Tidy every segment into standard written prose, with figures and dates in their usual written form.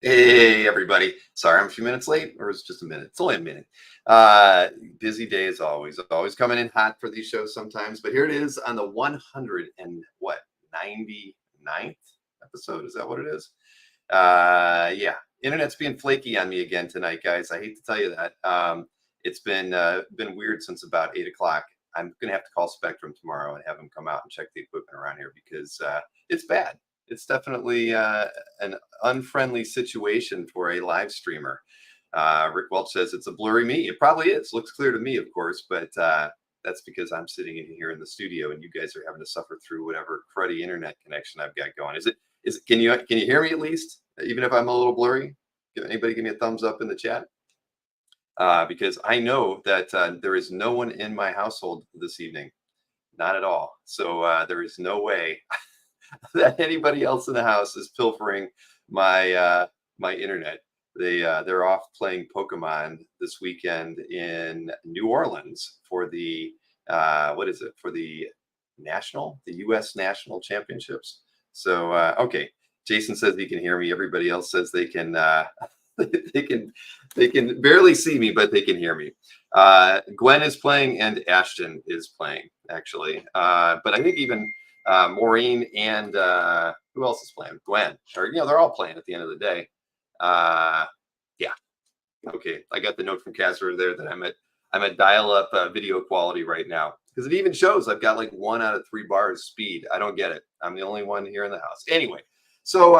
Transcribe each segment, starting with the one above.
Hey, everybody. Sorry, I'm a few minutes late, or it's just a minute. It's only a minute. Busy day as always. Always coming in hot for these shows sometimes, but here it is on the 100 and what, 99th episode. Is that what it is? Yeah. Internet's being flaky on me again tonight, guys. I hate to tell you that. It's been weird since about 8 o'clock. I'm gonna have to call Spectrum tomorrow and have them come out and check the equipment around here because it's bad. It's definitely an unfriendly situation for a live streamer. Rick Welch says it's a blurry me. It probably is. Looks clear to me, of course, but that's because I'm sitting in here in the studio and you guys are having to suffer through whatever cruddy internet connection I've got going. Can you hear me at least, even if I'm a little blurry? Anybody give me a thumbs up in the chat? Because I know that there is no one in my household this evening, not at all. So there is no way that anybody else in the house is pilfering my internet. They're off playing Pokemon this weekend in New Orleans for the what is it, for the U.S. National Championships. So okay, Jason says he can hear me. Everybody else says they can. They can barely see me, but they can hear me. Gwen is playing and Ashton is playing actually, but I think even Maureen and who else is playing? Gwen, or they're all playing at the end of the day. Yeah, okay. I got the note from Casper there that I'm at dial-up video quality right now because it even shows I've got like 1 out of 3 bars speed. I don't get it. I'm the only one here in the house. Anyway, so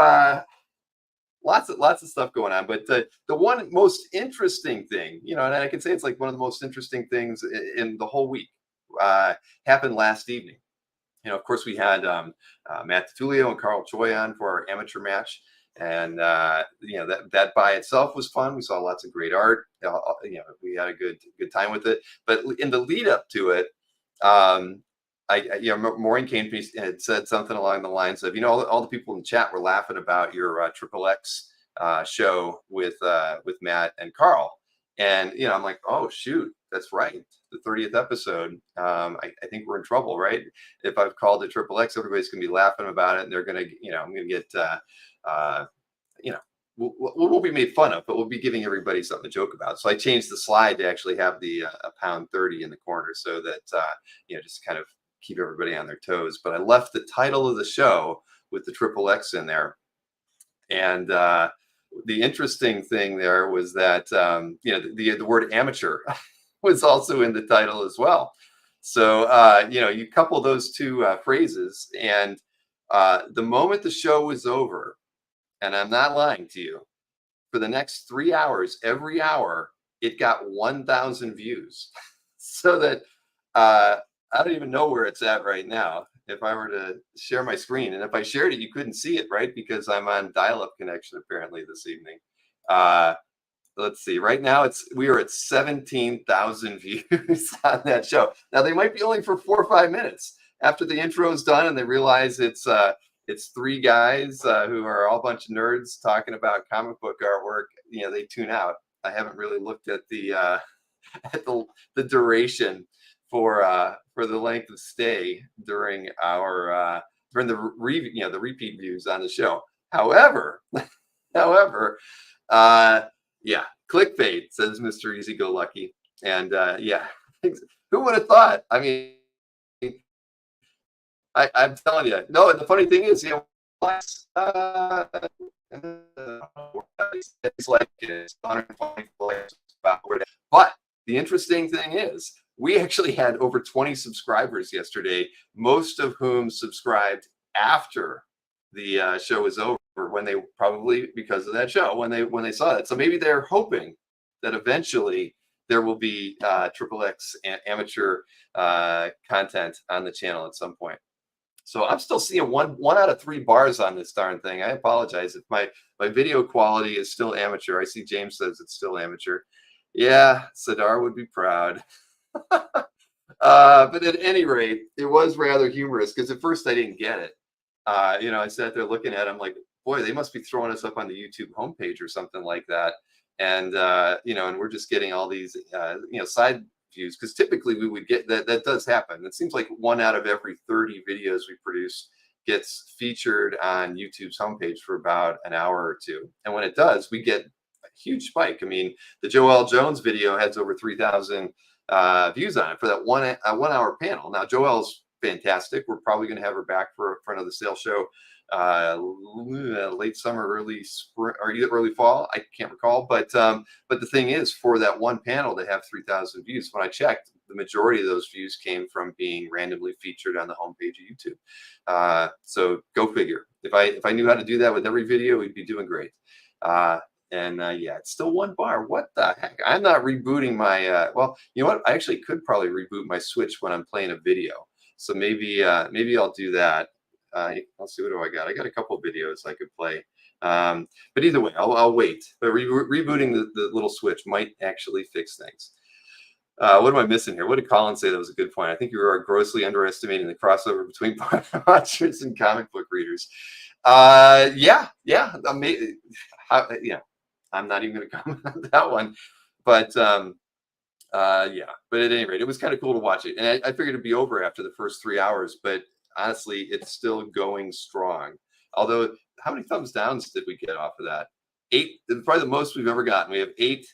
lots of stuff going on, but the one most interesting thing, and I can say it's like one of the most interesting things in the whole week, happened last evening. Of course, we had Matt Tutulio and Carl Choi on for our amateur match, and that by itself was fun. We saw lots of great art. We had a good time with it. But in the lead up to it, Maureen came to me and had said something along the lines of, all the people in the chat were laughing about your Triple X show with Matt and Carl, and I'm like, oh shoot, that's right, the 30th episode. I think we're in trouble, right? If I've called it Triple X, everybody's gonna be laughing about it, and they're gonna, I'm gonna get, we'll be made fun of, but we'll be giving everybody something to joke about. So I changed the slide to actually have the a pound 30 in the corner, so that just kind of keep everybody on their toes. But I left the title of the show with the Triple X in there, and the interesting thing there was that the word amateur was also in the title as well. So you couple those two phrases, and the moment the show was over, and I'm not lying to you, for the next 3 hours, every hour it got 1,000 views. So that I don't even know where it's at right now. If I were to share my screen, and if I shared it, you couldn't see it, right? Because I'm on dial-up connection apparently this evening. Let's see. Right now, we are at 17,000 views on that show. Now they might be only for 4 or 5 minutes after the intro is done, and they realize it's 3 guys who are all a bunch of nerds talking about comic book artwork. They tune out. I haven't really looked at the the duration for the length of stay during the repeat views on the show. However, yeah, clickbait, says Mr. Easy Go Lucky, and yeah, who would have thought? I mean, I'm telling you. No, and the funny thing is, it's like it's 120, but the interesting thing is, we actually had over 20 subscribers yesterday, most of whom subscribed after the show was over, when they probably, because of that show, when they saw it. So maybe they're hoping that eventually there will be Triple X amateur content on the channel at some point. So I'm still seeing one out of 3 bars on this darn thing. I apologize if my video quality is still amateur. I see James says it's still amateur. Yeah, Sadar would be proud. But at any rate, it was rather humorous because at first I didn't get it. I sat there looking at it, I'm like, boy, they must be throwing us up on the YouTube homepage or something like that. And and we're just getting all these side views, because typically we would get that does happen. It seems like 1 out of every 30 videos we produce gets featured on YouTube's homepage for about an hour or two. And when it does, we get a huge spike. I mean, the Joelle Jones video has over 3,000 views on it for that 1 hour panel. Now, Joelle's fantastic. We're probably going to have her back for another sales show late summer, early spring, or either early fall. I can't recall, but the thing is, for that one panel to have 3,000 views, when I checked, the majority of those views came from being randomly featured on the homepage of YouTube. So go figure. If I knew how to do that with every video, we'd be doing great. Yeah, it's still 1 bar. What the heck? I'm not rebooting my. Well, you know what? I actually could probably reboot my Switch when I'm playing a video. So maybe I'll do that. Let's see, what do I got? I got a couple videos I could play. But either way, I'll wait. But rebooting the little Switch might actually fix things. What am I missing here? What did Colin say that was a good point? I think you are grossly underestimating the crossover between watchers and comic book readers. Yeah. I'm not even going to comment on that one. But yeah. But at any rate, it was kind of cool to watch it. And I figured it'd be over after the first 3 hours. But honestly, it's still going strong. Although, how many thumbs downs did we get off of that? 8, probably the most we've ever gotten. We have 8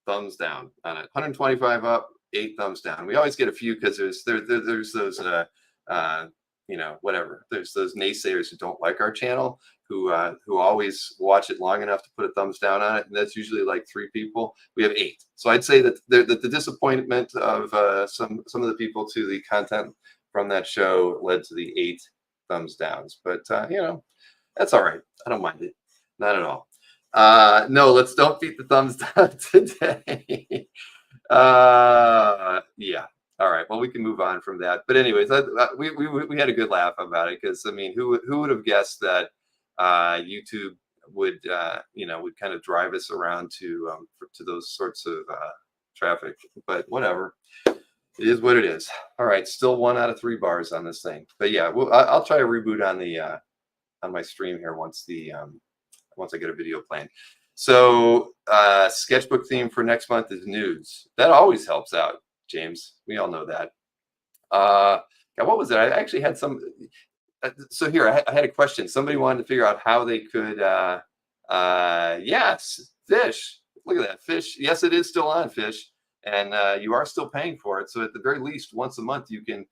thumbs down on it. 125 up, 8 thumbs down. We always get a few because there's those whatever. There's those naysayers who don't like our channel, who always watch it long enough to put a thumbs down on it, and that's usually like 3 people. We have 8. So I'd say that the disappointment of some of the people to the content from that show led to the 8 thumbs downs. But that's all right. I don't mind it. Not at all. No, don't beat the thumbs down today. Yeah. All right. Well, we can move on from that. But anyways, we had a good laugh about it, because I mean, who would have guessed that YouTube would kind of drive us around to those sorts of traffic? But whatever. It is what it is. All right, still 1 out of 3 bars on this thing. But yeah, I'll try a reboot on the on my stream here once I get a video planned. So sketchbook theme for next month is nudes. That always helps out, James. We all know that. What was it? I actually had some. So here, I had a question. Somebody wanted to figure out how they could. Yes, fish. Look at that fish. Yes, it is still on, fish. And you are still paying for it. So at the very least, once a month, you can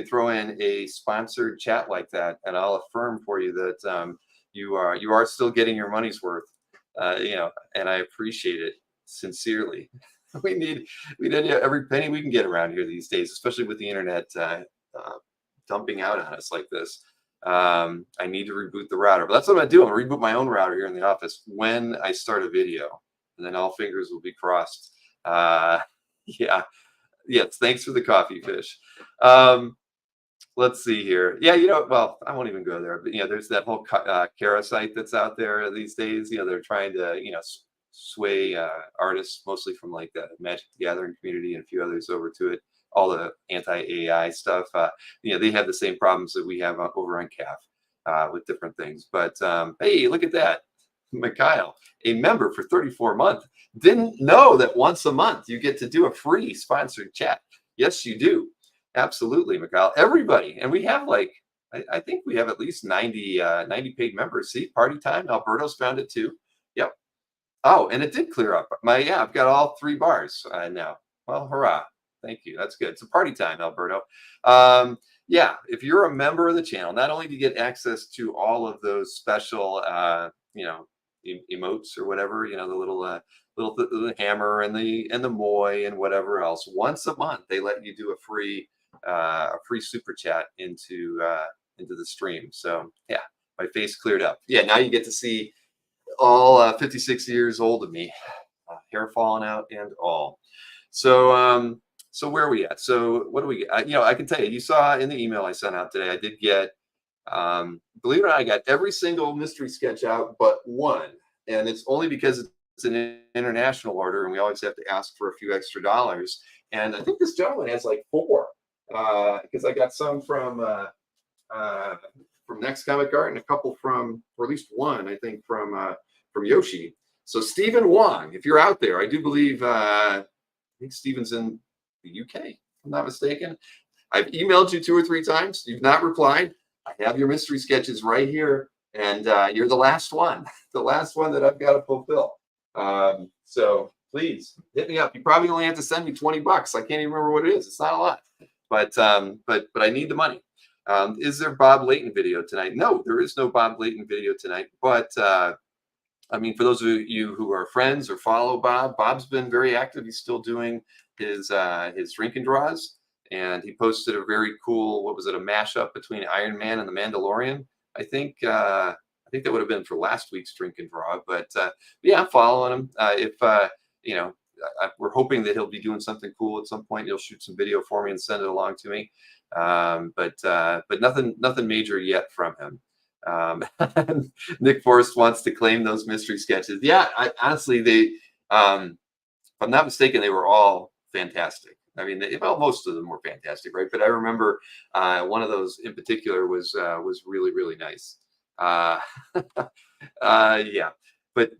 throw in a sponsored chat like that, and I'll affirm for you that you are still getting your money's worth. And I appreciate it sincerely. We need every penny we can get around here these days, especially with the internet dumping out on us like this. I need to reboot the router, but that's what I'm gonna do. I'm gonna reboot my own router here in the office when I start a video, and then all fingers will be crossed. Yeah. Yes. Thanks for the coffee, fish. Let's see here. Yeah. Well, I won't even go there, but there's that whole Kara site that's out there these days. They're trying to, sway artists, mostly from like the Magic the Gathering community and a few others, over to it. All the anti-AI stuff. They have the same problems that we have over on CAF with different things. But hey, look at that. Mikhail, a member for 34 months. Didn't know that once a month you get to do a free sponsored chat. Yes, you do. Absolutely, Mikhail. Everybody. And we have I think we have at least 90 paid members. See, party time. Alberto's found it too. Yep. Oh, and it did clear up. I've got all 3 bars now. Well, hurrah. Thank you. That's good. So party time, Alberto. Yeah, if you're a member of the channel, not only do you get access to all of those special, emotes or whatever, the little hammer and the moi and whatever else. Once a month, they let you do a free super chat into the stream. So yeah, my face cleared up. Yeah, now you get to see all 56 years old of me, hair falling out and all. So where are we at? So what do we get? I can tell you, you saw in the email I sent out today, I did get, believe it or not, I got every single mystery sketch out but one. And it's only because it's an international order and we always have to ask for a few extra dollars. And I think this gentleman has like 4, because I got some from Next Comic Art and a couple from, or at least one, I think, from Yoshi. So Stephen Wong, if you're out there, I do believe, I think Stephen's in the UK, if I'm not mistaken. I've emailed you 2 or 3 times. You've not replied. I have your mystery sketches right here, and you're the last one, the last one that I've got to fulfill. So please hit me up. You probably only have to send me $20. I can't even remember what it is. It's not a lot, but I need the money. Is there Bob Layton video tonight? No, there is no Bob Layton video tonight. But I mean, for those of you who are friends or follow Bob, Bob's been very active. He's still doing his drink and draws, and he posted a very cool, what was it, a mashup between Iron Man and the Mandalorian. I think that would have been for last week's drink and draw. But yeah, I'm following him. If you know, we're hoping that he'll be doing something cool at some point. He'll shoot some video for me and send it along to me. But nothing major yet from him. Nick Forrest wants to claim those mystery sketches. Yeah, honestly, they, if I'm not mistaken, they were all fantastic. I mean, well, most of them were fantastic, right? But I remember one of those in particular was really, really nice. Yeah, but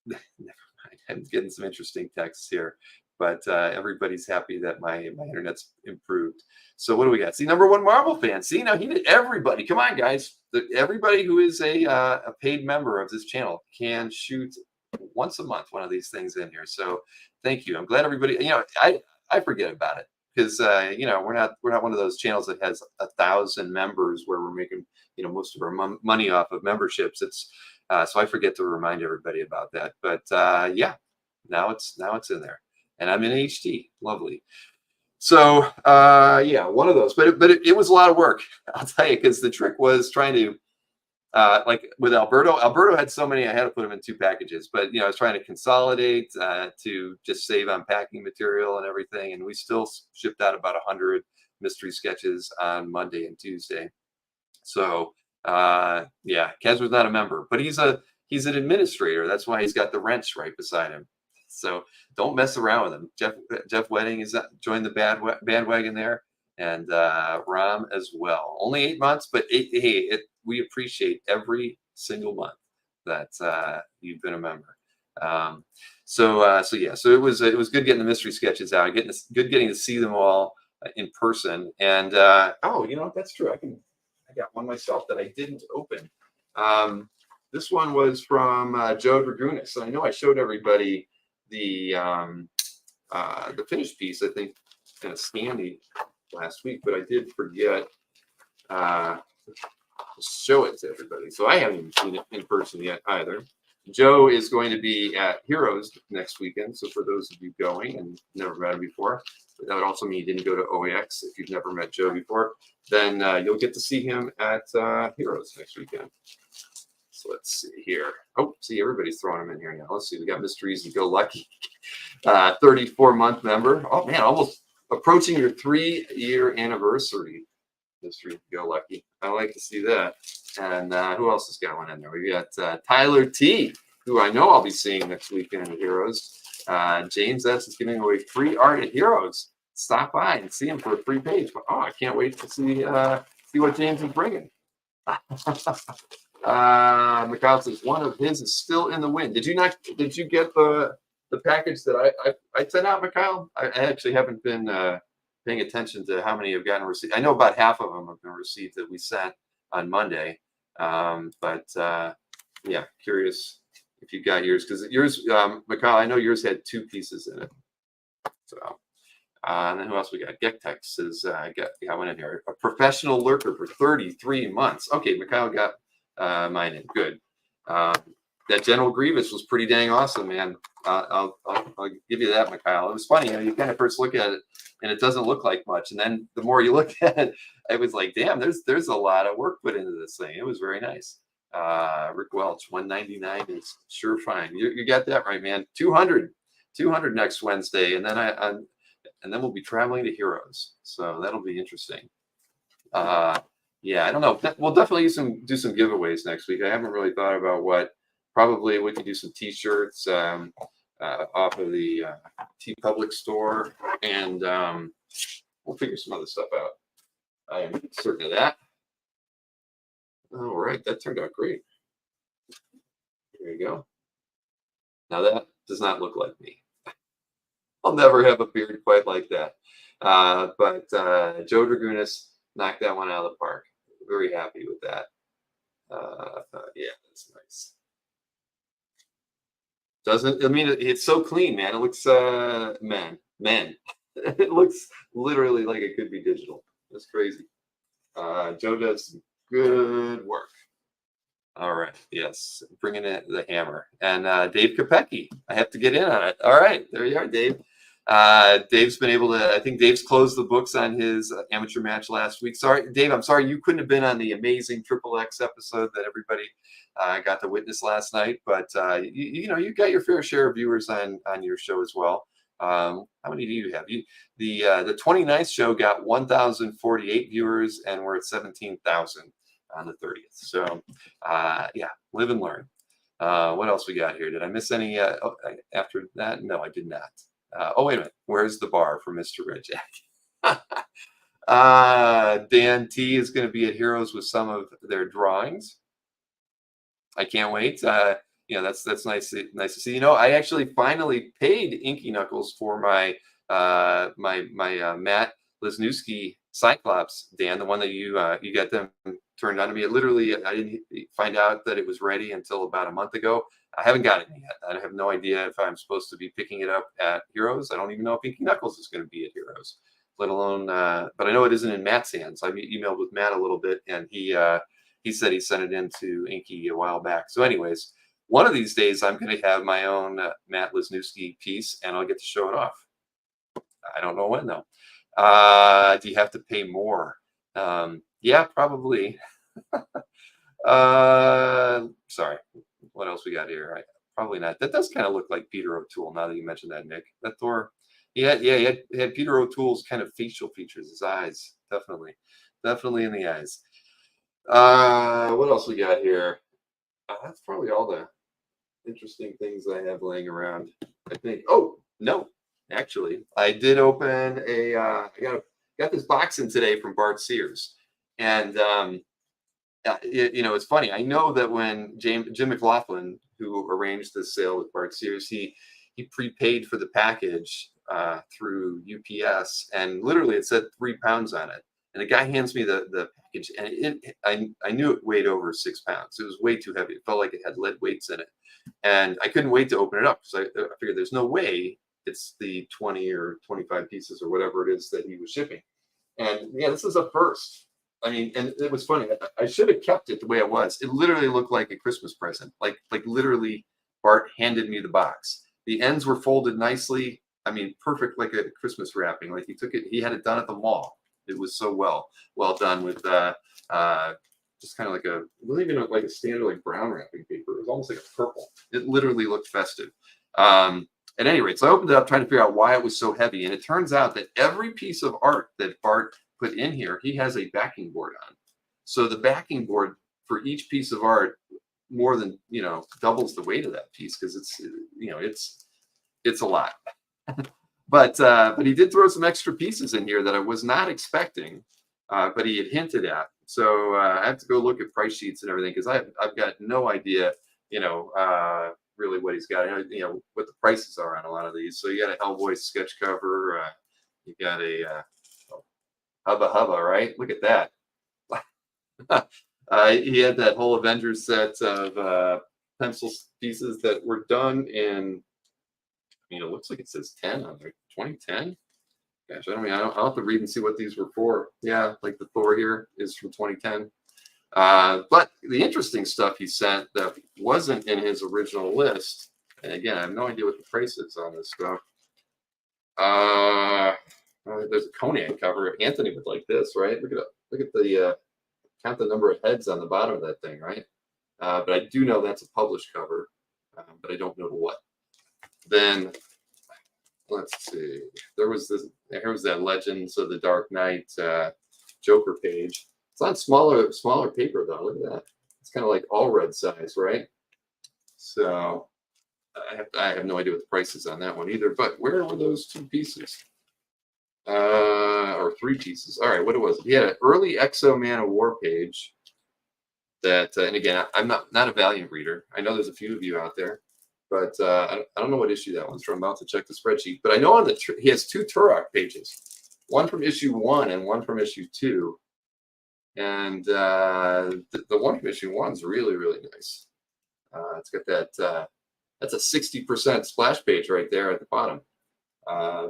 never mind. I'm getting some interesting texts here, but everybody's happy that my internet's improved. So what do we got? See, number one Marvel fan. See, now he did everybody. Come on, guys. Everybody who is a paid member of this channel can shoot once a month one of these things in here. So thank you. I'm glad everybody. You know, I forget about it because you know, we're not one of those channels that has 1,000 members where we're making, you know, most of our money off of memberships. It's so I forget to remind everybody about that. But yeah, now it's in there, and I'm in HD. Lovely. So yeah, one of those, but it was a lot of work, I'll tell you, because the trick was trying to like with Alberto had so many, I had to put them in 2 packages, but you know, I was trying to consolidate to just save on packing material and everything, and we still shipped out about 100 mystery sketches on Monday and Tuesday. So yeah, Kez was not a member, but he's an administrator. That's why he's got the wrench right beside him. So don't mess around with him. Jeff Wedding is joined the bandwagon there, and Ram as well. Only 8 months, but we appreciate every single month that you've been a member. So yeah, so it was good getting the mystery sketches out, getting to see them all in person. And oh, you know what? That's true. I got one myself that I didn't open. This one was from Joe Dragunis. So I know I showed everybody the finished piece, I think, kind of Scandy last week, but I did forget to show it to everybody. So I haven't even seen it in person yet either. Joe is going to be at Heroes next weekend. So for those of you going and never met him before, that would also mean you didn't go to OAX. If you've never met Joe before, then you'll get to see him at Heroes next weekend. So let's see here. Oh, see, everybody's throwing them in here now. Let's see. We got Mysteries and Go Lucky, 34-month member. Oh man, almost approaching your 3-year anniversary. Mysteries and Go Lucky. I like to see that. And who else has got one in there? We got Tyler T, who I know I'll be seeing next weekend at Heroes. James S is giving away free art at Heroes. Stop by and see him for a free page. Oh, I can't wait to see what James is bringing. Mikhail says one of his is still in the wind. Did you get the package that I sent out, Mikhail? I actually haven't been paying attention to how many have gotten received. I know about half of them have been received that we sent on Monday. But yeah, curious if you got yours, because yours, Mikhail, I know yours had 2 pieces in it. So and then who else we got? Gektex says I got one in here. A professional lurker for 33 months. Okay, Mikhail got mine in. Good. That General Grievous was pretty dang awesome, man. I'll give you that, Mikhail. It was funny, you know, you kind of first look at it and it doesn't look like much, and then the more you look at it, it was like, damn, there's a lot of work put into this thing. It was very nice. Rick Welch, 199 is sure fine. You got that right, man. 200 next Wednesday, and then and then we'll be traveling to Heroes, so that'll be interesting. Yeah, I don't know. We'll definitely do some giveaways next week. I haven't really thought about what. Probably we could do some T-shirts off of the T Public store, and we'll figure some other stuff out. I am certain of that. All right, that turned out great. There you go. Now that does not look like me. I'll never have a beard quite like that. But Joe Dragunis knocked that one out of the park. very happy with that. Yeah, that's nice. Doesn't I mean it's so clean, man. It looks man. It looks literally like it could be digital. That's crazy. Joe does some good work. All right. Yes. Bringing in the hammer. And Dave Kopecki. I have to get in on it. All right. There you are, Dave. Dave's been able to, I think Dave's closed the books on his amateur match last week. Sorry, Dave, I'm sorry you couldn't have been on the amazing Triple X episode that everybody got to witness last night. But, you know, you got your fair share of viewers on your show as well. How many do you have? The 29th show got 1,048 viewers, and we're at 17,000 on the 30th. So, yeah, live and learn. What else we got here? Did I miss any after that? No, I did not. Oh, wait a minute. Where's the bar for Mr. Red Jack? Dan T is going to be at Heroes with some of their drawings. I can't wait. You know, that's nice to see. You know, I actually finally paid Inky Knuckles for my Matt Lesniewski Cyclops, Dan, the one that you got them turned on to me. It literally, I didn't find out that it was ready until about a month ago. I haven't got it yet. I have no idea if I'm supposed to be picking it up at Heroes. I don't even know if Inky Knuckles is going to be at Heroes, let alone. But I know it isn't in Matt's hands. I emailed with Matt a little bit, and he said he sent it in to Inky a while back. So, anyways, one of these days I'm going to have my own Matt Lesniewski piece, and I'll get to show it off. I don't know when though. Do you have to pay more? Yeah, probably. Sorry. What else we got here? Probably not. That does kind of look like Peter O'Toole now that you mentioned that, Nick. That Thor. Yeah, he had Peter O'Toole's kind of facial features, his eyes, definitely in the eyes. What else we got here? That's probably all the interesting things I have laying around, I think. Oh, no. Actually, I did open I got this box in today from Bart Sears, and you know, it's funny. I know that when Jim McLaughlin, who arranged this sale with Bart Sears, he prepaid for the package through UPS, and literally it said 3 pounds on it. And the guy hands me the package, and I knew it weighed over 6 pounds. It was way too heavy. It felt like it had lead weights in it, and I couldn't wait to open it up because I figured there's no way it's the 20 or 25 pieces or whatever it is that he was shipping. And yeah, this is a first. I mean, and it was funny. I should have kept it the way it was. It literally looked like a Christmas present. Like literally, Bart handed me the box. The ends were folded nicely. I mean, perfect, like a Christmas wrapping. Like he had it done at the mall. It was so well done with just kind of like it wasn't even like a standard like brown wrapping paper. It was almost like a purple. It literally looked festive. At any rate, so I opened it up trying to figure out why it was so heavy, and it turns out that every piece of art that Bart put in here, he has a backing board on. So the backing board for each piece of art more than, you know, doubles the weight of that piece because it's, you know, it's a lot. But he did throw some extra pieces in here that I was not expecting, but he had hinted at. So I have to go look at price sheets and everything because I've got no idea, you know, really what he's got. You know what the prices are on a lot of these. So you got a Hellboy sketch cover. You got a Hubba Hubba, right? Look at that. He had that whole Avengers set of pencil pieces that were done in. I mean, it looks like it says 10 on there. 2010. Gosh, I'll have to read and see what these were for. Yeah, like the Thor here is from 2010. But the interesting stuff he sent that wasn't in his original list, and again, I have no idea what the price is on this stuff. There's a Conan cover. Anthony would like this, right? Look at the count the number of heads on the bottom of that thing, right? But I do know that's a published cover, but I don't know what. Then let's see. There was that Legends of the Dark Knight Joker page. It's on smaller paper though. Look at that. It's kind of like all red size, right? So I have no idea what the price is on that one either. But where were those 2 pieces? Or 3 pieces. All right, what it was? He had an early Exo Man of War page. That and again, I'm not a Valiant reader. I know there's a few of you out there, but I don't know what issue that one's from. I'm about to check the spreadsheet. But I know on he has 2 Turok pages, one from issue 1 and one from issue 2. And the one commission one's really, really nice. It's got that, that's a 60% splash page right there at the bottom.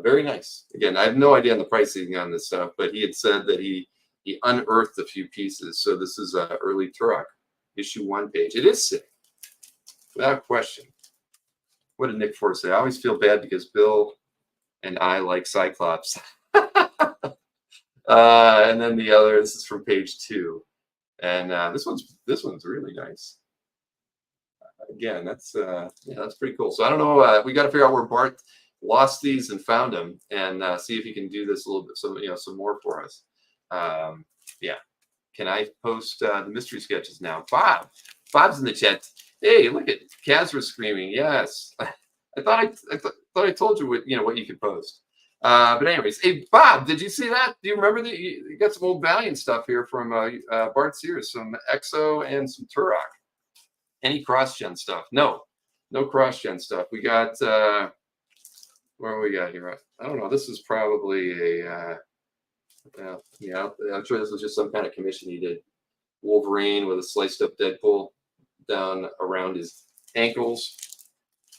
Very nice. Again, I have no idea on the pricing on this stuff, but he had said that he unearthed a few pieces. So this is a early Turok issue 1 page. It is sick, without question. What did Nick Ford say? I always feel bad because Bill and I like Cyclops. And then the other, this is from page 2, and this one's really nice. Again, that's yeah, that's pretty cool. So I don't know. We got to figure out where Bart lost these and found them, and see if he can do this a little bit, some more for us. Yeah. Can I post the mystery sketches now? Bob's in the chat. Hey, look at Kaz was screaming. Yes. I thought I told you what you could post. But anyways, hey Bob, did you see that? Do you remember that you got some old Valiant stuff here from Bart Sears, some Exo and some Turok? Any cross-gen stuff? No cross-gen stuff. We got what do we got here? I don't know. This is probably a yeah. I'm sure this was just some kind of commission he did. Wolverine with a sliced up Deadpool down around his ankles.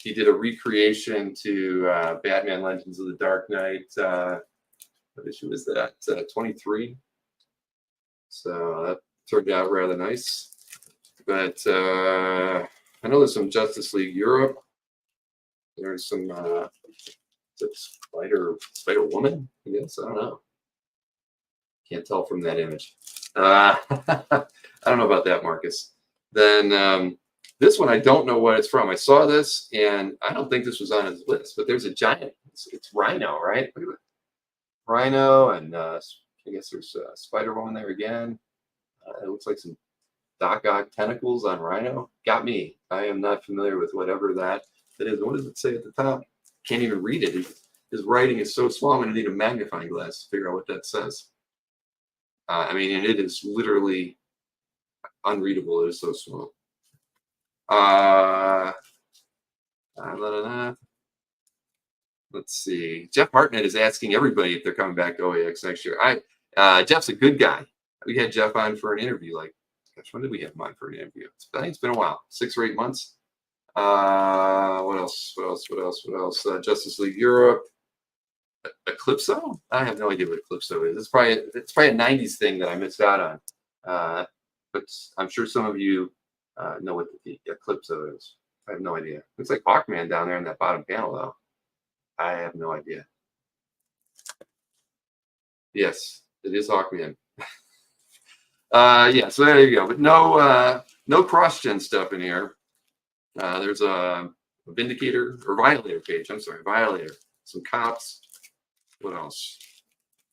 He did a recreation to Batman Legends of the Dark Knight. What issue is that? 23. So that turned out rather nice. But I know there's some Justice League Europe. There's some Spider Woman, I guess. I don't know. Can't tell from that image. I don't know about that, Marcus. Then this one, I don't know what it's from. I saw this, and I don't think this was on his list, but there's a giant. It's Rhino, right? Look at it. Rhino, and I guess there's Spider-Woman there again. It looks like some Doc Ock tentacles on Rhino. Got me. I am not familiar with whatever that is. What does it say at the top? Can't even read it. His writing is so small, I'm going to need a magnifying glass to figure out what that says. I mean, and it is literally unreadable. It is so small. Let's see. Jeff Hartnett is asking everybody if they're coming back to OAX next year. Jeff's a good guy. We had Jeff on for an interview. Like, gosh, when did we have him on for an interview? I think it's been a while, 6 or 8 months. What else? Justice League Europe. Eclipso? I have no idea what Eclipso is. It's probably a '90s thing that I missed out on. But I'm sure some of you know what the Eclipso is. I have no idea. Looks like Hawkman down there in that bottom panel, though. I have no idea. Yes, it is Hawkman. Yeah, so there you go. But no cross-gen stuff in here. There's a Vindicator or Violator page. I'm sorry, Violator. Some cops. What else?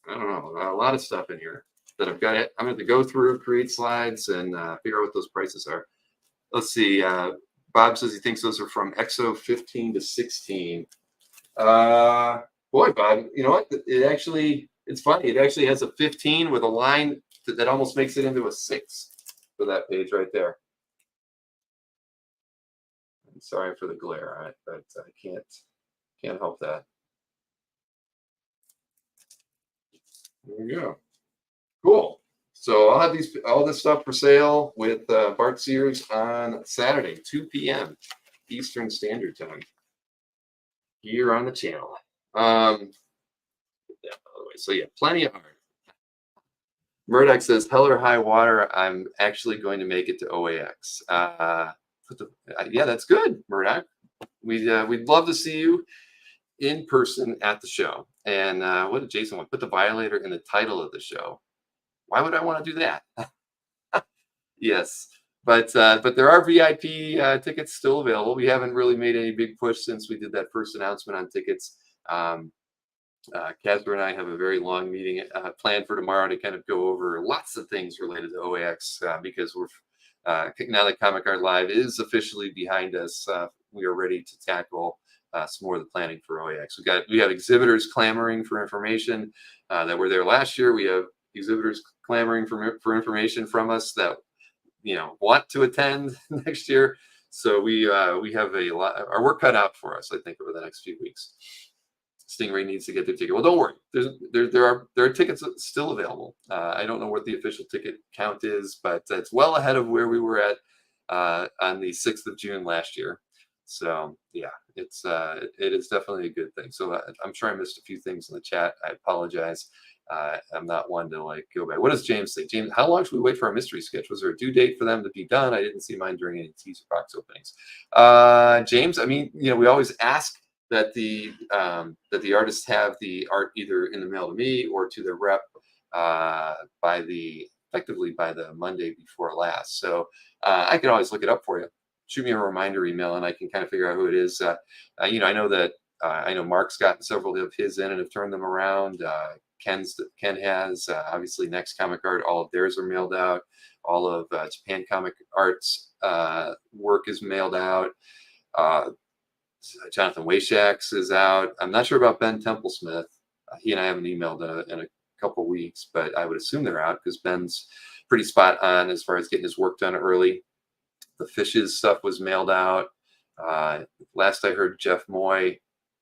I don't know. A lot of stuff in here that I've got. I'm going to go through, create slides, and figure out what those prices are. Let's see. Bob says he thinks those are from Exo 15 to 16. Boy, Bob, you know what? It's funny. It actually has a 15 with a line that almost makes it into a 6 for that page right there. I'm sorry for the glare, but I can't help that. There we go. Cool. So I'll have all this stuff for sale with Bart Sears on Saturday, 2 p.m. Eastern Standard Time here on the channel. Yeah, by the way. So yeah, plenty of art. Murdoch says, "Hell or high water, I'm actually going to make it to OAX." Yeah, that's good, Murdoch. We'd love to see you in person at the show. And what did Jason want? Put the Violator in the title of the show. Why would I want to do that? Yes, but there are VIP tickets still available. We haven't really made any big push since we did that first announcement on tickets. Casper and I have a very long meeting planned for tomorrow to kind of go over lots of things related to OAX because we're now that Comic Art Live is officially behind us. We are ready to tackle some more of the planning for OAX. We have exhibitors clamoring for information that were there last year. We have exhibitors clamoring for information from us that want to attend next year. So we have a lot. Our work cut out for us, I think, over the next few weeks. Stingray needs to get their ticket. Well, don't worry. There are tickets still available. I don't know what the official ticket count is, but it's well ahead of where we were at on the 6th of June last year. So yeah, it is definitely a good thing. So I'm sure I missed a few things in the chat. I apologize. I'm not one to like go back. What does James say? James, how long should we wait for our mystery sketch? Was there a due date for them to be done? I didn't see mine during any teaser box openings. James, I mean, we always ask that the artists have the art either in the mail to me or to their rep effectively by the Monday before last. So I can always look it up for you. Shoot me a reminder email and I can kind of figure out who it is. I know that I know Mark's gotten several of his in and have turned them around. Ken has obviously Next Comic Art. All of theirs are mailed out. All of Japan Comic Art's work is mailed out. Jonathan Wayshak's is out. I'm not sure about Ben Templesmith. He and I haven't emailed in a couple weeks, but I would assume they're out because Ben's pretty spot on as far as getting his work done early. The Fishes stuff was mailed out. Last I heard, Jeff Moy,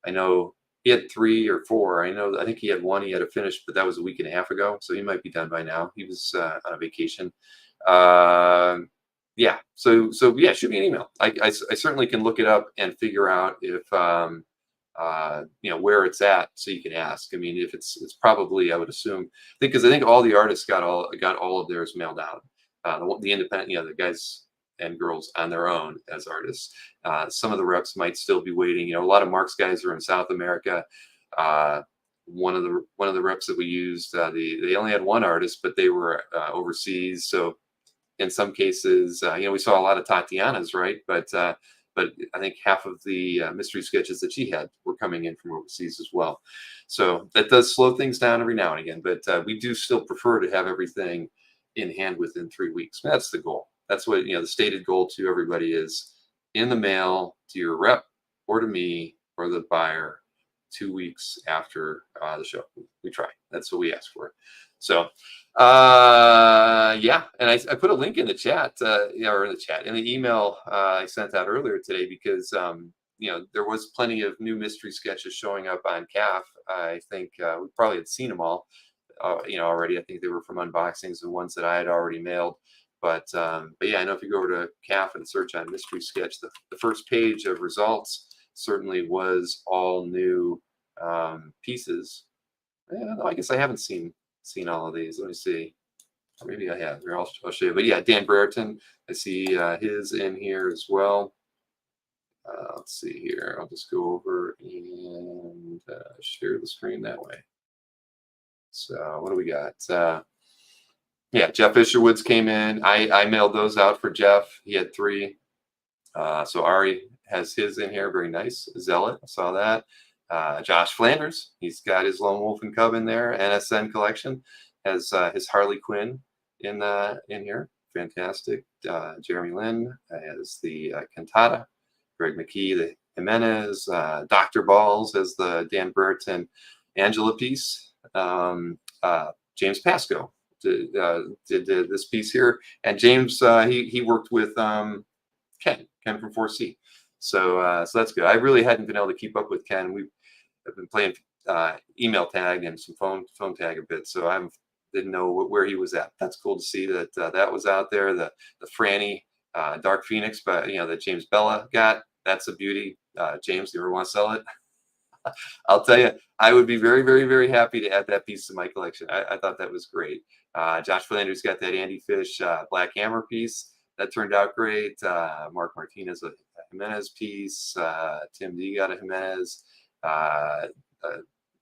I know he had 3 or 4. I think he had 1 he had to finish, but that was a week and a half ago, so he might be done by now. He was on a vacation. Yeah, so yeah, shoot me an email. I certainly can look it up and figure out if where it's at, so you can ask. I mean, if it's probably, I would assume, because I think all the artists got all of theirs mailed out. The independent, the guys and girls on their own as artists. Some of the reps might still be waiting. A lot of Mark's guys are in South America. One of the reps that we used, they only had 1 artist, but they were overseas. So in some cases, we saw a lot of Tatiana's, right? But I think half of the mystery sketches that she had were coming in from overseas as well. So that does slow things down every now and again. But we do still prefer to have everything in hand within 3 weeks. That's the goal. That's what, the stated goal to everybody is in the mail to your rep or to me or the buyer 2 weeks after the show. We try. That's what we ask for. So, yeah. And I put a link in the chat, or in the email I sent out earlier today because, there was plenty of new mystery sketches showing up on CAF. I think we probably had seen them all, already. I think they were from unboxings and ones that I had already mailed. But yeah, I know if you go over to CAF and search on mystery sketch, the first page of results certainly was all new pieces. I guess I haven't seen all of these. Let me see. Or maybe I have. Here, I'll show you. But yeah, Dan Brereton, I see his in here as well. Let's see here. I'll just go over and share the screen that way. So what do we got? Yeah, Jeff Isherwood's came in. I mailed those out for Jeff. He had 3. So Ari has his in here. Very nice. Zealot, I saw that. Josh Flanders, he's got his Lone Wolf and Cub in there. NSN collection has his Harley Quinn in here. Fantastic. Jeremy Lin has the Cantata. Greg McKee, the Jimenez. Dr. Balls has the Dan Brereton Angela piece. James Pasco did this piece here, and James he worked with Ken from 4C, so that's good. I really hadn't been able to keep up with Ken. We've been playing email tag and some phone tag a bit, so I didn't know where he was at. That's cool to see that that was out there. The Franny Dark Phoenix, but that James Bella got, that's a beauty. James, you ever want to sell it? I'll tell you, I would be very, very, very happy to add that piece to my collection. I thought that was great. Josh Flanders got that Andy Fish Black Hammer piece. That turned out great. Mark Martinez a Jimenez piece. Tim D got a Jimenez.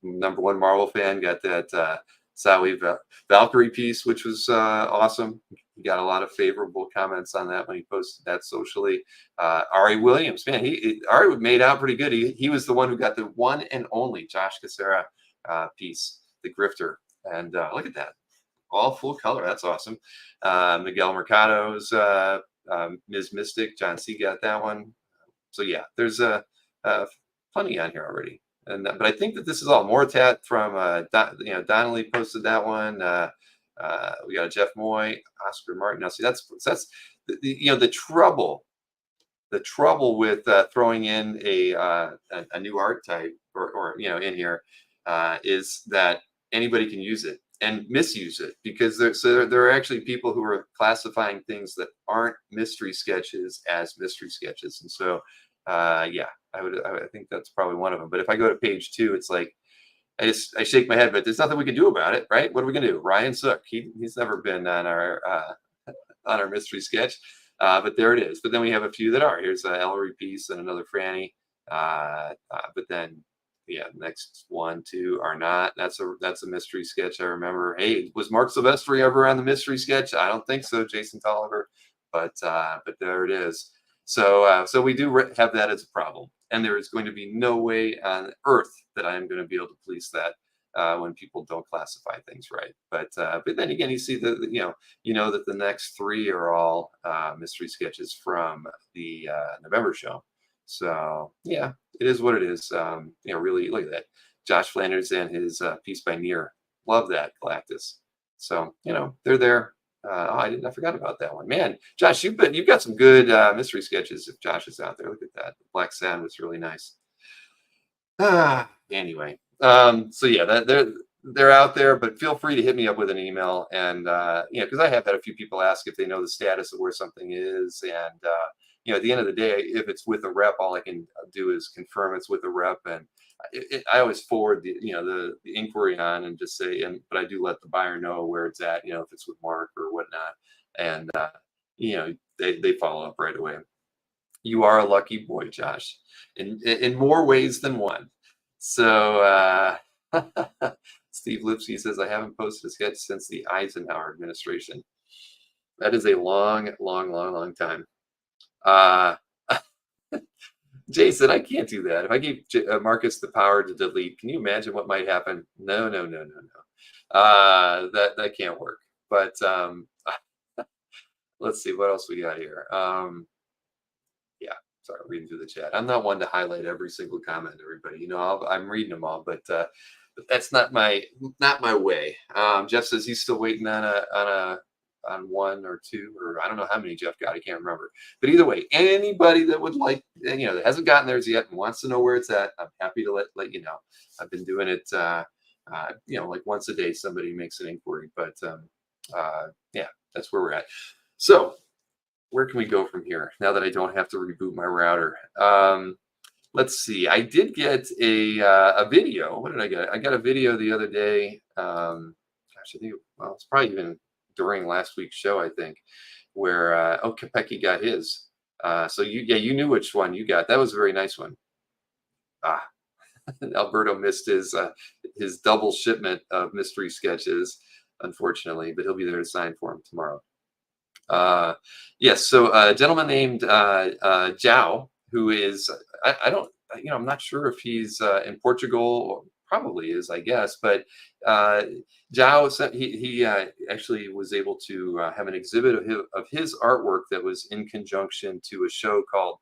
Number 1 Marvel fan got that Sawi Valkyrie piece, which was awesome. He got a lot of favorable comments on that when he posted that socially. Ari Williams, man, Ari made out pretty good. He was the one who got the one and only Josh Cassera piece, the Grifter. And look at that. All full color. That's awesome. Miguel Mercado's Ms. Mystic. John C. got that one. So yeah, there's plenty on here already. And but I think that this is all Mortat from Donnelly posted that one. We got a Jeff Moy, Oscar Martin. Now see, that's the trouble with throwing in a new art type or in here, is that anybody can use it and misuse it, because there are actually people who are classifying things that aren't mystery sketches as mystery sketches. And so yeah, I think that's probably one of them. But if I go to page 2, it's like I shake my head, but there's nothing we can do about it, right? What are we gonna do? Ryan Sook, he's never been on our mystery sketch, but there it is. But then we have a few that are. Here's a Ellery piece and another Franny, but then yeah, next 1, 2 are not. That's a mystery sketch. I remember. Hey, was Mark Silvestri ever on the mystery sketch? I don't think so, Jason Tolliver, but there it is. So we do have that as a problem, and there is going to be no way on earth that I am going to be able to police that when people don't classify things right. But then again, you see that the next 3 are all mystery sketches from the November show. So yeah, it is what it is. Really look at that, Josh Flanders and his piece by Near. Love that, Galactus. So they're there. I forgot about that one. Man, Josh, you've got some good mystery sketches. If Josh is out there, look at that. Black Sand was really nice. Anyway, so yeah, they're out there, but feel free to hit me up with an email, and because I have had a few people ask if they know the status of where something is, and at the end of the day, if it's with a rep, all I can do is confirm it's with a rep, and I always forward the inquiry on and just say, but I do let the buyer know where it's at, if it's with Mark or whatnot, and they follow up right away. You are a lucky boy, Josh, in more ways than one. So Steve Lipsky says, I haven't posted a sketch since the Eisenhower administration. That is a long, long, long, long time. Jason, I can't do that. If I gave Marcus the power to delete, can you imagine what might happen? No. That can't work. But let's see what else we got here. Yeah, sorry, reading through the chat. I'm not one to highlight every single comment, everybody. I'm reading them all, but that's not my way. Jeff says he's still waiting on 1 or 2, or I don't know how many Jeff got. I can't remember. But either way, anybody that would like, that hasn't gotten theirs yet and wants to know where it's at, I'm happy to let you know. I've been doing it, like once a day, somebody makes an inquiry. But yeah, that's where we're at. So where can we go from here now that I don't have to reboot my router? Let's see. I did get a video. What did I get? I got a video the other day. Gosh, I think it's probably even during last week's show, I think, where Kopecky got his. So you knew which one you got. That was a very nice one. Alberto missed his double shipment of mystery sketches, unfortunately, but he'll be there to sign for him tomorrow. Yes, so a gentleman named Zhao, who is I'm not sure if he's in Portugal, or probably is, I guess, but Zhao, he actually was able to have an exhibit of his artwork that was in conjunction to a show called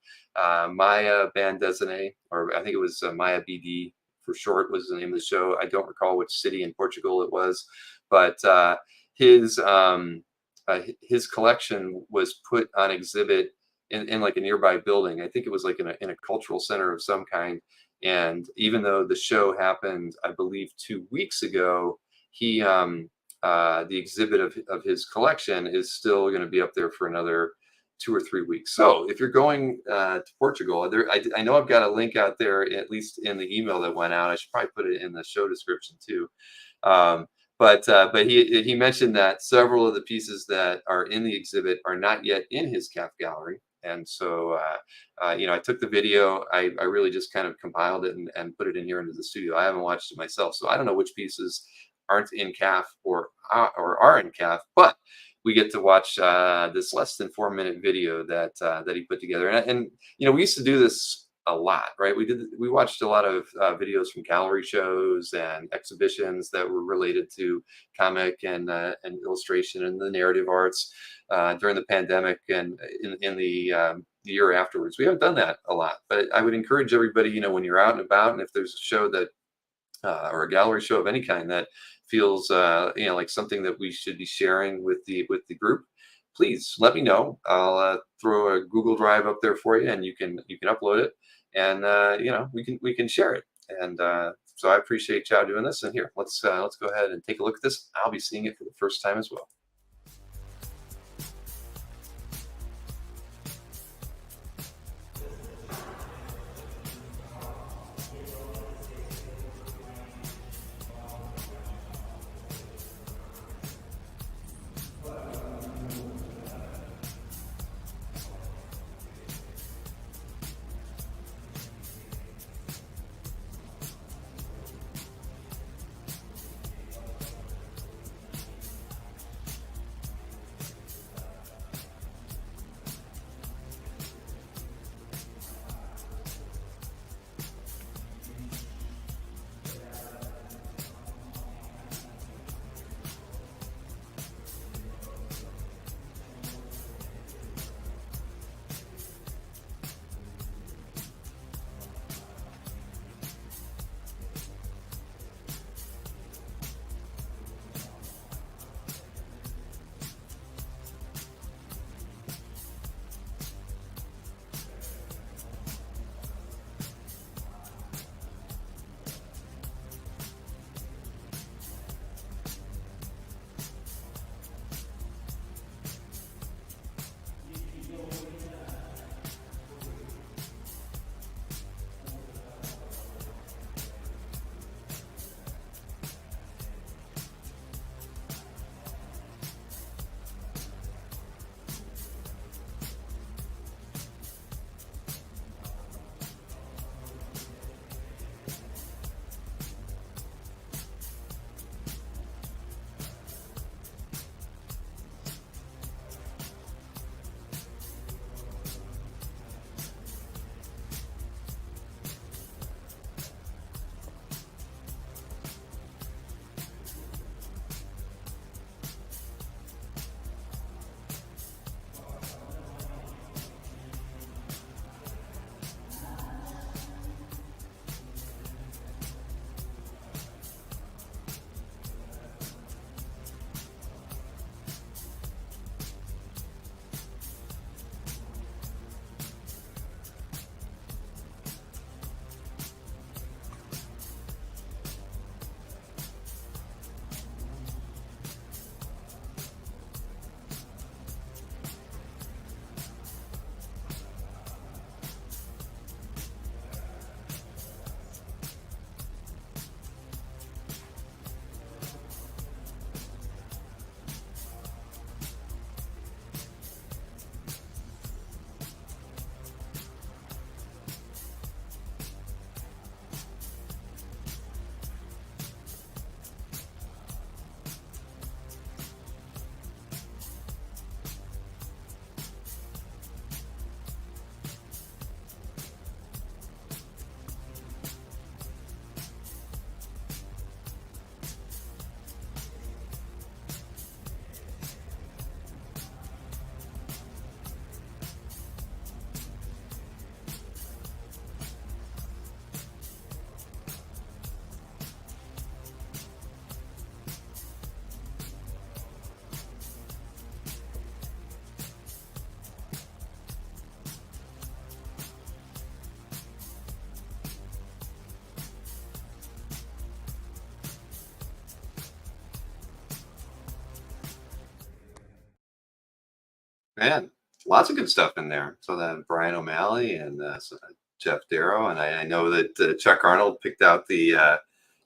Maya Band Dessinée, or I think it was Maya BD for short was the name of the show. I don't recall which city in Portugal it was, but his collection was put on exhibit in like a nearby building. I think it was like in a cultural center of some kind. And even though the show happened, I believe 2 weeks ago, the exhibit of his collection is still going to be up there for another 2 or 3 weeks. So if you're going to Portugal, I know I've got a link out there, at least in the email that went out. I should probably put it in the show description too. But he mentioned that several of the pieces that are in the exhibit are not yet in his CAF gallery. And so, I took the video. I really just kind of compiled it and put it in here into the studio. I haven't watched it myself, so I don't know which pieces aren't in CAF or are in CAF. But we get to watch this less than 4-minute video that he put together. And we used to do this a lot, right? We watched a lot of videos from gallery shows and exhibitions that were related to comic and illustration and the narrative arts during the pandemic and in the year afterwards. We haven't done that a lot, but I would encourage everybody, when you're out and about, and if there's a show that or a gallery show of any kind that feels like something that we should be sharing with the group, please let me know. I'll throw a Google Drive up there for you, and you can upload it, and we can share it. And so I appreciate y'all doing this. And here, let's go ahead and take a look at this. I'll be seeing it for the first time as well. Man, lots of good stuff in there. So that Brian O'Malley and Jeff Darrow, and I know that Chuck Arnold picked out the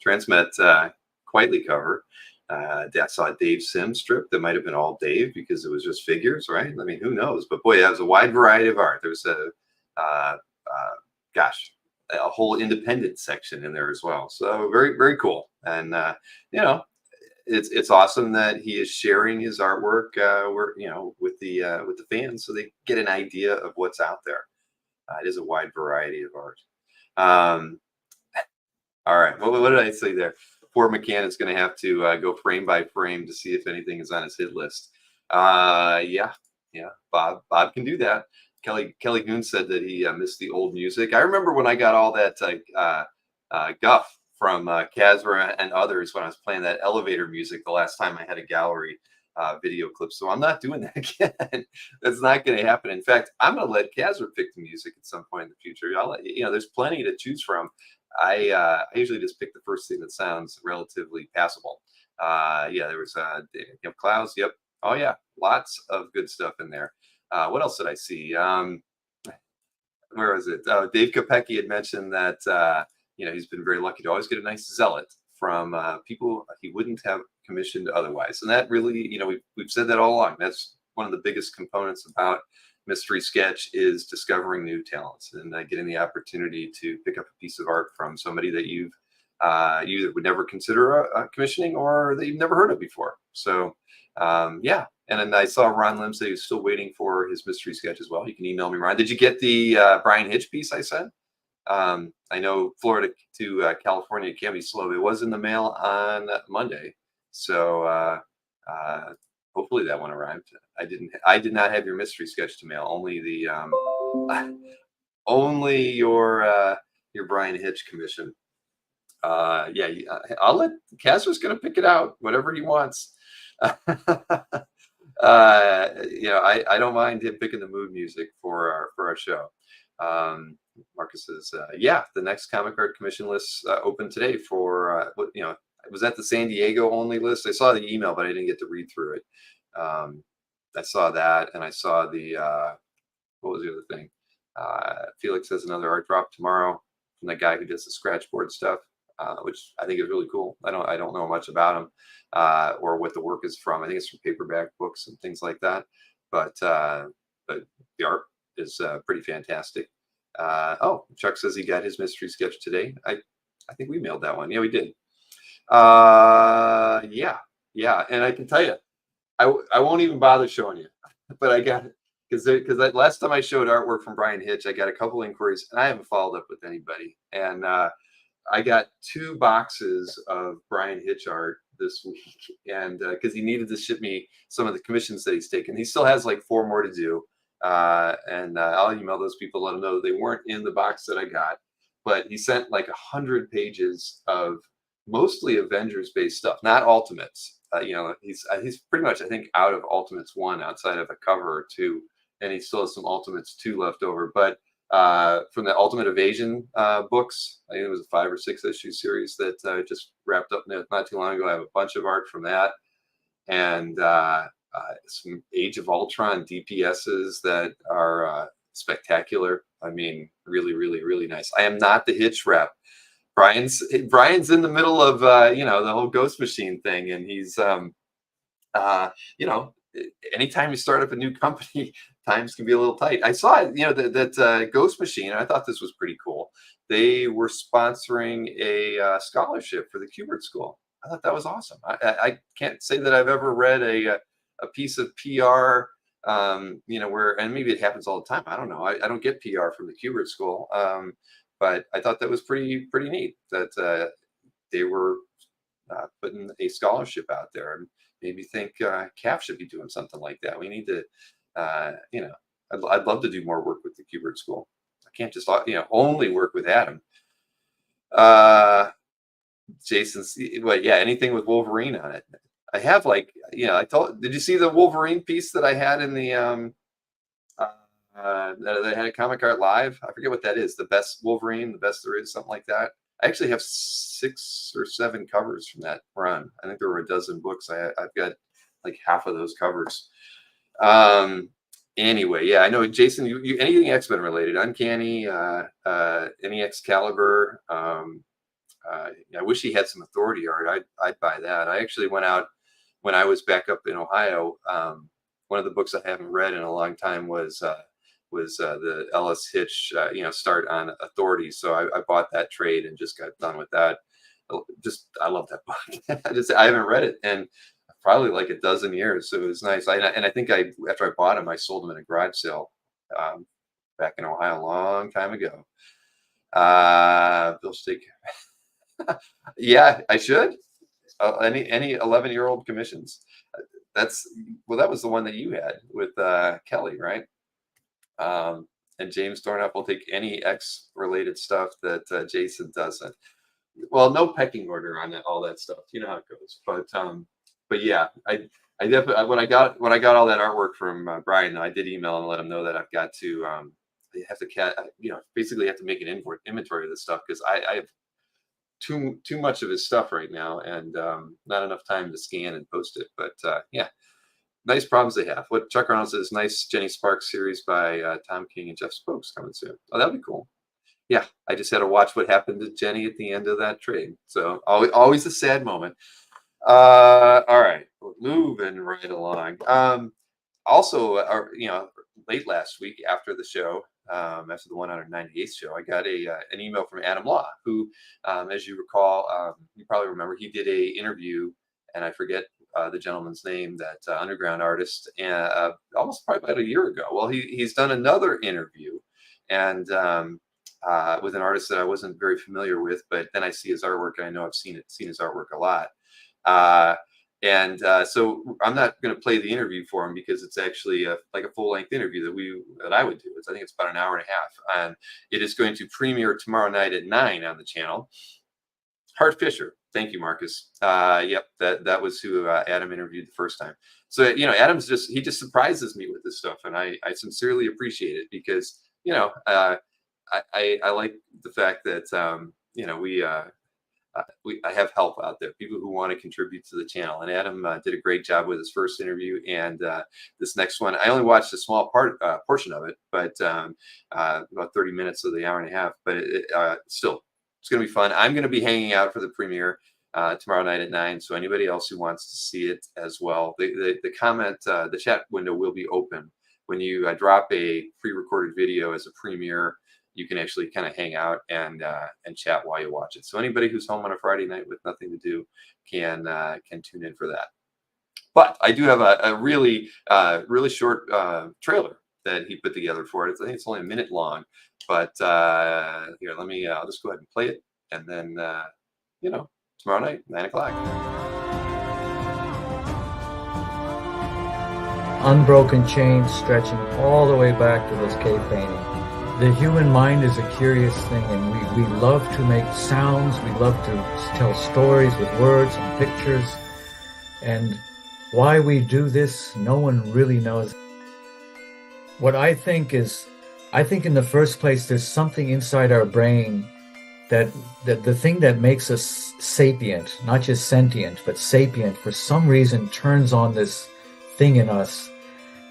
Transmet Quietly cover. I saw a Dave Sims strip that might have been all Dave because it was just figures, right? I mean, who knows? But boy, that was a wide variety of art. There was gosh, a whole independent section in there as well. So very, very cool. And you know, it's awesome that he is sharing his artwork with the fans so they get an idea of what's out there. It is a wide variety of art. Um, all right, what did I say there? Poor McCann is going to have to go frame by frame to see if anything is on his hit list. Yeah, yeah, Bob can do that. Kelly Goon said that he missed the old music. I remember when I got all that guff from Kazra and others when I was playing that elevator music the last time I had a gallery video clip. So I'm not doing that again. That's not going to happen. In fact, I'm going to let Kazra pick the music at some point in the future. I'll let you know. There's plenty to choose from. I usually just pick the first thing that sounds relatively passable. Yeah, there was Clouds. Yep. Oh yeah, lots of good stuff in there. What else did I see? Where was it? Oh, Dave Kopecky had mentioned that he's been very lucky to always get a nice zealot from people he wouldn't have commissioned otherwise, and that really, we've said that all along. That's one of the biggest components about mystery sketch is discovering new talents and getting the opportunity to pick up a piece of art from somebody that you either would never consider commissioning or that you've never heard of before. So yeah. And then I saw Ron Lim say he's still waiting for his mystery sketch as well. You can email me, Ron. Did you get the Brian Hitch piece I sent? I know Florida to California can be slow. It was in the mail on Monday, so hopefully that one arrived. I did not have your mystery sketch to mail. Only the only your Brian Hitch commission. Yeah, I'll let Casper's going to pick it out, whatever he wants. I don't mind him picking the mood music for our show. Marcus says, yeah, the next comic art commission list open today for was that the San Diego only list? I saw the email, but I didn't get to read through it. I saw that, and I saw the what was the other thing? Felix has another art drop tomorrow from the guy who does the scratch board stuff, which I think is really cool. I don't know much about him or what the work is from. I think it's from paperback books and things like that. But the art is pretty fantastic. Oh, Chuck says he got his mystery sketch today. I think we mailed that one. Yeah, we did. Yeah, and I can tell you, I won't even bother showing you, but I got it because last time I showed artwork from Brian Hitch, I got a couple inquiries, and I haven't followed up with anybody. And I got 2 boxes of Brian Hitch art this week, and because he needed to ship me some of the commissions that he's taken. He still has like 4 more to do, and I'll email those people, let them know they weren't in the box that I got. But he sent like 100 pages of mostly Avengers-based stuff, not Ultimates. He's pretty much, I think, out of Ultimates 1 outside of a cover or 2, and he still has some Ultimates 2 left over. But from the Ultimate Evasion books, I think it was a 5 or 6 issue series that just wrapped up not too long ago. I have a bunch of art from that, and some Age of Ultron DPSs that are spectacular. I mean, really, really, really nice. I am not the Hitch rep. Brian's in the middle of the whole Ghost Machine thing, and he's anytime you start up a new company, times can be a little tight. I saw that Ghost Machine. I thought this was pretty cool. They were sponsoring a scholarship for the Kubert School. I thought that was awesome. I can't say that I've ever read a piece of PR, where, and maybe it happens all the time. I don't know. I don't get PR from the Kubert School. But I thought that was pretty neat that they were putting a scholarship out there, and made me think CAF should be doing something like that. We need to, I'd love to do more work with the Kubert School. I can't just only work with Adam. Jason's, well, yeah, anything with Wolverine on it. I have did you see the Wolverine piece that I had in the that had a Comic Art Live? I forget what that is. The best Wolverine, the best there is, something like that. I actually have 6 or 7 covers from that run. I think there were a dozen books. I've got like half of those covers. Anyway, yeah, I know, Jason, you anything X-Men related, Uncanny, any Excalibur. I wish he had some Authority art. I'd buy that. I actually went out when I was back up in Ohio. One of the books I haven't read in a long time was the Ellis Hitch, start on Authority. So I bought that trade and just got done with that. I love that book. I haven't read it in probably like a dozen years. So it was nice. I think after I bought him, I sold him in a garage sale back in Ohio a long time ago. Bill Stick. Yeah, I should. Any 11-year-old commissions. That was the one that you had with Kelly, right? And James Dornoff will take any X-related stuff that Jason doesn't. Well, no pecking order on all that stuff. You know how it goes. But yeah, I definitely when I got all that artwork from Brian, I did email and let him know that I've got to they have to basically have to make an inventory of this stuff because I have too much of his stuff right now, and not enough time to scan and post it. But yeah, nice problems they have. What Chuck Arnold says, nice Jenny Sparks series by Tom King and Jeff Spokes coming soon. Oh, that'd be cool. Yeah, I just had to watch what happened to Jenny at the end of that trade. So always a sad moment. All right, we're moving right along. Also, late last week after the show, after the 198th show, I got an email from Adam Law, who, as you recall, you probably remember, he did a interview, and I forget the gentleman's name, that underground artist, and almost probably about a year ago. Well, he's done another interview, and with an artist that I wasn't very familiar with, but then I see his artwork, and I know I've seen his artwork a lot. So I'm not going to play the interview for him because it's actually like a full-length interview that I would do. I think it's about an hour and a half, and it is going to premiere tomorrow night at 9 on the channel. Hart Fisher, thank you, Marcus. Yep, that was who Adam interviewed the first time. So Adam's he just surprises me with this stuff, and I sincerely appreciate it because I like the fact that I have help out there, people who want to contribute to the channel. And Adam did a great job with his first interview, and this next one, I only watched a small portion of it, but about 30 minutes of the hour and a half. But still, it's going to be fun. I'm going to be hanging out for the premiere tomorrow night at 9. So anybody else who wants to see it as well, the chat window will be open when you drop a pre-recorded video as a premiere. You can actually kind of hang out and chat while you watch it. So anybody who's home on a Friday night with nothing to do can tune in for that. But I do have a really short trailer that he put together for it. I think it's only a minute long. But here, I'll just go ahead and play it, and then tomorrow night, 9 o'clock. Unbroken chains stretching all the way back to this cave painting. The human mind is a curious thing, and we love to make sounds. We love to tell stories with words and pictures. And why we do this, no one really knows. What I think in the first place, there's something inside our brain that the thing that makes us sapient, not just sentient, but sapient, for some reason turns on this thing in us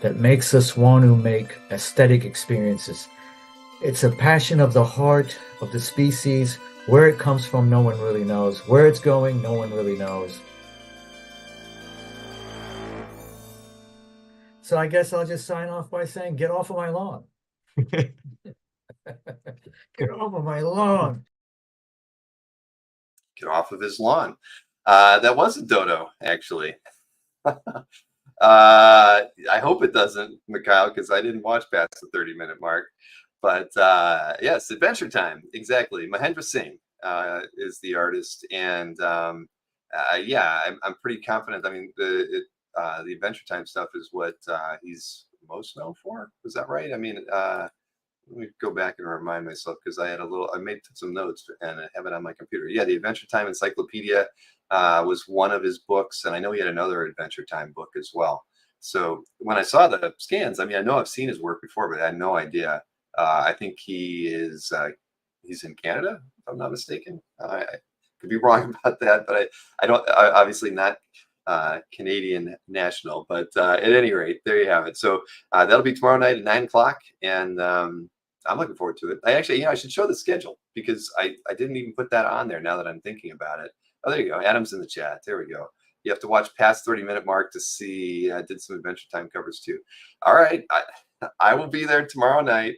that makes us want to make aesthetic experiences. It's a passion of the heart of the species. Where it comes from, no one really knows. Where it's going, no one really knows. So I guess I'll just sign off by saying, get off of my lawn. Get off of my lawn. Get off of his lawn. That wasn't Dodo, actually. I hope it doesn't, Mikhail, because I didn't watch past the 30-minute mark. But yes, Adventure Time, exactly. Mahendra Singh is the artist, and yeah, I'm pretty confident. I mean, the Adventure Time stuff is what he's most known for. Was that right? I mean, let me go back and remind myself, because I made some notes and I have it on my computer. Yeah, the Adventure Time Encyclopedia was one of his books, and I know he had another Adventure Time book as well. So when I saw the scans, I mean, I know I've seen his work before, but I had no idea. I think he's in Canada, if I'm not mistaken. I could be wrong about that, but obviously not Canadian national. But at any rate, there you have it. So that'll be tomorrow night at 9 o'clock, and I'm looking forward to it. I should show the schedule, because I didn't even put that on there now that I'm thinking about it. Oh, there you go. Adam's in the chat. There we go. You have to watch past 30-minute mark to see. I did some Adventure Time covers too. All right. I will be there tomorrow night,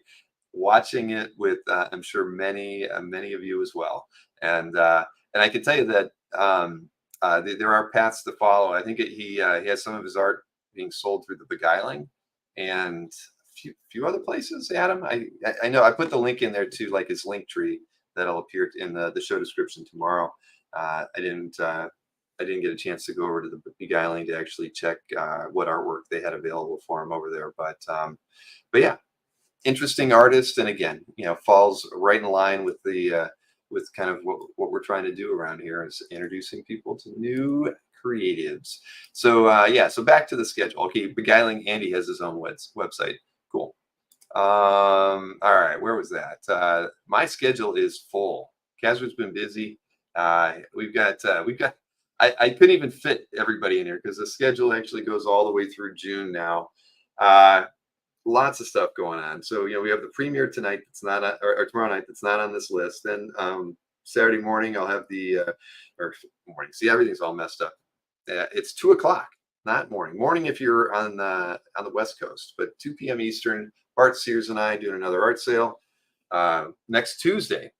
watching it with I'm sure many of you as well, and I can tell you that there are paths to follow. I think he has some of his art being sold through the Beguiling and a few other places. Adam, I know I put the link in there to like his link tree that'll appear in the show description tomorrow. I didn't get a chance to go over to the Beguiling to actually check what artwork they had available for him over there, but yeah. Interesting artist, and again, falls right in line with with kind of what we're trying to do around here, is introducing people to new creatives. So yeah, so back to the schedule. Okay, Beguiling, Andy has his own website. Cool. All right, where was that? My schedule is full. Casper's been busy. We've got. I couldn't even fit everybody in here because the schedule actually goes all the way through June now. Uh, Lots of stuff going on. So we have the premiere tonight. That's not or tomorrow night. That's not on this list. Then Saturday morning I'll have the or morning. See, everything's all messed up. It's 2 o'clock, not morning. Morning if you're on the West Coast, but 2 p.m. Eastern. Bart Sears and I doing another art sale next Tuesday.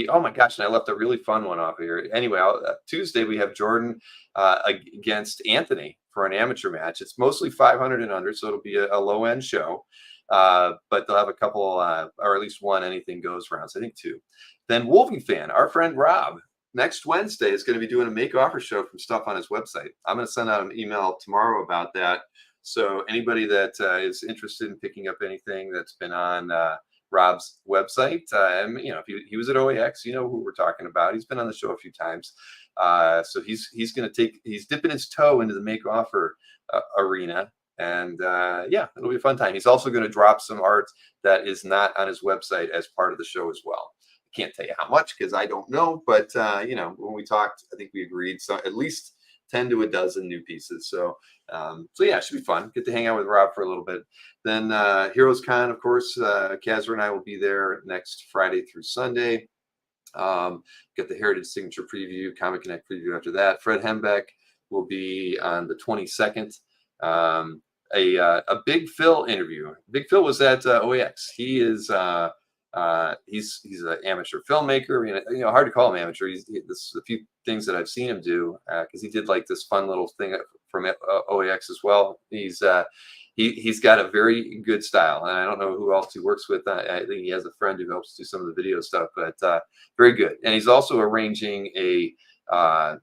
Oh my gosh, and I left a really fun one off here. Anyway, Tuesday we have Jordan against Anthony for an amateur match. It's mostly 500 and under, so it'll be a low end show. But they'll have a couple, or at least one anything goes rounds. I think 2. Then Wolving Fan, our friend Rob, next Wednesday is going to be doing a make offer show from stuff on his website. I'm going to send out an email tomorrow about that. So anybody that is interested in picking up anything that's been on Rob's website, and if he was at OAX, you know who we're talking about. He's been on the show a few times. So he's dipping his toe into the make offer arena, and it'll be a fun time. He's also going to drop some art that is not on his website as part of the show as well. I can't tell you how much because I don't know, but when we talked, I think we agreed so at least 10 to a dozen new pieces. So yeah, it should be fun. Get to hang out with Rob for a little bit. Then Heroes Con, of course, Kazra and I will be there next Friday through Sunday. Get the Heritage Signature preview, Comic Connect preview after that. Fred Hembeck will be on the 22nd. A Big Phil interview. Big Phil was at OAX. He is he's an amateur filmmaker. I mean, hard to call him amateur. This a few things that I've seen him do because he did like this fun little thing from OAX as well. He's got a very good style, and I don't know who else he works with. I think he has a friend who helps do some of the video stuff, but very good. And he's also arranging an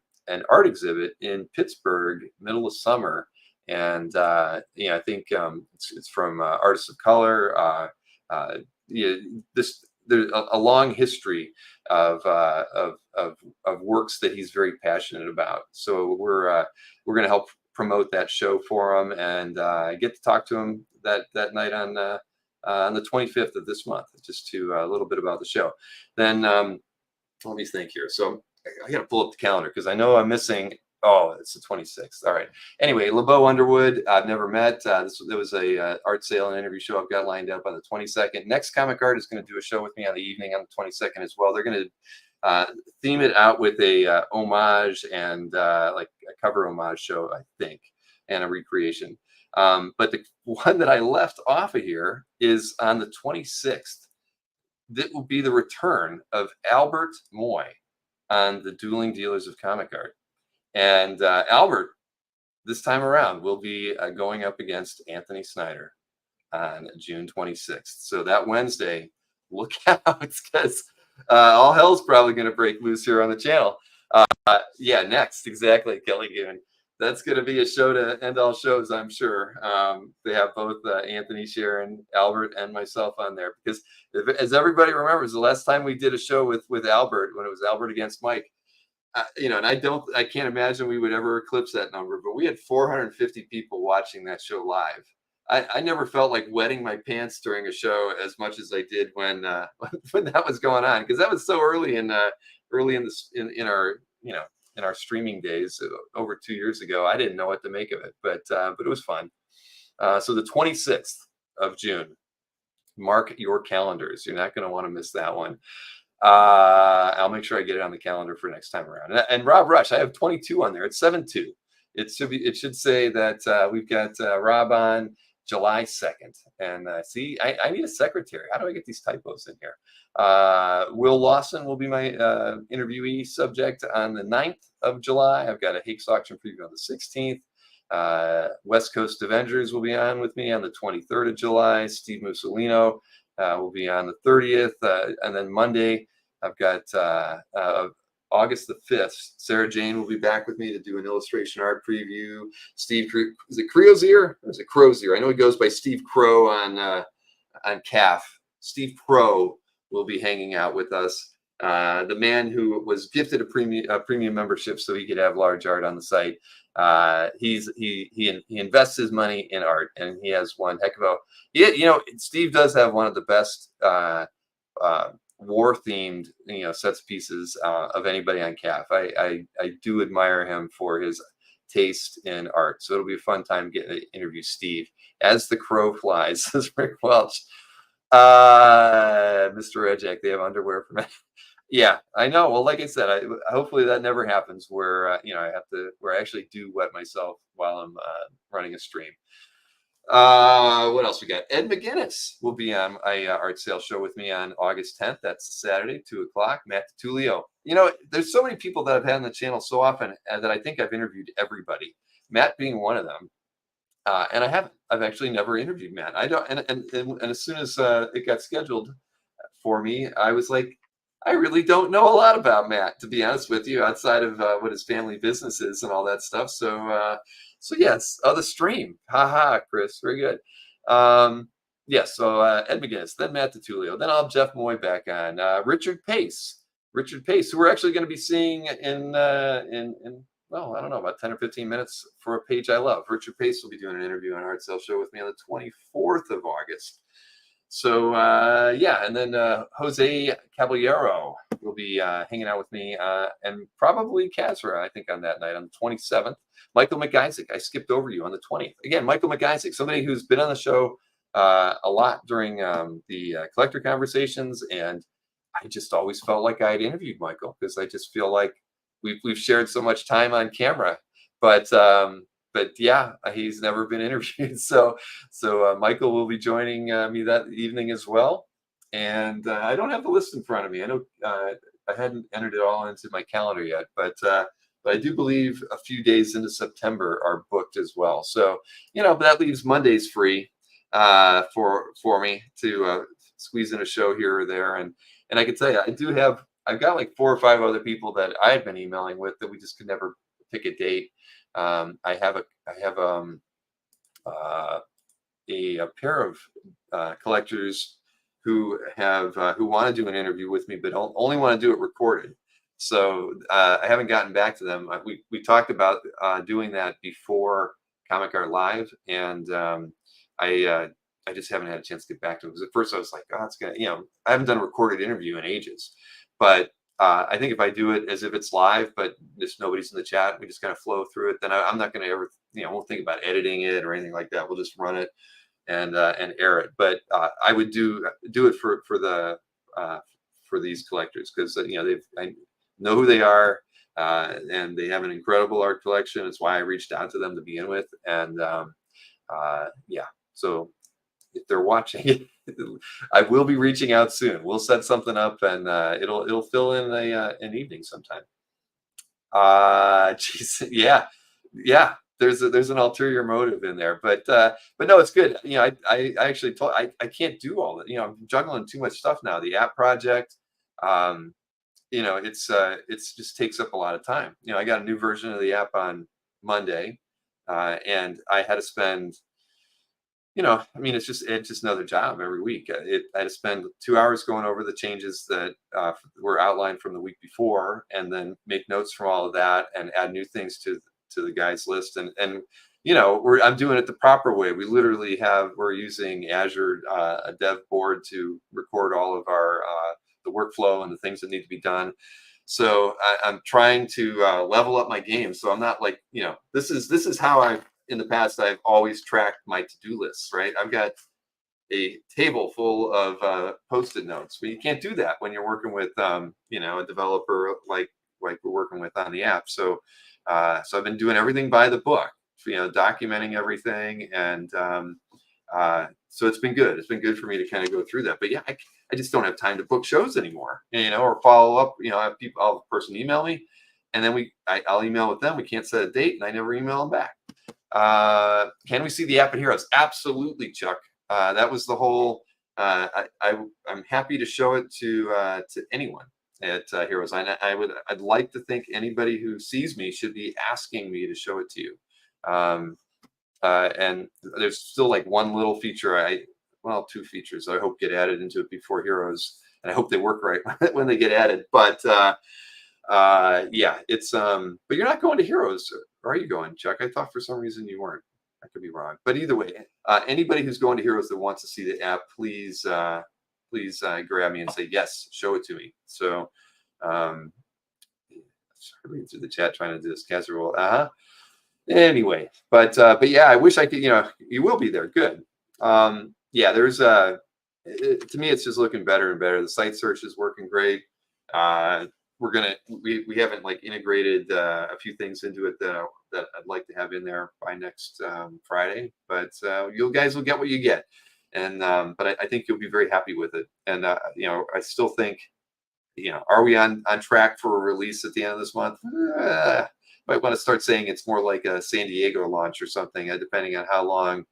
art exhibit in Pittsburgh, middle of summer. And I think it's from Artists of Color. There's a long history of works that he's very passionate about. So we're going to help promote that show for him, and get to talk to him that night on the 25th of this month, just to a little bit about the show. Then let me think here. So I got to pull up the calendar because I know I'm missing. Oh, it's the 26th. All right. Anyway, LeBeau Underwood, I've never met. There was a art sale and interview show I've got lined up on the 22nd. Next Comic Art is going to do a show with me on the evening on the 22nd as well. They're going to theme it out with a homage and like a cover homage show, I think, and a recreation. But the one that I left off of here is on the 26th. That will be the return of Albert Moy on the Dueling Dealers of Comic Art. And Albert, this time around, will be going up against Anthony Snyder on June 26th. So that Wednesday, look out, because all hell's probably going to break loose here on the channel. Next, exactly, Kelly Goon. That's going to be a show to end all shows, I'm sure. They have both Anthony, Sharon, Albert, and myself on there. Because as everybody remembers, the last time we did a show with Albert, when it was Albert against Mike, and I can't imagine we would ever eclipse that number, but we had 450 people watching that show live. I never felt like wetting my pants during a show as much as I did when that was going on, because that was so early in our streaming days over 2 years ago. I didn't know what to make of it, but it was fun. So the 26th of June, mark your calendars. You're not going to want to miss that one. I'll make sure I get it on the calendar for next time around. And Rob Rush, I have 22 on there. It's 7/2. It should say that we've got Rob on July 2nd. And see, I need a secretary. How do I get these typos in here? Will Lawson will be my interviewee subject on the 9th of July. I've got a Hakes auction preview on the 16th. West Coast Avengers will be on with me on the 23rd of July. Steve Mussolino will be on the 30th. And then Monday, I've got August the 5th. Sarah Jane will be back with me to do an illustration art preview. Steve, is it Crozier or is it Crozier? I know he goes by Steve Crow on CAF. Steve Crow will be hanging out with us. the man who was gifted a premium membership so he could have large art on the site. He invests his money in art, and he has one heck of a. Steve does have one of the best war themed sets pieces of anybody on CAF. I do admire him for his taste in art, so it'll be a fun time getting to interview Steve as the crow flies, says Rick Welch. Mr. Rejek, they have underwear for men. Yeah, I know. Well, like I said, hopefully that never happens where where I actually do wet myself while I'm running a stream. What else we got? Ed McGinnis will be on a art sale show with me on August 10th. That's Saturday, 2:00. Matt DiTullio. There's so many people that I've had on the channel so often that I think I've interviewed everybody. Matt being one of them. And I haven't. I've actually never interviewed Matt. I don't. And as soon as it got scheduled for me, I was like, I really don't know a lot about Matt, to be honest with you, outside of what his family business is and all that stuff. So yes, the stream. Haha, Chris, very good. Yes, so Ed McGinnis, then Matt DiTullio, then I'll have Jeff Moy back on. Richard Pace, who we're actually going to be seeing in well, I don't know, about 10 or 15 minutes for a page I love. Richard Pace will be doing an interview on Art Sale Show with me on the 24th of August. So, yeah, and then Jose Caballero will be hanging out with me, and probably Kazra, I think, on that night on the 27th. Michael McIsaac, I skipped over you on the 20th. Again, Michael McIsaac, somebody who's been on the show a lot during the collector conversations, and I just always felt like I had interviewed Michael because I just feel like we've shared so much time on camera, but yeah, he's never been interviewed. So Michael will be joining me that evening as well. And I don't have the list in front of me. I know I hadn't entered it all into my calendar yet, but I do believe a few days into September are booked as well. So but that leaves Mondays free for me to squeeze in a show here or there. And I can tell you, I've got like 4 or 5 other people that I had been emailing with that we just could never pick a date. I have a pair of collectors who want to do an interview with me, but only want to do it recorded. So I haven't gotten back to them. We talked about doing that before Comic Art Live, and I just haven't had a chance to get back to them because at first I was like, oh, it's gonna, I haven't done a recorded interview in ages. But I think if I do it as if it's live, but just nobody's in the chat, we just kind of flow through it, then I'm not going to ever, won't think about editing it or anything like that. We'll just run it and air it. But I would do it for these collectors because I know who they are, and they have an incredible art collection. It's why I reached out to them to begin with, and yeah. So if they're watching, I will be reaching out soon. We'll set something up, and it'll fill in an evening sometime. Geez, yeah. There's an ulterior motive in there, but no, it's good. I actually told I can't do all that. I'm juggling too much stuff now. The app project, it's just takes up a lot of time. I got a new version of the app on Monday, and I had to spend. It's just another job every week. I had to spend 2 hours going over the changes that were outlined from the week before, and then make notes from all of that and add new things to the guys list. And I'm doing it the proper way. We're using Azure, a dev board to record all of our the workflow and the things that need to be done. So I'm trying to level up my game. So I'm not like, this is how in the past, I've always tracked my to-do lists, right? I've got a table full of Post-it notes, but you can't do that when you're working with, a developer like we're working with on the app. So I've been doing everything by the book, documenting everything, and so it's been good. It's been good for me to kind of go through that. But yeah, I just don't have time to book shows anymore, or follow up. I have I'll have a person email me, and then I'll email with them. We can't set a date, and I never email them back. Can we see the app at Heroes? Absolutely, Chuck. That was the whole. I'm happy to show it to anyone at Heroes. I'd like to think anybody who sees me should be asking me to show it to you. And there's still like one little feature. 2 features I hope get added into it before Heroes. and I hope they work right when they get added. But yeah, it's but you're not going to Heroes, or are you going, Chuck? I thought for some reason you weren't. I could be wrong, but either way, anybody who's going to Heroes that wants to see the app, please grab me and say yes, show it to me. So um reading through the chat trying to do this casserole. Anyway, but yeah, I wish I could, you will be there. Good. Yeah, there's to me it's just looking better and better. The site search is working great. We haven't like integrated a few things into it that I'd like to have in there by next Friday, but you guys will get what you get. And but I think you'll be very happy with it. And I still think, are we on track for a release at the end of this month? Might want to start saying it's more like a San Diego launch or something, depending on how long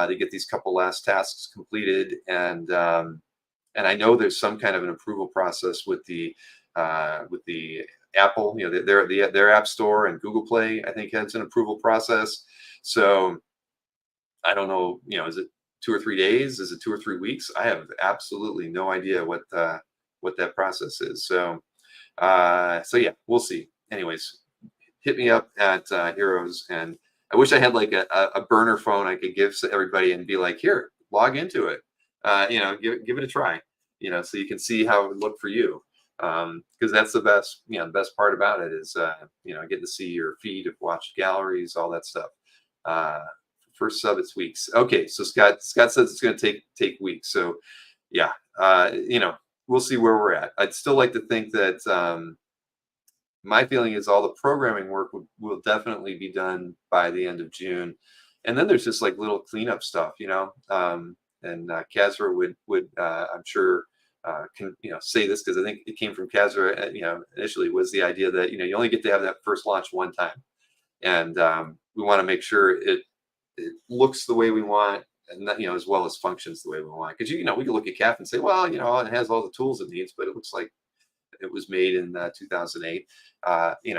they get these couple last tasks completed. And I know there's some kind of an approval process with the Apple, their App Store, and Google Play, I think, has an approval process. So I don't know, is it 2 or 3 days? Is it 2 or 3 weeks? I have absolutely no idea what that process is. So yeah, we'll see. Anyways, hit me up at Heroes, and I wish I had like a burner phone I could give everybody and be like, here, log into it, give it a try, so you can see how it would look for you. Because that's the best, the best part about it is, getting to see your feed of watch galleries, all that stuff. First sub, it's weeks. Okay, so Scott says it's going to take weeks. So yeah, we'll see where we're at. I'd still like to think that my feeling is all the programming work will definitely be done by the end of June, and then there's just like little cleanup stuff, and Kazra would I'm sure can say this, because I think it came from Kazra. Initially was the idea that you only get to have that first launch one time, and we want to make sure it looks the way we want, and that, as well as functions the way we want. Because we can look at CAF and say, well, it has all the tools it needs, but it looks like it was made in 2008. We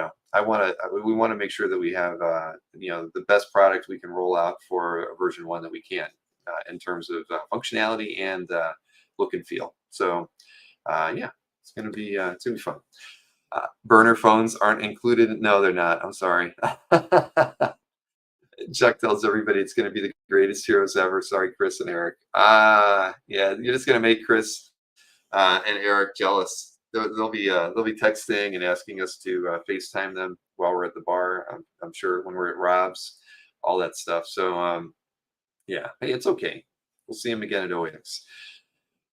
want to make sure that we have the best product we can roll out for version 1 that we can, in terms of functionality and look and feel. So yeah, it's gonna be fun. Burner phones aren't included. No, they're not. I'm sorry. Chuck tells everybody it's going to be the greatest Heroes ever. Sorry, Chris and Eric. Yeah, you're just going to make Chris and Eric jealous. They'll be texting and asking us to FaceTime them while we're at the bar. I'm sure when we're at Rob's, all that stuff. So yeah, hey, it's okay. We'll see him again at OAX.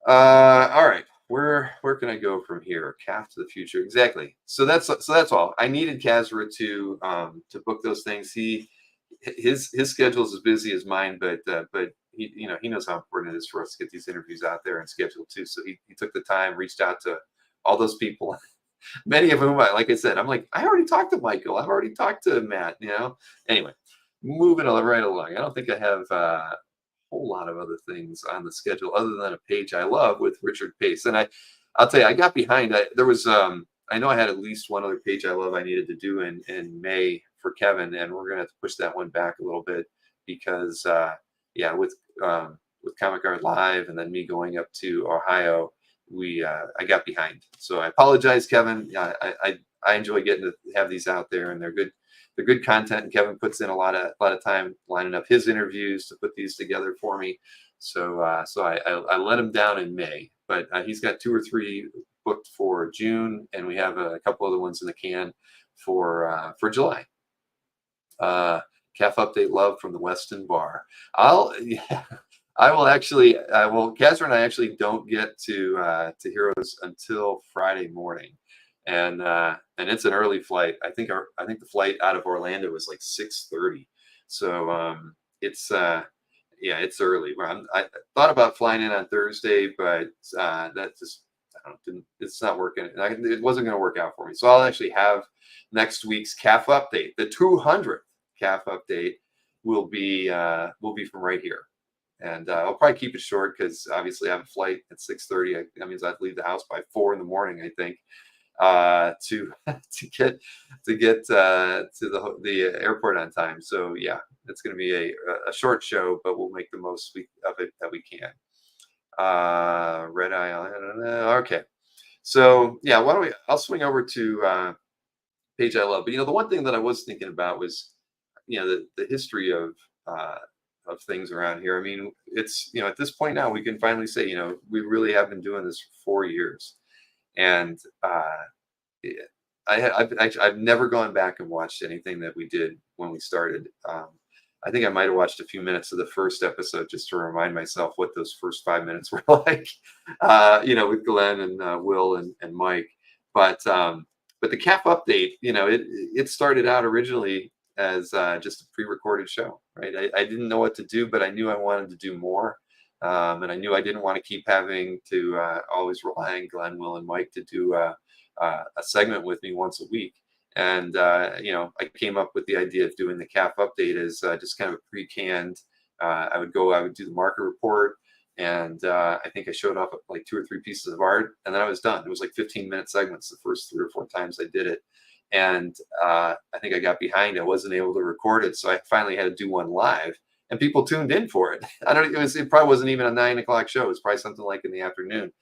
All right. Where can I go from here? CAF to the future. Exactly. So that's all. I needed Kazra to book those things. His schedule is as busy as mine, but he knows how important it is for us to get these interviews out there and scheduled too. So he took the time, reached out to all those people, many of whom, like I said, I'm like, I already talked to Michael. I've already talked to Matt. Anyway, moving right along. I don't think I have a whole lot of other things on the schedule other than a page I love with Richard Pace. And I'll tell you, I got behind. There was I know I had at least one other page I love I needed to do in May for Kevin, and we're gonna have to push that one back a little bit because yeah, with Comic Art Live and then me going up to Ohio, I got behind. So I apologize, Kevin. I enjoy getting to have these out there, and they're good content, and Kevin puts in a lot of time lining up his interviews to put these together for me. So I let him down in May, but he's got 2 or 3 booked for June, and we have a couple other ones in the can for July. CAF update love from the Weston Bar. Kazra and I actually don't get to Heroes until Friday morning, and it's an early flight. I think the flight out of Orlando was like 6:30, so it's early. I thought about flying in on Thursday, but that just it's not working. It wasn't going to work out for me. So I'll actually have next week's CAF update. The 200th CAF update will be from right here. And I'll probably keep it short because obviously I have a flight at 6:30. That means I have to leave the house by 4 a.m, I think, to get to the airport on time. So yeah, it's going to be a short show, but we'll make the most of it that we can. Red Eye. Okay. So yeah, why don't we? I'll swing over to page I love. But the one thing that I was thinking about was, the history of things around here. I mean, it's at this point now we can finally say we really have been doing this for 4 years, and yeah, I've never gone back and watched anything that we did when we started. I think I might have watched a few minutes of the first episode just to remind myself what those first 5 minutes were like, with Glenn and Will and Mike. But the CAF update, it started out originally as just a pre-recorded show, right? I didn't know what to do, but I knew I wanted to do more. And I knew I didn't want to keep having to always rely on Glenn, Will, and Mike to do a segment with me once a week. And, I came up with the idea of doing the CAF update as just kind of a pre-canned. I would do the market report. And I think I showed off like 2 or 3 pieces of art, and then I was done. It was like 15-minute segments the first 3 or 4 times I did it. And I think I got behind. I wasn't able to record it. So I finally had to do one live. And people tuned in for it. It probably wasn't even a 9 o'clock show. It was probably something like in the afternoon.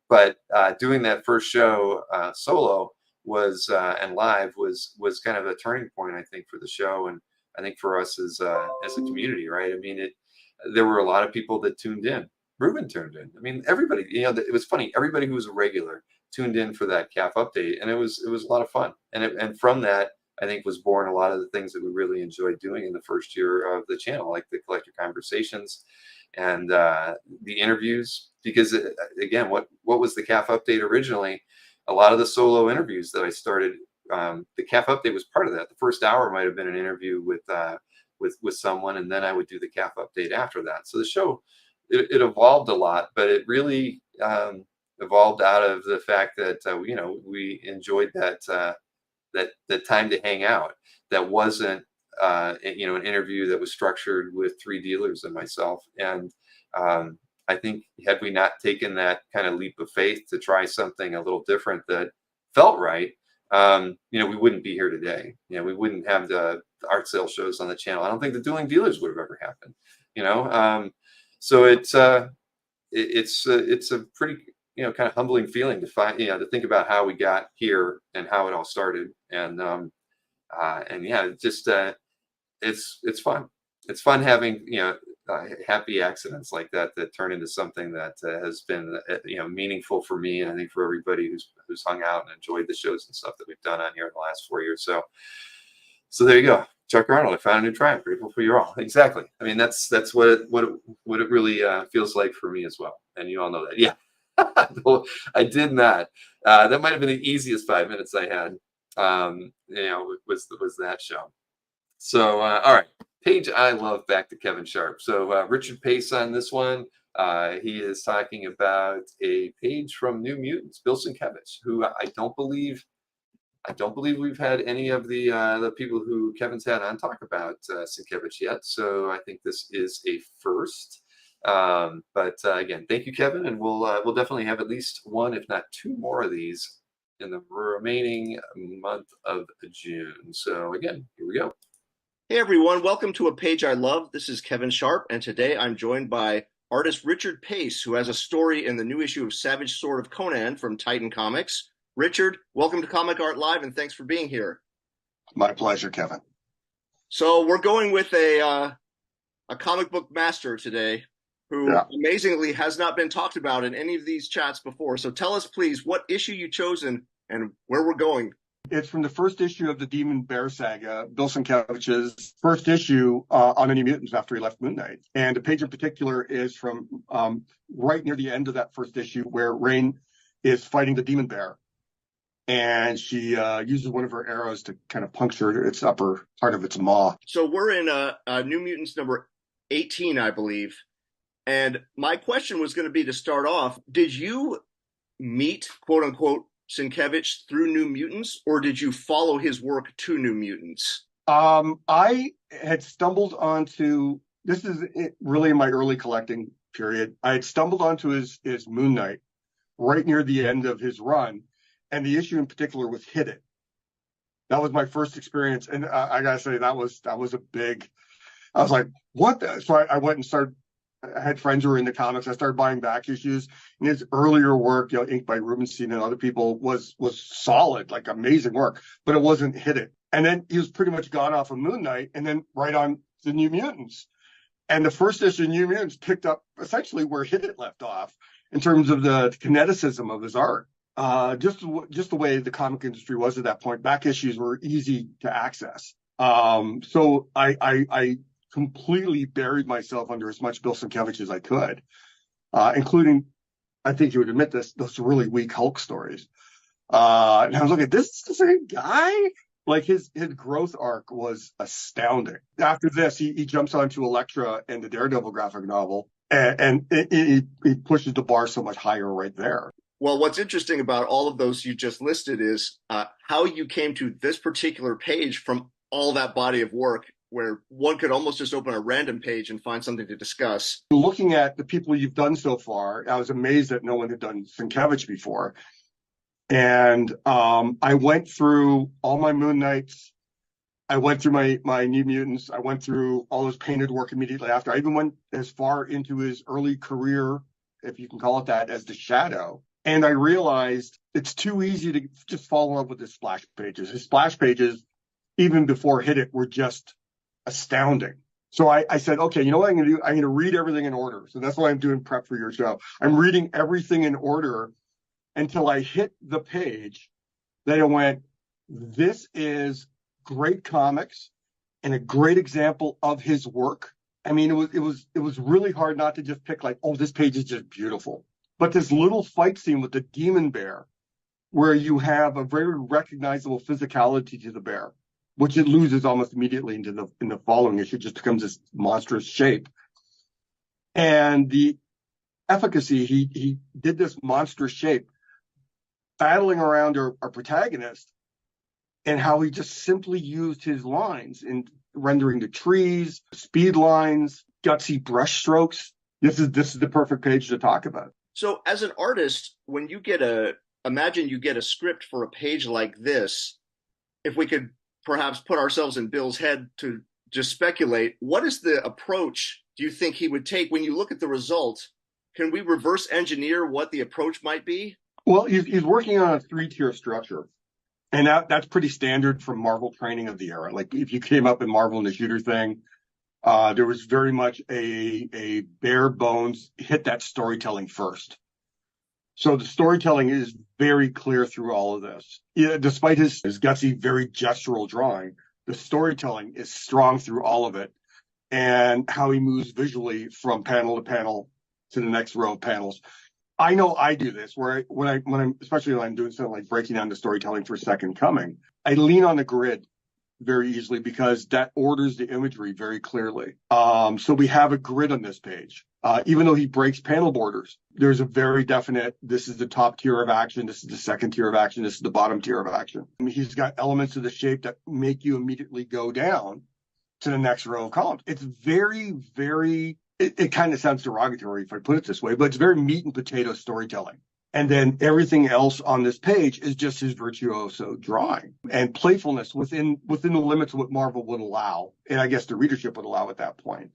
But doing that first show solo was and live was kind of a turning point, I think, for the show, and I think for us as a community, right? I mean, there were a lot of people that tuned in. Ruben tuned in. I mean, everybody. It was funny. Everybody who was a regular tuned in for that CAF update, and it was a lot of fun. And from that, I think, was born a lot of the things that we really enjoyed doing in the first year of the channel, like the collector conversations and the interviews. Because again, what was the CAF update originally? A lot of the solo interviews that I started, the CAF update was part of that. The first hour might have been an interview with someone, and then I would do the CAF update after that. So the show it evolved a lot, but it really evolved out of the fact that we enjoyed that time to hang out. That wasn't an interview that was structured with 3 dealers and myself. And I think had we not taken that kind of leap of faith to try something a little different that felt right, we wouldn't be here today. We wouldn't have the art sale shows on the channel. I don't think the dueling dealers would have ever happened. So it's a pretty kind of humbling feeling to find to think about how we got here and how it all started. And yeah, just it's fun. It's fun having happy accidents like that turn into something that has been meaningful for me, and I think for everybody who's hung out and enjoyed the shows and stuff that we've done on here in the last 4 years. So there you go. Chuck Arnold, I found a new triumph. Grateful for you all. Exactly. I mean, that's what it really feels like for me as well. And you all know that. Yeah. I did not. That might have been the easiest 5 minutes I had. Was that show. So all right. Page I love, back to Kevin Sharp. So Richard Pace on this one. He is talking about a page from New Mutants, Bill Sienkiewicz, who I don't believe we've had any of the people who Kevin's had on talk about Sienkiewicz yet. So I think this is a first. But again, thank you, Kevin, and we'll definitely have at least 1, if not 2 more of these in the remaining month of June. So again, here we go. Hey everyone, welcome to A Page I Love. This is Kevin Sharp, and today I'm joined by artist Richard Pace, who has a story in the new issue of Savage Sword of Conan from Titan Comics. Richard, welcome to Comic Art Live, and thanks for being here. My pleasure, Kevin. So we're going with a comic book master today, who amazingly has not been talked about in any of these chats before. So tell us, please, what issue you've chosen and where we're going. It's from the first issue of the Demon Bear saga, Bill Sienkiewicz's first issue on the New Mutants after he left Moon Knight. And a page in particular is from right near the end of that first issue, where Rain is fighting the Demon Bear. And she uses one of her arrows to kind of puncture its upper part of its maw. So we're in New Mutants number 18, I believe. And my question was going to be, to start off, did you meet, quote unquote, Sienkiewicz through New Mutants, or did you follow his work to New Mutants? I had stumbled onto, this is really in my early collecting period, I had stumbled onto his Moon Knight right near the end of his run, and the issue in particular was Hit It. That was my first experience, and I gotta say, that was a big, I was like, what the? So I went and started I had friends who were into comics. I started buying back issues, and his earlier work, inked by Rubenstein and other people, was solid, like amazing work, but it wasn't hit it. And then he was pretty much gone off of Moon Knight, and then right on the New Mutants. And the first issue of New Mutants picked up essentially where Hit It left off in terms of the kineticism of his art. Just the way the comic industry was at that point, back issues were easy to access. So I completely buried myself under as much Bill Sienkiewicz as I could, including, I think you would admit this, those really weak Hulk stories. And I was looking, this is the same guy? Like his growth arc was astounding. After this, he jumps onto Elektra and the Daredevil graphic novel, and he pushes the bar so much higher right there. Well, what's interesting about all of those you just listed is how you came to this particular page from all that body of work, where one could almost just open a random page and find something to discuss. Looking at the people you've done so far, I was amazed that no one had done Sienkiewicz before. And I went through all my Moon Knights. I went through my New Mutants. I went through all his painted work immediately after. I even went as far into his early career, if you can call it that, as the Shadow. And I realized it's too easy to just fall in love with his splash pages. His splash pages, even before Hit It, were just astounding. So I said, okay, you know what I'm going to do? I'm going to read everything in order. So that's why I'm doing prep for your show. I'm reading everything in order until I hit the page that I went, this is great comics and a great example of his work. I mean, it was really hard not to just pick like, oh, this page is just beautiful. But this little fight scene with the demon bear, where you have a very recognizable physicality to the bear, which it loses almost immediately in the following issue, just becomes this monstrous shape. And the efficacy, he did this monstrous shape, battling around our protagonist, and how he just simply used his lines in rendering the trees, speed lines, gutsy brush strokes. This is the perfect page to talk about. So as an artist, when you imagine you get a script for a page like this, if we could perhaps put ourselves in Bill's head to just speculate, what is the approach do you think he would take when you look at the result? Can we reverse engineer what the approach might be? Well, he's working on a 3-tier structure, and that's pretty standard from Marvel training of the era. Like if you came up in Marvel in the shooter thing, there was very much a bare bones hit that storytelling first. So the storytelling is very clear through all of this. Yeah, despite his gutsy, very gestural drawing, the storytelling is strong through all of it, and how he moves visually from panel to panel to the next row of panels. I know I do this when I'm especially when I'm doing something like breaking down the storytelling for Second Coming. I lean on the grid very easily because that orders the imagery very clearly. So we have a grid on this page. Even though he breaks panel borders, there's a very definite, this is the top tier of action, this is the second tier of action, this is the bottom tier of action. I mean, he's got elements of the shape that make you immediately go down to the next row of columns. It's very, very, it kind of sounds derogatory if I put it this way, but it's very meat and potato storytelling. And then everything else on this page is just his virtuoso drawing and playfulness within the limits of what Marvel would allow, and I guess the readership would allow at that point.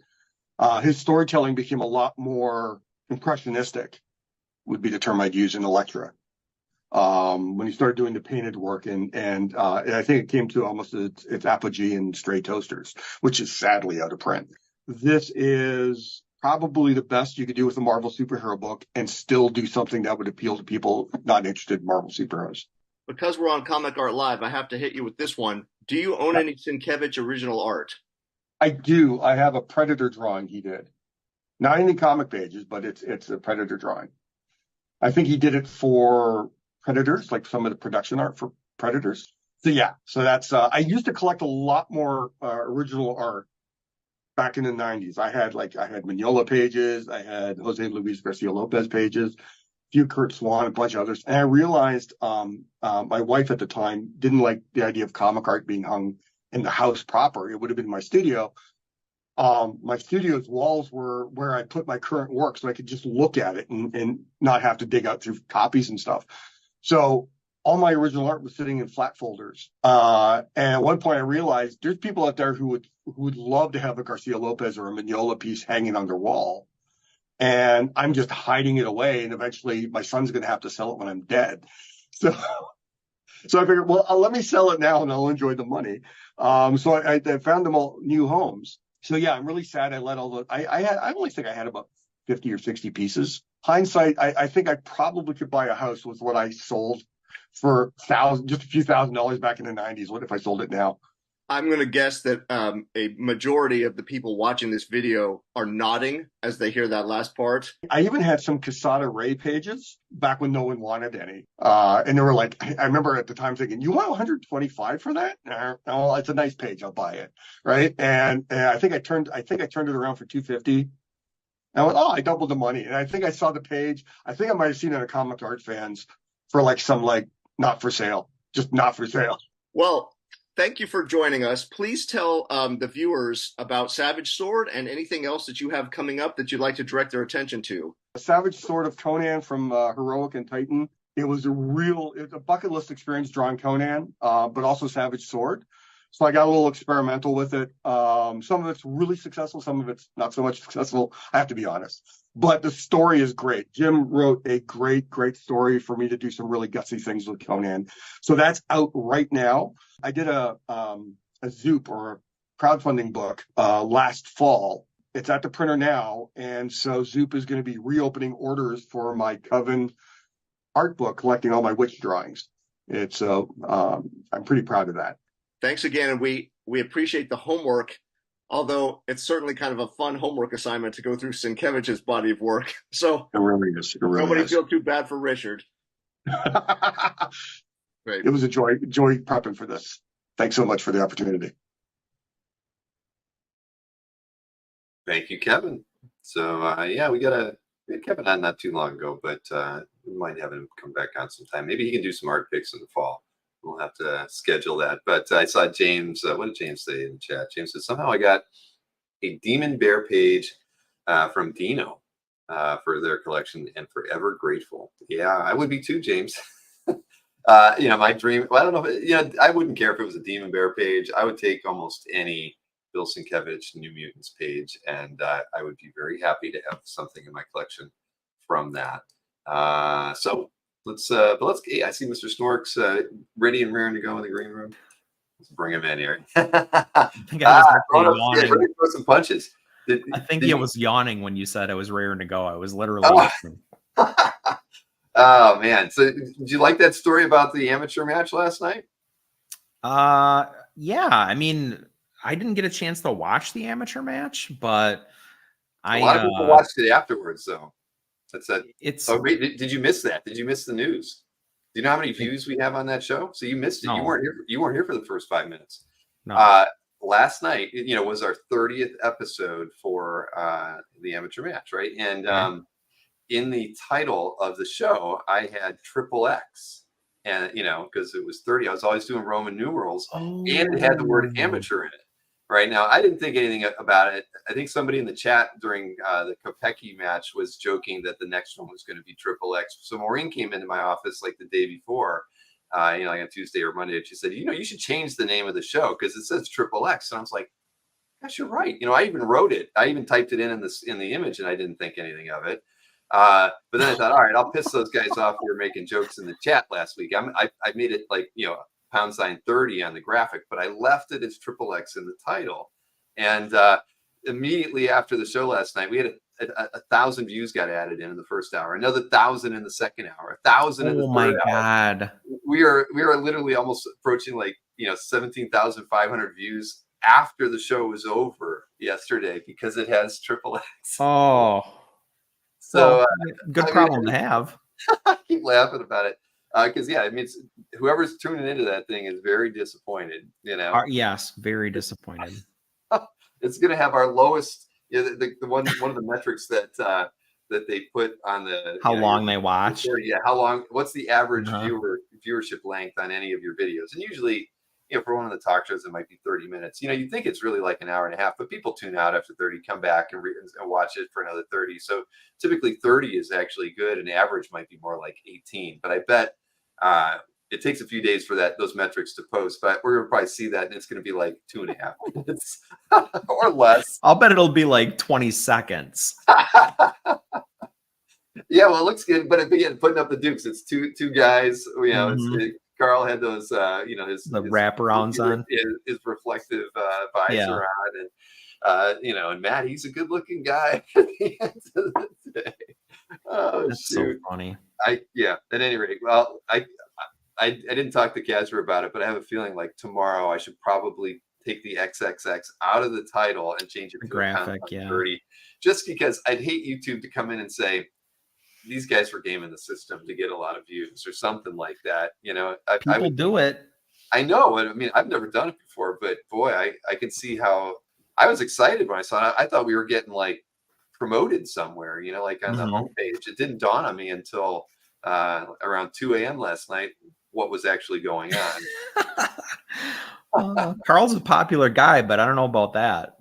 His storytelling became a lot more impressionistic, would be the term I'd use in Elektra. When he started doing the painted work, and I think it came to almost its apogee in Stray Toasters, which is sadly out of print. This is probably the best you could do with a Marvel superhero book and still do something that would appeal to people not interested in Marvel superheroes. Because we're on Comic Art Live, I have to hit you with this one. Do you own any Sienkiewicz original art? I do. I have a Predator drawing he did. Not any comic pages, but it's a Predator drawing. I think he did it for Predators, like some of the production art for Predators. So yeah, so that's, I used to collect a lot more original art back in the 90s. I had Mignola pages, I had Jose Luis Garcia Lopez pages, a few Kurt Swan, a bunch of others. And I realized my wife at the time didn't like the idea of comic art being hung in the house proper. It would have been my studio. My studio's walls were where I put my current work, so I could just look at it and not have to dig out through copies and stuff. So all my original art was sitting in flat folders. And at one point I realized there's people out there who would love to have a Garcia Lopez or a Mignola piece hanging on their wall. and I'm just hiding it away. And eventually my son's going to have to sell it when I'm dead. So, so I figured, well, let me sell it now and I'll enjoy the money. So I found them all new homes. So yeah, I'm really sad. I let all the, I only think I had about 50 or 60 pieces. Hindsight, I think I probably could buy a house with what I sold for just a few $1,000s back in the 90s. What if I sold it now? I'm going to guess that a majority of the people watching this video are nodding as they hear that last part. I even had some Casada Ray pages back when no one wanted any. And they were like, I remember at the time thinking, you want 125 for that? No, it's a nice page. I'll buy it. Right. And I think I turned it around for 250. I went, oh, I doubled the money. And I think I saw the page. I think I might have seen it at Comic Art Fans for like some like not for sale, just not for sale. Well, thank you for joining us. Please tell the viewers about Savage Sword and anything else that you have coming up that you'd like to direct their attention to. Savage Sword of Conan from Heroic and Titan. It was a bucket list experience drawing Conan, but also Savage Sword. So I got a little experimental with it. Some of it's really successful. Some of it's not so much successful. I have to be honest. But the story is great. Jim wrote a great story for me to do some really gutsy things with Conan. So that's out right now. I did a Zoop or a crowdfunding book last fall. It's at the printer now. And so Zoop is going to be reopening orders for my Coven art book, collecting all my witch drawings. It's I'm pretty proud of that. Thanks again, and we appreciate the homework, although it's certainly kind of a fun homework assignment to go through Sienkiewicz's body of work. So it really is. Nobody feel too bad for Richard. Great. It was a joy prepping for this. Thanks so much for the opportunity. Thank you, Kevin. So yeah, we had Kevin on not too long ago, but we might have him come back on sometime. Maybe he can do some art picks in the fall. We'll have to schedule that. But I saw James. What did James say in the chat? James said, somehow I got a Demon Bear page from Dino for their collection and forever grateful. Yeah, I would be too, James. My dream, well, I don't know. I wouldn't care if it was a Demon Bear page. I would take almost any Bill Sienkiewicz New Mutants page, and I would be very happy to have something in my collection from that. So let's I see Mr. Snorks ready and raring to go in the green room. Let's bring him in here. I think I was ready to throw some punches. I think he was yawning when you said I was raring to go. I was literally Oh man. So did you like that story about the amateur match last night? Yeah. I mean, I didn't get a chance to watch the amateur match, but a lot of people watched it afterwards, though. It's. Oh, wait, did you miss that? Did you miss the news? Do you know how many views we have on that show? So you missed it. No. You weren't here for the first 5 minutes. No. Last night, was our 30th episode for the amateur match, right? And in the title of the show, I had XXX, and because it was 30, I was always doing Roman numerals, and it had the word amateur in it. Right now, I didn't think anything about it. I think somebody in the chat during the Kopecky match was joking that the next one was going to be XXX. So Maureen came into my office like the day before, like on Tuesday or Monday, and she said, you should change the name of the show because it says XXX. And I was like, gosh, you're right. I even wrote it. I even typed it in the image, and I didn't think anything of it. But then I thought, all right, I'll piss those guys off who were making jokes in the chat last week. I made it like #30 on the graphic, but I left it as XXX in the title. And immediately after the show last night, we had 1,000 views got added in the first hour, another 1,000 in the second hour, 1,000 in the third hour. Oh my God. We are literally almost approaching 17,500 views after the show was over yesterday because it has XXX. Oh. So good problem to have. I keep laughing about it. Because whoever's tuning into that thing is very disappointed. Yes, very disappointed. It's going to have our lowest. The one of the metrics that they put on the how long they watch. Yeah, how long? What's the average viewership length on any of your videos? And usually, for one of the talk shows, it might be 30 minutes. You think it's really like an hour and a half, but people tune out after 30, come back and watch it for another 30. So typically 30 is actually good, and average might be more like 18. But I bet it takes a few days for those metrics to post, but we're gonna probably see that, and it's gonna be like 2.5 minutes or less. I'll bet it'll be like 20 seconds. Yeah, well, it looks good, but again, putting up the Dukes, it's two guys. You know, Carl had those, you know, his wraparounds on, his reflective visor Yeah. on, and you know, and Matt, he's a good-looking guy at the end of the day. Oh, That's shoot. so funny. Yeah. At any rate, well, I didn't talk to Casper about it, but I have a feeling like tomorrow I should probably take the XXX out of the title and change it to graphic, a 30, just because I'd hate YouTube to come in and say these guys were gaming the system to get a lot of views or something like that. You know, People do it. I know. I mean, I've never done it before, but boy, I can see how I was excited when I saw it. I thought we were getting like promoted somewhere, you know, like on the homepage. It didn't dawn on me until around 2 a.m. last night what was actually going on. Carl's a popular guy, but I don't know about that.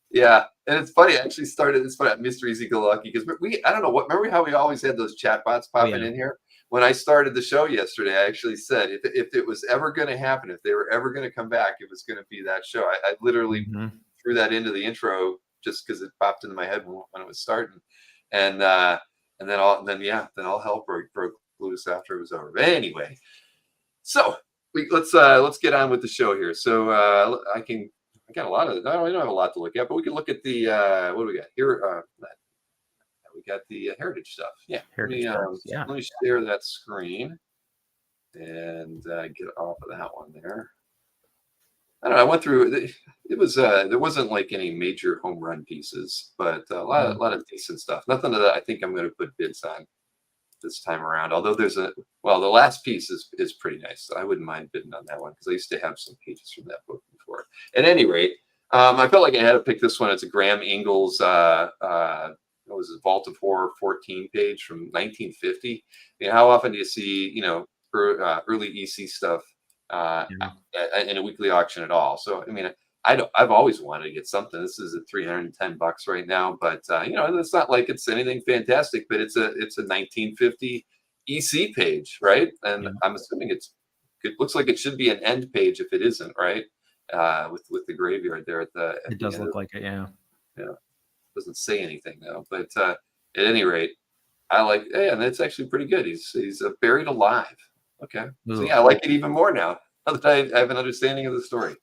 Yeah, and it's funny. I actually started this at Mr. Easy Go Lucky because I don't know what. Remember how we always had those chat bots popping in here? When I started the show yesterday, I actually said if it was ever going to happen, if they were ever going to come back, it was going to be that show. I literally threw that into the intro just because it popped into my head when it was starting, and then all hell broke loose after it was over. But anyway, so let's get on with the show here. So I got a lot of. I don't have a lot to look at, but we can look at the what do we got here? We got the heritage stuff. Yeah. Let me share that screen and get off of that one there. I don't know. I went through. It was there wasn't like any major home run pieces, but a lot of decent stuff. Nothing that I think I'm going to put bids on this time around. Although the last piece is pretty nice. So I wouldn't mind bidding on that one because I used to have some pages from that book before. At any rate, I felt like I had to pick this one. It's a Graham Ingalls. It was a Vault of Horror 14 page from 1950. I mean, how often do you see, you know, early EC stuff in a weekly auction at all? So, I mean, I've always wanted to get something. This is at $310 right now, but you know, it's not like it's anything fantastic, but it's a 1950 EC page, right? And I'm assuming it looks like it should be an end page if it isn't, right? With the graveyard there at the. It does look like it, yeah. Yeah. Doesn't say anything though, but at any rate, I like. Yeah, and it's actually pretty good. He's buried alive. Okay, so yeah, I like it even more now that I have an understanding of the story.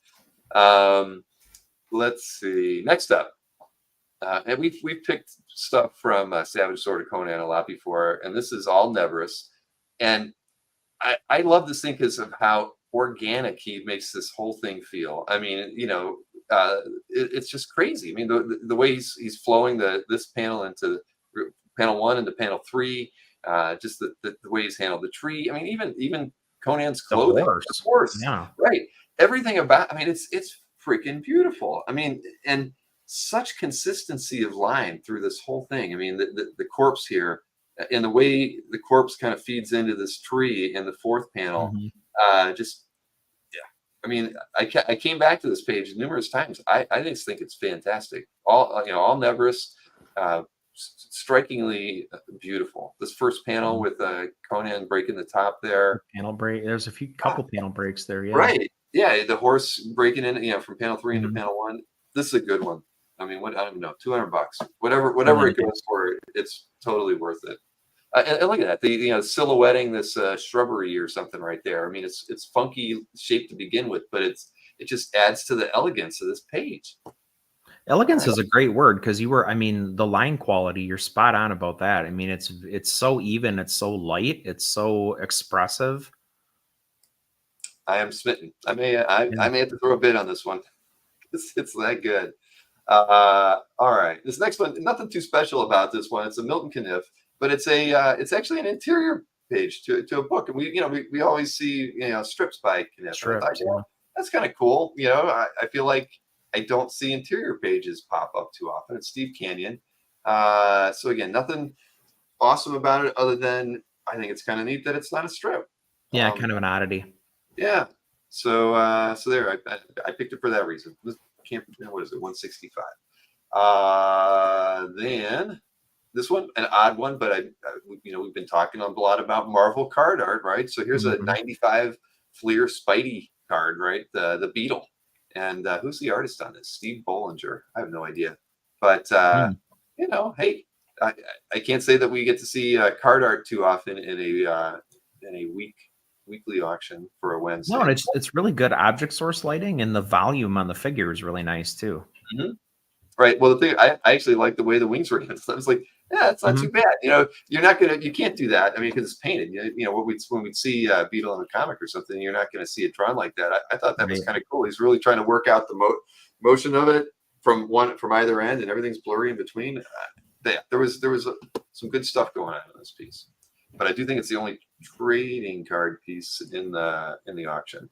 Let's see. Next up, and we've picked stuff from Savage Sword of Conan a lot before, and this is all Neverus, and I love this thing because of how organic he makes this whole thing feel. I mean, you know. It's just crazy. I mean, the way he's flowing this panel into panel 1 into panel 3, just the way he's handled the tree. I mean, even Conan's clothing, the horse, yeah, right. Everything about. I mean, it's freaking beautiful. I mean, and such consistency of line through this whole thing. I mean, the corpse here and the way the corpse kind of feeds into this tree in the 4th panel, just. I mean, I came back to this page numerous times. I just think it's fantastic. All Neverus, strikingly beautiful. This first panel with Conan breaking the top there. Panel break. There's a couple panel breaks there. Yeah. Right. Yeah. The horse breaking in, you know, from panel 3 into panel 1. This is a good one. I mean, I don't even know, $200, whatever it goes for, it's totally worth it. And look at that, silhouetting this shrubbery or something right there. I mean, it's funky shape to begin with, but it just adds to the elegance of this page. Elegance is a great word because the line quality, you're spot on about that. I mean, it's so even, it's so light, it's so expressive. I am smitten. I may have to throw a bid on this one. It's that good. All right, this next one, nothing too special about this one. It's a Milton Caniff. But it's actually an interior page to a book, and we always see strips by Kniff. Strips, that's kind of cool. You know, I feel like I don't see interior pages pop up too often. It's Steve Canyon. So again, nothing awesome about it other than I think it's kind of neat that it's not a strip. Yeah, kind of an oddity. Yeah. So there, I picked it for that reason. What is it? 165. Then. this one, an odd one, but we've been talking a lot about Marvel card art, right? So here's a 95 Fleer Spidey card, right? The Beetle. And who's the artist on this? Steve Bollinger. I have no idea. But, hey, I can't say that we get to see card art too often in a weekly auction for a Wednesday. No, and it's really good object source lighting, and the volume on the figure is really nice too. Mm-hmm. Right. Well, the thing I actually like the way the wings were done. So I was like, yeah, it's not too bad. You can't do that. I mean, because it's painted. When we'd see Beetle in a comic or something, you're not going to see it drawn like that. I thought that was kind of cool. He's really trying to work out the motion of it from either end, and everything's blurry in between. There was some good stuff going on in this piece, but I do think it's the only trading card piece in the auction.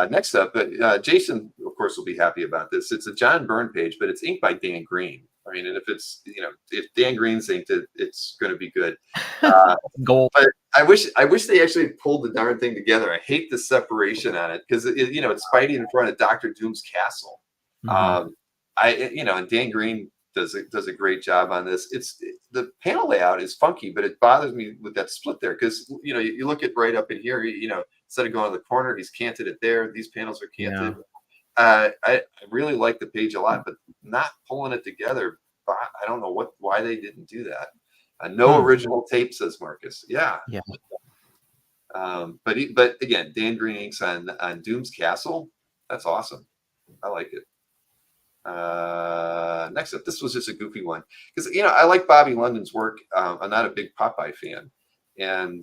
Next up, Jason, of course, will be happy about this. It's a John Byrne page, but it's inked by Dan Green. I mean, and if Dan Green's inked it, it's going to be good. Gold. But I wish they actually pulled the darn thing together. I hate the separation on it because it's Spidey in front of Dr. Doom's castle. And Dan Green does a great job on this. The panel layout is funky, but it bothers me with that split there because you look at right up in here, instead of going to the corner, he's canted it there. These panels are canted. Yeah. I really like the page a lot, but not pulling it together. I don't know why they didn't do that. No original tape, says Marcus. Yeah. But again, Dan Green inks on Doom's Castle. That's awesome. I like it. Next up, this was just a goofy one because I like Bobby London's work. I'm not a big Popeye fan, and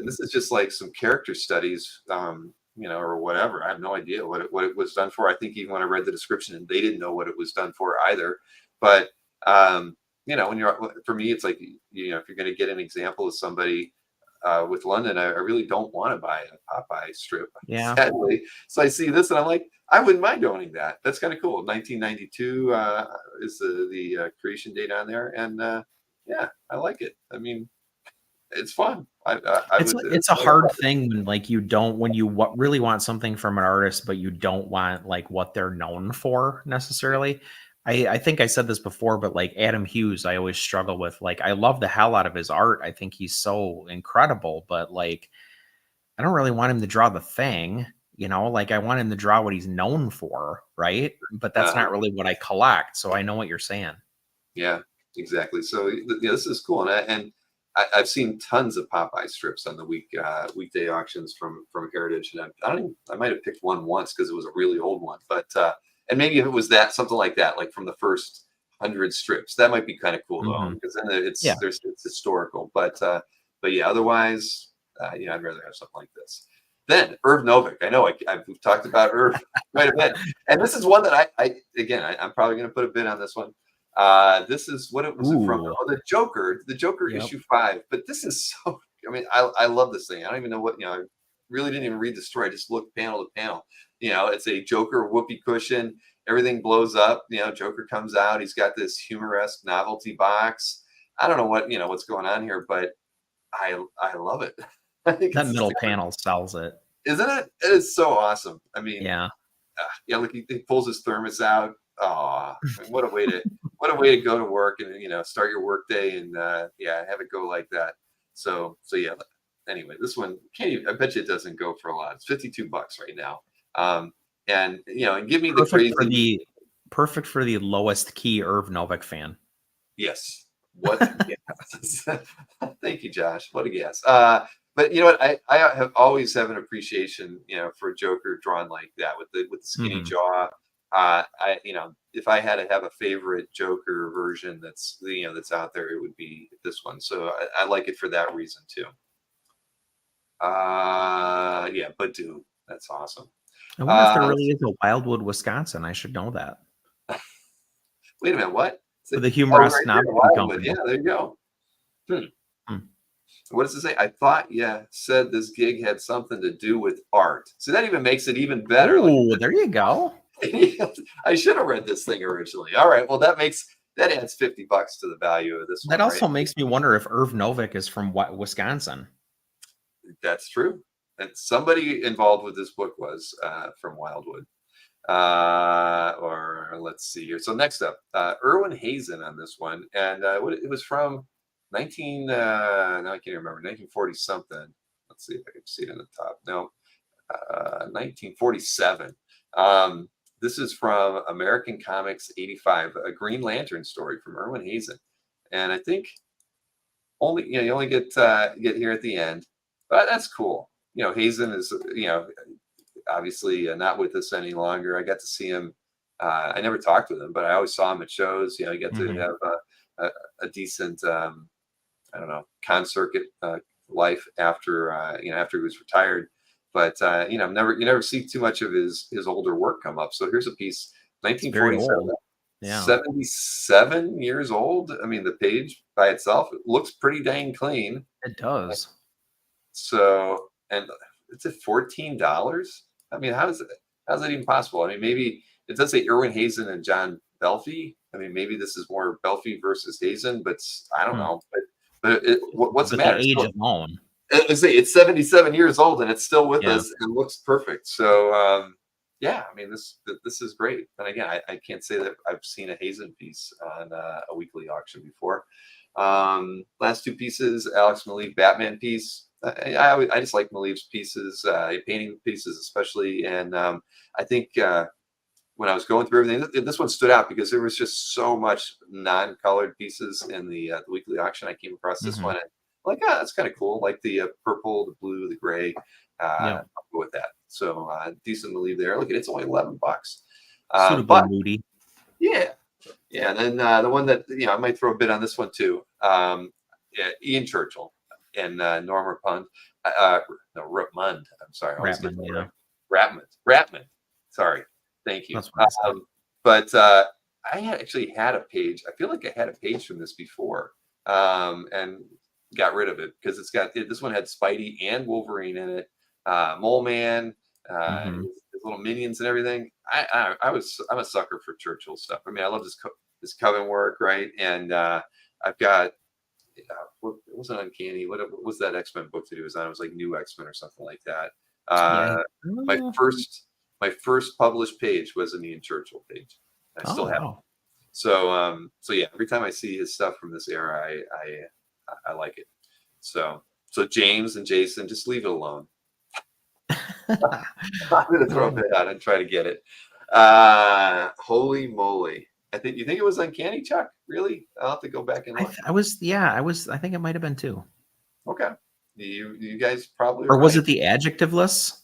this is just like some character studies, or whatever. I have no idea what it was done for. I think even when I read the description, and they didn't know what it was done for either. But for me, it's like if you're going to get an example of somebody with London, I really don't want to buy a Popeye strip. Yeah. Sadly. So I see this and I'm like, I wouldn't mind owning that. That's kind of cool. 1992 is the creation date on there, and I like it. I mean, it's fun. It's a hard thing when you really want something from an artist, but you don't want like what they're known for necessarily. I think I said this before, but like Adam Hughes, I always struggle with. Like, I love the hell out of his art. I think he's so incredible, but like, I don't really want him to draw the Thing. Like I want him to draw what he's known for, right? But that's not really what I collect. So I know what you're saying. Yeah, exactly. So this is cool, and I've seen tons of Popeye strips on the weekday auctions from Heritage, and I might have picked one once because it was a really old one, but and maybe if it was something like that, like from the first 100 strips, that might be kind of cool though, because then it's historical. But yeah, otherwise, I'd rather have something like this. Then Irv Novick. I know we've talked about Irv quite a bit, and this is one that I'm probably going to put a bid on this one. This is what it was from. The Joker issue 5. But this is so. I mean, I love this thing. I don't even know what I really didn't even read the story. I just looked panel to panel. It's a Joker whoopee cushion. Everything blows up. Joker comes out. He's got this humoresque novelty box. I don't know what's going on here, but I love it. I think that middle panel sells it, isn't it? It is so awesome. I mean, look, he pulls his thermos out. Oh, I mean, what a way to go to work and start your work day and have it go like that. So yeah. Anyway, this one I bet you it doesn't go for a lot. It's $52 right now. And give me the crazy. Perfect for the lowest key Irv Novick fan. Yes. What? Thank you, Josh. What a guess. But you know what? I have always have an appreciation, for Joker drawn like that with the skinny jaw. If I had to have a favorite Joker version that's out there, it would be this one. So I like it for that reason too. But Doom, that's awesome. I wonder if there really is a Wildwood, Wisconsin. I should know that. Wait a minute, what? For the humorous novelty company. Yeah, there you go. What does it say? I thought said this gig had something to do with art. So that even makes it even better. Oh, there you go. I should have read this thing originally. All right. Well, that adds $50 to the value of this one. That also makes me wonder if Irv Novick is from Wisconsin. That's true. And somebody involved with this book was from Wildwood. Or let's see here. So next up, Erwin Hazen on this one, and it was from 19. Now I can't remember, 1940 something. Let's see if I can see it in the top. No, 1947. This is from American Comics 85, a Green Lantern story from Erwin Hazen, and I think you only get here at the end, but that's cool. Hazen is obviously not with us any longer. I got to see him. I never talked with him, but I always saw him at shows. I get to have a decent I don't know, con circuit life after after he was retired. But you never see too much of his older work come up. So here's a piece, 1947. Yeah. 77 years old. I mean, the page by itself, it looks pretty dang clean. It does. So, and it's at $14. I mean, how's that even possible? I mean, maybe it does say Erwin Hazen and John Belfi. I mean, maybe this is more Belfi versus Hazen, but I don't know. But what's the matter? The age alone. It's 77 years old and it's still with us and looks perfect. So, yeah, I mean, this is great. And again, I can't say that I've seen a Hazen piece on a weekly auction before. Last two pieces, Alex Maleev Batman piece. I just like Maleev's pieces, painting pieces especially. And I think when I was going through everything, this one stood out because there was just so much non-colored pieces in the weekly auction. I came across this one and like, that's kind of cool. Like the purple, the blue, the gray. I'll go with that. So decent to leave there. Look, it's only $11. Suitable, moody. Yeah. And then the one that I might throw a bit on this one too. Ian Churchill and Norma Pund. Rapmund. I'm sorry. Rapmund. Sorry. Thank you. But I actually had a page. I feel like I had a page from this before, and got rid of it because this one had Spidey and Wolverine in it. Mole Man, his little minions and everything. I'm a sucker for Churchill stuff. I mean, I love this Coven work, right? And I've got it wasn't Uncanny. What was that X-Men book that he was on? It was like New X-Men or something like that. My first published page was an Ian Churchill page. I still have it. So yeah, every time I see his stuff from this era, I like it. So James and Jason, just leave it alone. I'm gonna throw a bit out and try to get it. Holy moly! You think it was Uncanny, Chuck? Really? I'll have to go back and look. I think it might have been too. Okay. You guys probably. Or was it the adjectiveless?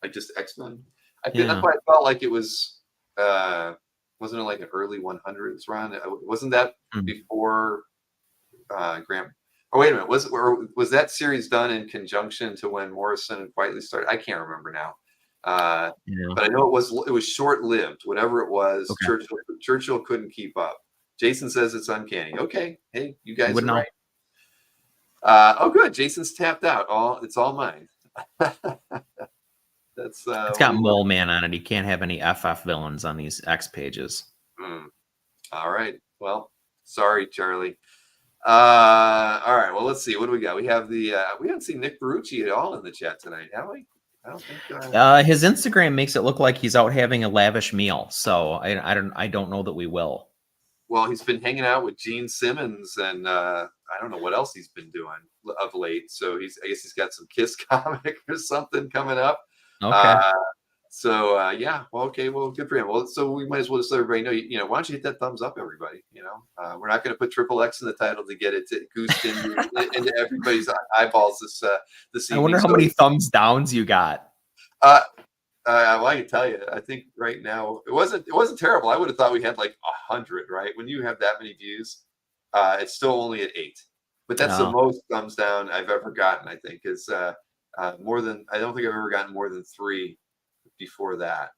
Like just X-Men. That's why I felt like it was. Wasn't it like an early 100s run? Wasn't that before Grant? Oh, wait a minute. Was that series done in conjunction to when Morrison and Quietly started? I can't remember now. But I know it was short-lived. Whatever it was, okay. Churchill couldn't keep up. Jason says it's Uncanny. Okay, hey, you guys are right. Oh, good. Jason's tapped out. It's all mine. It's got Mole Man on it. You can't have any FF villains on these X pages. All right. Well, sorry, Charlie. All right. Well, let's see. What do we got? We have we haven't seen Nick Barucci at all in the chat tonight, have we? I don't think. His Instagram makes it look like he's out having a lavish meal. So I don't know that we will. Well, he's been hanging out with Gene Simmons, and I don't know what else he's been doing of late. So I guess he's got some Kiss comic or something coming up. Okay. Yeah. Well, okay. Well, good for him. Well, so we might as well just let everybody know. Why don't you hit that thumbs up, everybody? We're not going to put XXX in the title to get it goosed into everybody's eyeballs this evening. I wonder how many thumbs downs you got. Well, I can tell you. I think right now it wasn't terrible. I would have thought we had like 100. Right? When you have that many views, it's still only at 8. But that's the most thumbs down I've ever gotten. I think is. More than I don't think I've ever gotten more than 3 before that.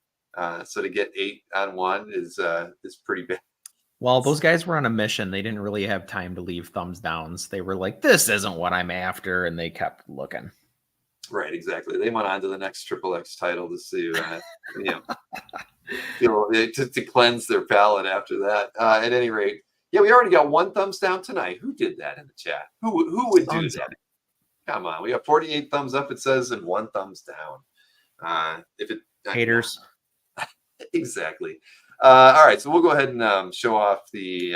So to get 8 on one is pretty bad. Well, those guys were on a mission. They didn't really have time to leave thumbs downs. They were like, "This isn't what I'm after," and they kept looking. Right, exactly. They went on to the next XXX title to see, to cleanse their palate after that. At any rate, yeah, we already got 1 thumbs down tonight. Who did that in the chat? Who would do that? Come on, we got 48 thumbs up. It says, and 1 thumbs down. Haters. Exactly. All right, so we'll go ahead and show off the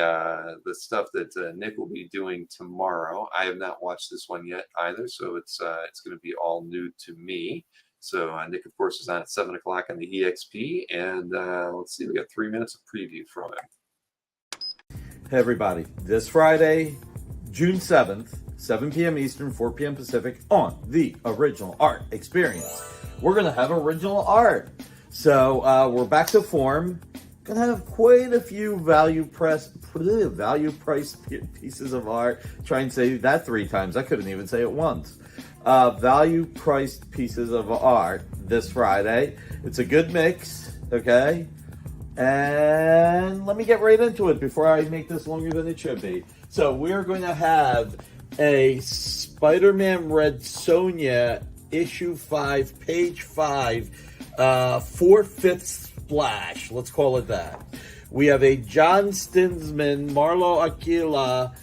stuff that Nick will be doing tomorrow. I have not watched this one yet either, so it's going to be all new to me. So Nick, of course, is on at 7 o'clock on the EXP, and let's see, we got 3 minutes of preview from him. Hey everybody, this Friday, June 7th, 7 p.m. Eastern, 4 p.m. Pacific, on the Original Art Experience. We're going to have original art. So we're back to form. Going to have quite a few value priced pieces of art. Try and say that 3 times. I couldn't even say it once. Value priced pieces of art this Friday. It's a good mix, okay? And let me get right into it before I make this longer than it should be. So we're going to have a Spider-Man Red Sonja issue 5, page 5, 4/5 splash. Let's call it that. We have a John Stinsman, Marlo Aquila,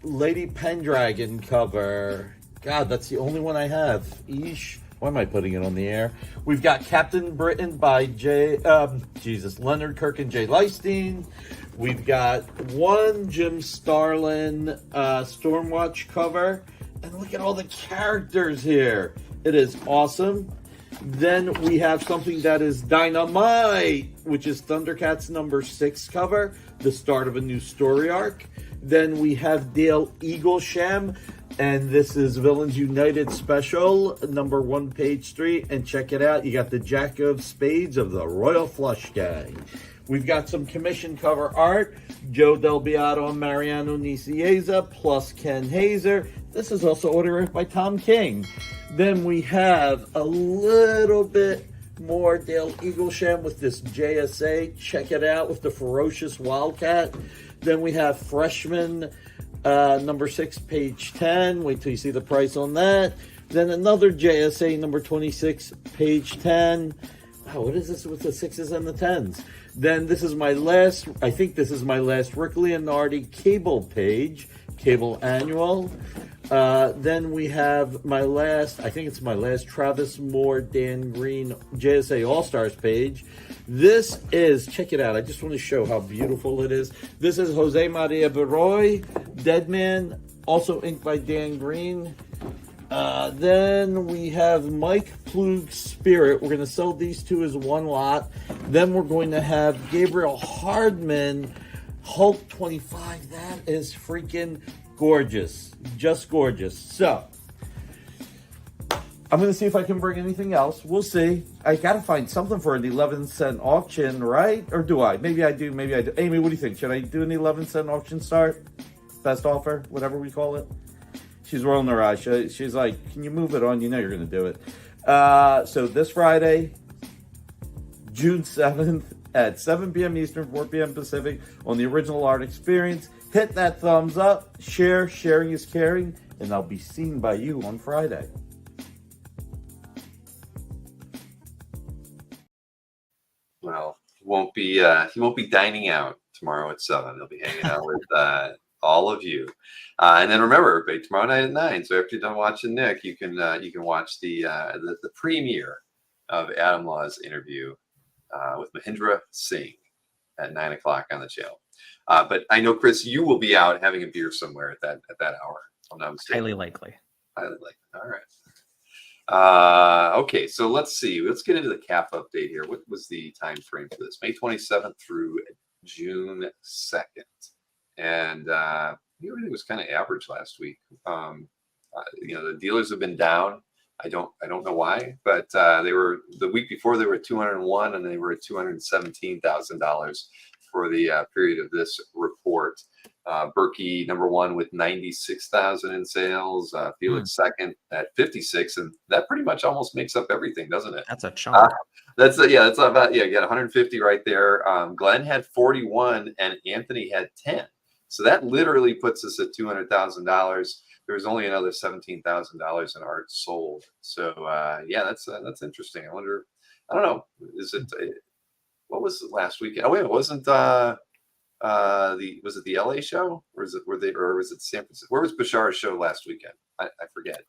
Lady Pendragon cover. God, that's the only one I have. Eesh. Why am I putting it on the air? We've got Captain Britain by Leonard Kirk and Jay Leistein. We've got one Jim Starlin Stormwatch cover. And look at all the characters here. It is awesome. Then we have something that is dynamite, which is Thundercats number 6 cover, the start of a new story arc. Then we have Dale Eaglesham, and this is Villains United special, number 1, page 3. And check it out, you got the Jack of Spades of the Royal Flush Gang. We've got some commission cover art, Joe Del Beato and Mariano Nicieza, plus Ken Hazer. This is also autographed by Tom King. Then we have a little bit more Dale Eaglesham with this JSA. Check it out with the Ferocious Wildcat. Then we have Freshman number 6, page 10. Wait till you see the price on that. Then another JSA number 26, page 10. Oh, what is this with the 6s and the 10s? Then this is my last, I think this is my last Rick Leonardi cable page, cable annual. Then we have my last, I think it's my last Travis Moore, Dan Green, JSA All-Stars page. This is, check it out, I just want to show how beautiful it is. This is Jose Maria Beroy, Deadman, also inked by Dan Green. Then we have Mike Plug Spirit. We're going to sell these 2 as one lot. Then we're going to have Gabriel Hardman, Hulk 25. That is freaking gorgeous. Just gorgeous. So, I'm going to see if I can bring anything else. We'll see. I got to find something for an 11-cent auction, right? Or do I? Maybe I do. Maybe I do. Amy, what do you think? Should I do an 11-cent auction start? Best offer? Whatever we call it? She's rolling her eyes. She's like, can you move it on? You know you're going to do it. So this Friday, June 7th at 7 p.m. Eastern, 4 p.m. Pacific on the Original Art Experience. Hit that thumbs up. Share. Sharing is caring. And I'll be seen by you on Friday. Well, he won't be dining out tomorrow at 7. He'll be hanging out with all of you. And then remember, everybody, tomorrow night at 9. So after you're done watching Nick, you can watch the premiere of Adam Law's interview with Mahindra Singh at 9 o'clock on the channel. But I know, Chris, you will be out having a beer somewhere at that hour. I'm not mistaken. Highly likely. Highly likely. All right. Okay, so let's see. Let's get into the cap update here. What was the time frame for this? May 27th through June 2nd. And everything was kind of average last week. The dealers have been down. I don't know why, but they were the week before they were at 201 and they were at $217,000 for the period of this report. Berkey number 1 with 96,000 in sales. Felix second at 56, and that pretty much almost makes up everything, doesn't it? That's a chunk. That's about you got 150 right there. Glenn had 41 and Anthony had 10. So that literally puts us at $200,000. There was only another $17,000 in art sold. So that's interesting. I wonder. I don't know. Is it what was it last weekend? Oh wait, it wasn't was it the LA show or was it San Francisco? Where was Bashar's show last weekend? I forget.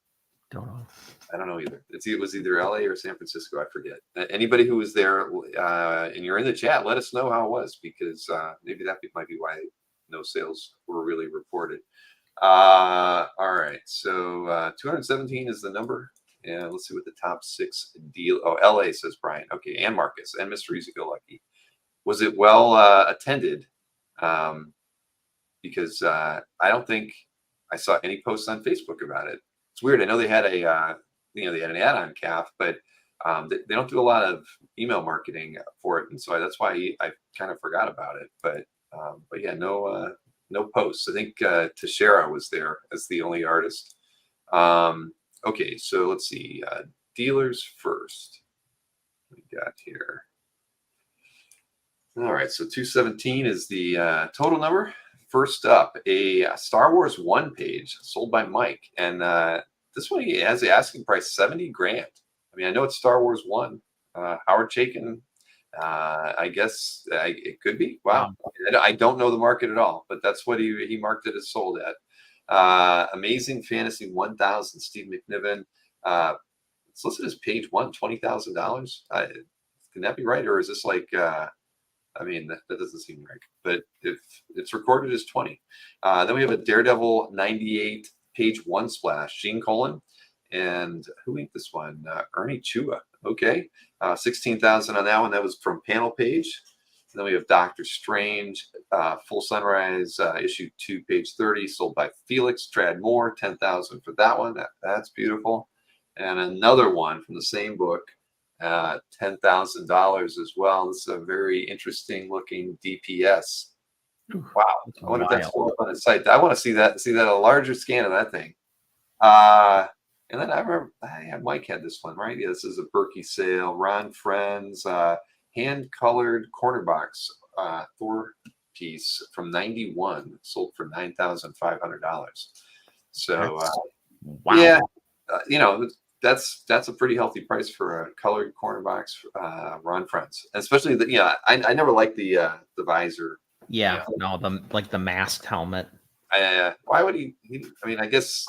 Don't know. I don't know either. It was either LA or San Francisco. I forget. Anybody who was there and you're in the chat, let us know how it was, because maybe that might be why no sales were really reported. All right. So 217 is the number. And let's see what the top 6 deal. Oh, LA, says Brian. Okay. And Marcus and Mr. Easy Go Lucky. Was it well attended? Because I don't think I saw any posts on Facebook about it. It's weird. I know they had they had an ad on CAF, but they don't do a lot of email marketing for it, and so that's why I kind of forgot about it. But yeah, no posts. I think Teixeira was there as the only artist. Okay, so let's see. Dealers first. What we got here? All right, so 217 is the total number. First up, a Star Wars 1 page sold by Mike, and this one he has the asking price $70,000. I mean, I know it's Star Wars 1. Howard Chaykin, I guess it could be. Wow. I don't know the market at all, but that's what he marked it as sold at. Amazing Fantasy 1000, Steve McNiven. It's listed as page 1, $20,000. Can that be right, or is this like? I mean, that doesn't seem right, but if it's recorded as 20. Then we have a Daredevil 98 page 1 splash, Gene Colan, and who inked this one? Ernie Chua. Okay, 16,000 on that one. That was from Panel Page. And then we have Doctor Strange, Full Sunrise, issue 2, page 30, sold by Felix Trad Moore, 10,000 for that one. That's beautiful. And another one from the same book. $10,000 as well. This is a very interesting looking DPS. Wow. I wonder if that's up on the site. I want to see that a larger scan of that thing. And then I remember Mike had this one, right? Yeah, this is a Berkey sale. Ron Friends, hand-colored corner box Thor piece from 91, sold for $9,500. So wow. Yeah, that's a pretty healthy price for a colored corner box. Ron Friends, especially I never liked the visor. Yeah, no, the masked helmet. Why would he? I mean, I guess.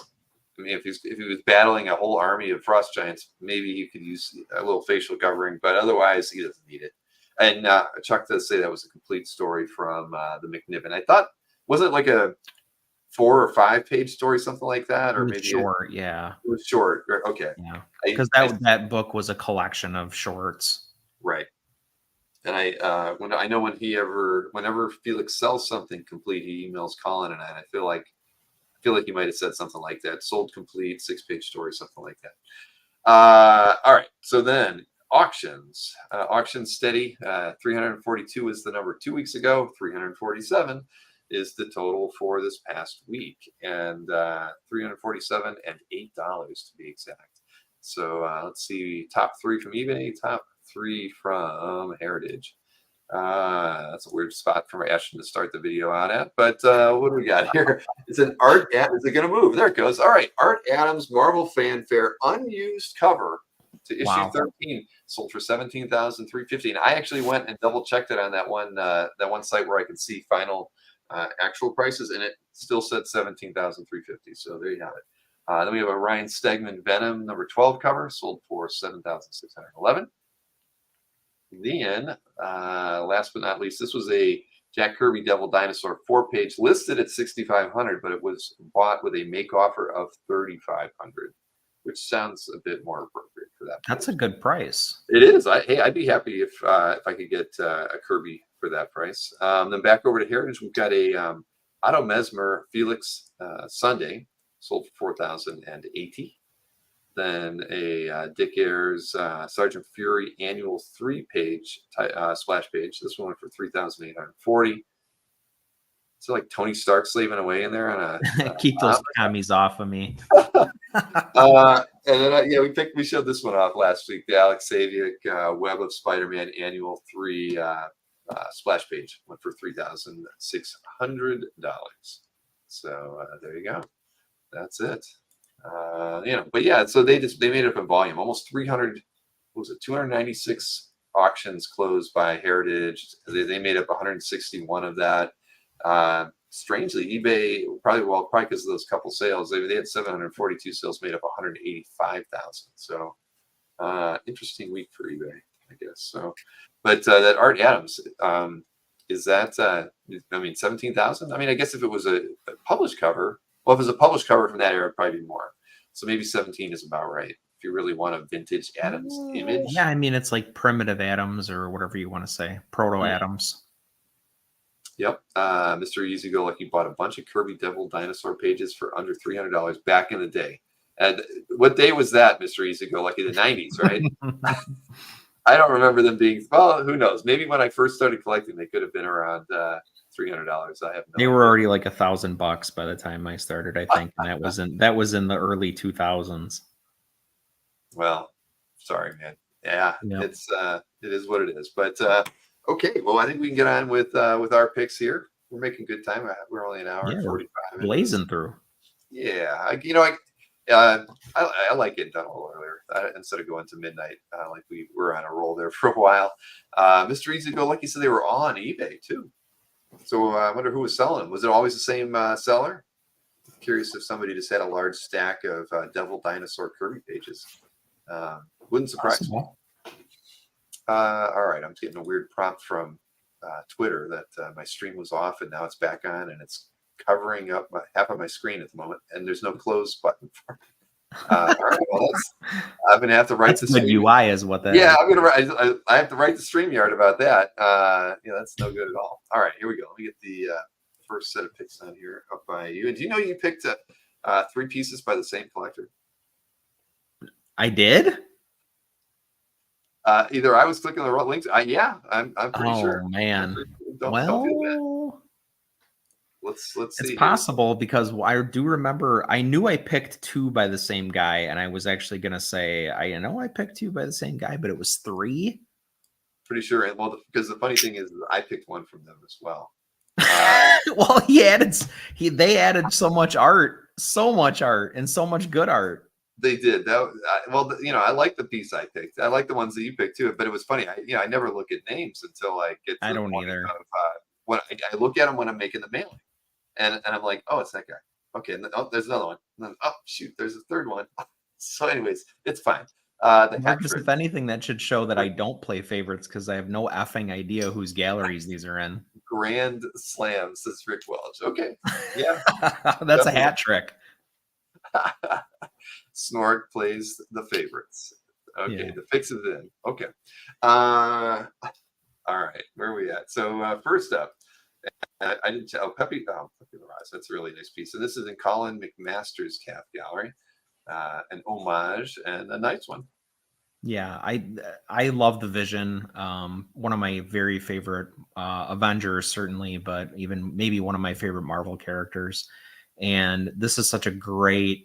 I mean, if he was battling a whole army of frost giants, maybe he could use a little facial covering, but otherwise he doesn't need it. And Chuck does say that was a complete story from the McNiven. I thought, was it like a 4 or 5 page story, something like that, or maybe short? Yeah, it was short. Okay, yeah, because that book was a collection of shorts, right? And whenever Felix sells something complete, he emails Colin and I feel like he might have said something like that. Sold complete, 6-page story, something like that. All right. So then auctions. Auctions steady. 342 is the number 2 weeks ago. 347 is the total for this past week. And 347 and $8 to be exact. So let's see. Top 3 from eBay. Top 3 from Heritage. That's a weird spot for Ashton to start the video out at, but what do we got here? It's an Art. Is it going to move? There it goes. All right, Art Adams Marvel Fanfare unused cover to issue 13, sold for $17,350. And I actually went and double checked it on that one site where I could see final actual prices, and it still said $17,350. So there you have it. Then we have a Ryan Stegman Venom number 12 cover, sold for $7,611. Then, last but not least, this was a Jack Kirby Devil Dinosaur 4-page listed at $6,500, but it was bought with a make offer of $3,500, which sounds a bit more appropriate for that. That's a good price. It is. I'd be happy if I could get a Kirby for that price. Then back over to Heritage, we've got a Otto Mesmer Felix Sunday, sold for $4,080. Then a Dick Ayers Sergeant Fury annual 3-page splash page. This one for $3,840. So like Tony Stark slaving away in there on a keep those commies off of me. And then we showed this one off last week. The Alex Saviuk Web of Spider-Man annual 3 splash page went for $3,600. So there you go. That's it. But yeah, so they made it up in volume. Almost 300. What was it? 296 auctions closed by Heritage. They made up 161 of that. strangely, eBay probably because of those couple sales, they had 742 sales, made up 185,000. So interesting week for eBay, I guess. So, but that Art Adams, is that 17,000? I mean, I guess if it was a published cover, well, if it was a published cover from that era, it'd probably be more. So maybe 17 is about right. If you really want a vintage Adams image. Yeah, I mean, it's like primitive Adams or whatever you want to say, proto Adams. Yep. Mr. Easy Go Lucky bought a bunch of Kirby Devil Dinosaur pages for under $300 back in the day. And what day was that, Mr. Easy Go Lucky? The 90s, right? I don't remember them being, well, who knows? Maybe when I first started collecting, they could have been around $300. I have no They were already like $1,000 by the time I started, I think. And that was in the early 2000s. Well, sorry, man. Yeah, Yep. it is what it is. But okay, well, I think we can get on with our picks here. We're making good time. We're only an hour and 45 minutes. Blazing through. Yeah, I like getting done a little earlier instead of going to midnight. Like we were on a roll there for a while. Mr. Easy Go Lucky said they were on eBay too. So I wonder who was selling them. Was it always the same seller? Curious if somebody just had a large stack of Devil Dinosaur Kirby pages. Wouldn't surprise me. All right, I'm getting a weird prompt from Twitter that my stream was off and now it's back on and it's covering up half of my screen at the moment, and there's no close button for it. All right, well, I'm gonna have to write the UI is what that. Yeah, I'm gonna write. I have to write the StreamYard about that. That's no good at all. All right, here we go. Let me get the first set of picks on here up by you. And do you know you picked 3 pieces by the same collector? I did. Either I was clicking the wrong links. I'm pretty sure. Oh man. Don't feel bad. Let's see. It's possible because I do remember I knew I picked 2 by the same guy, and I was actually gonna say I know I picked 2 by the same guy, but it was 3. Pretty sure. And well, because the funny thing is I picked one from them as well. Well, they added so much art, and so much good art. They did that. I like the piece I picked. I like the ones that you picked too. But it was funny. I never look at names until I get. I don't either. When I look at them when I'm making the mailing, and I'm like, oh, it's that guy. Okay, and then, there's another one. And then, oh shoot, there's a third one. So, anyways, it's fine. If anything, that should show that I don't play favorites because I have no effing idea whose galleries these are in. Grand Slam, says Rick Welch. Okay, yeah, that's a hat trick. Snork plays the favorites. Okay, Yeah. The fix is in. Okay. All right, where are we at? So first up, I didn't tell Pepe the Rise. That's a really nice piece. And this is in Colin McMaster's Calf Gallery. An homage and a nice one. Yeah, I love the Vision. One of my very favorite Avengers, certainly, but even maybe one of my favorite Marvel characters. And this is such a great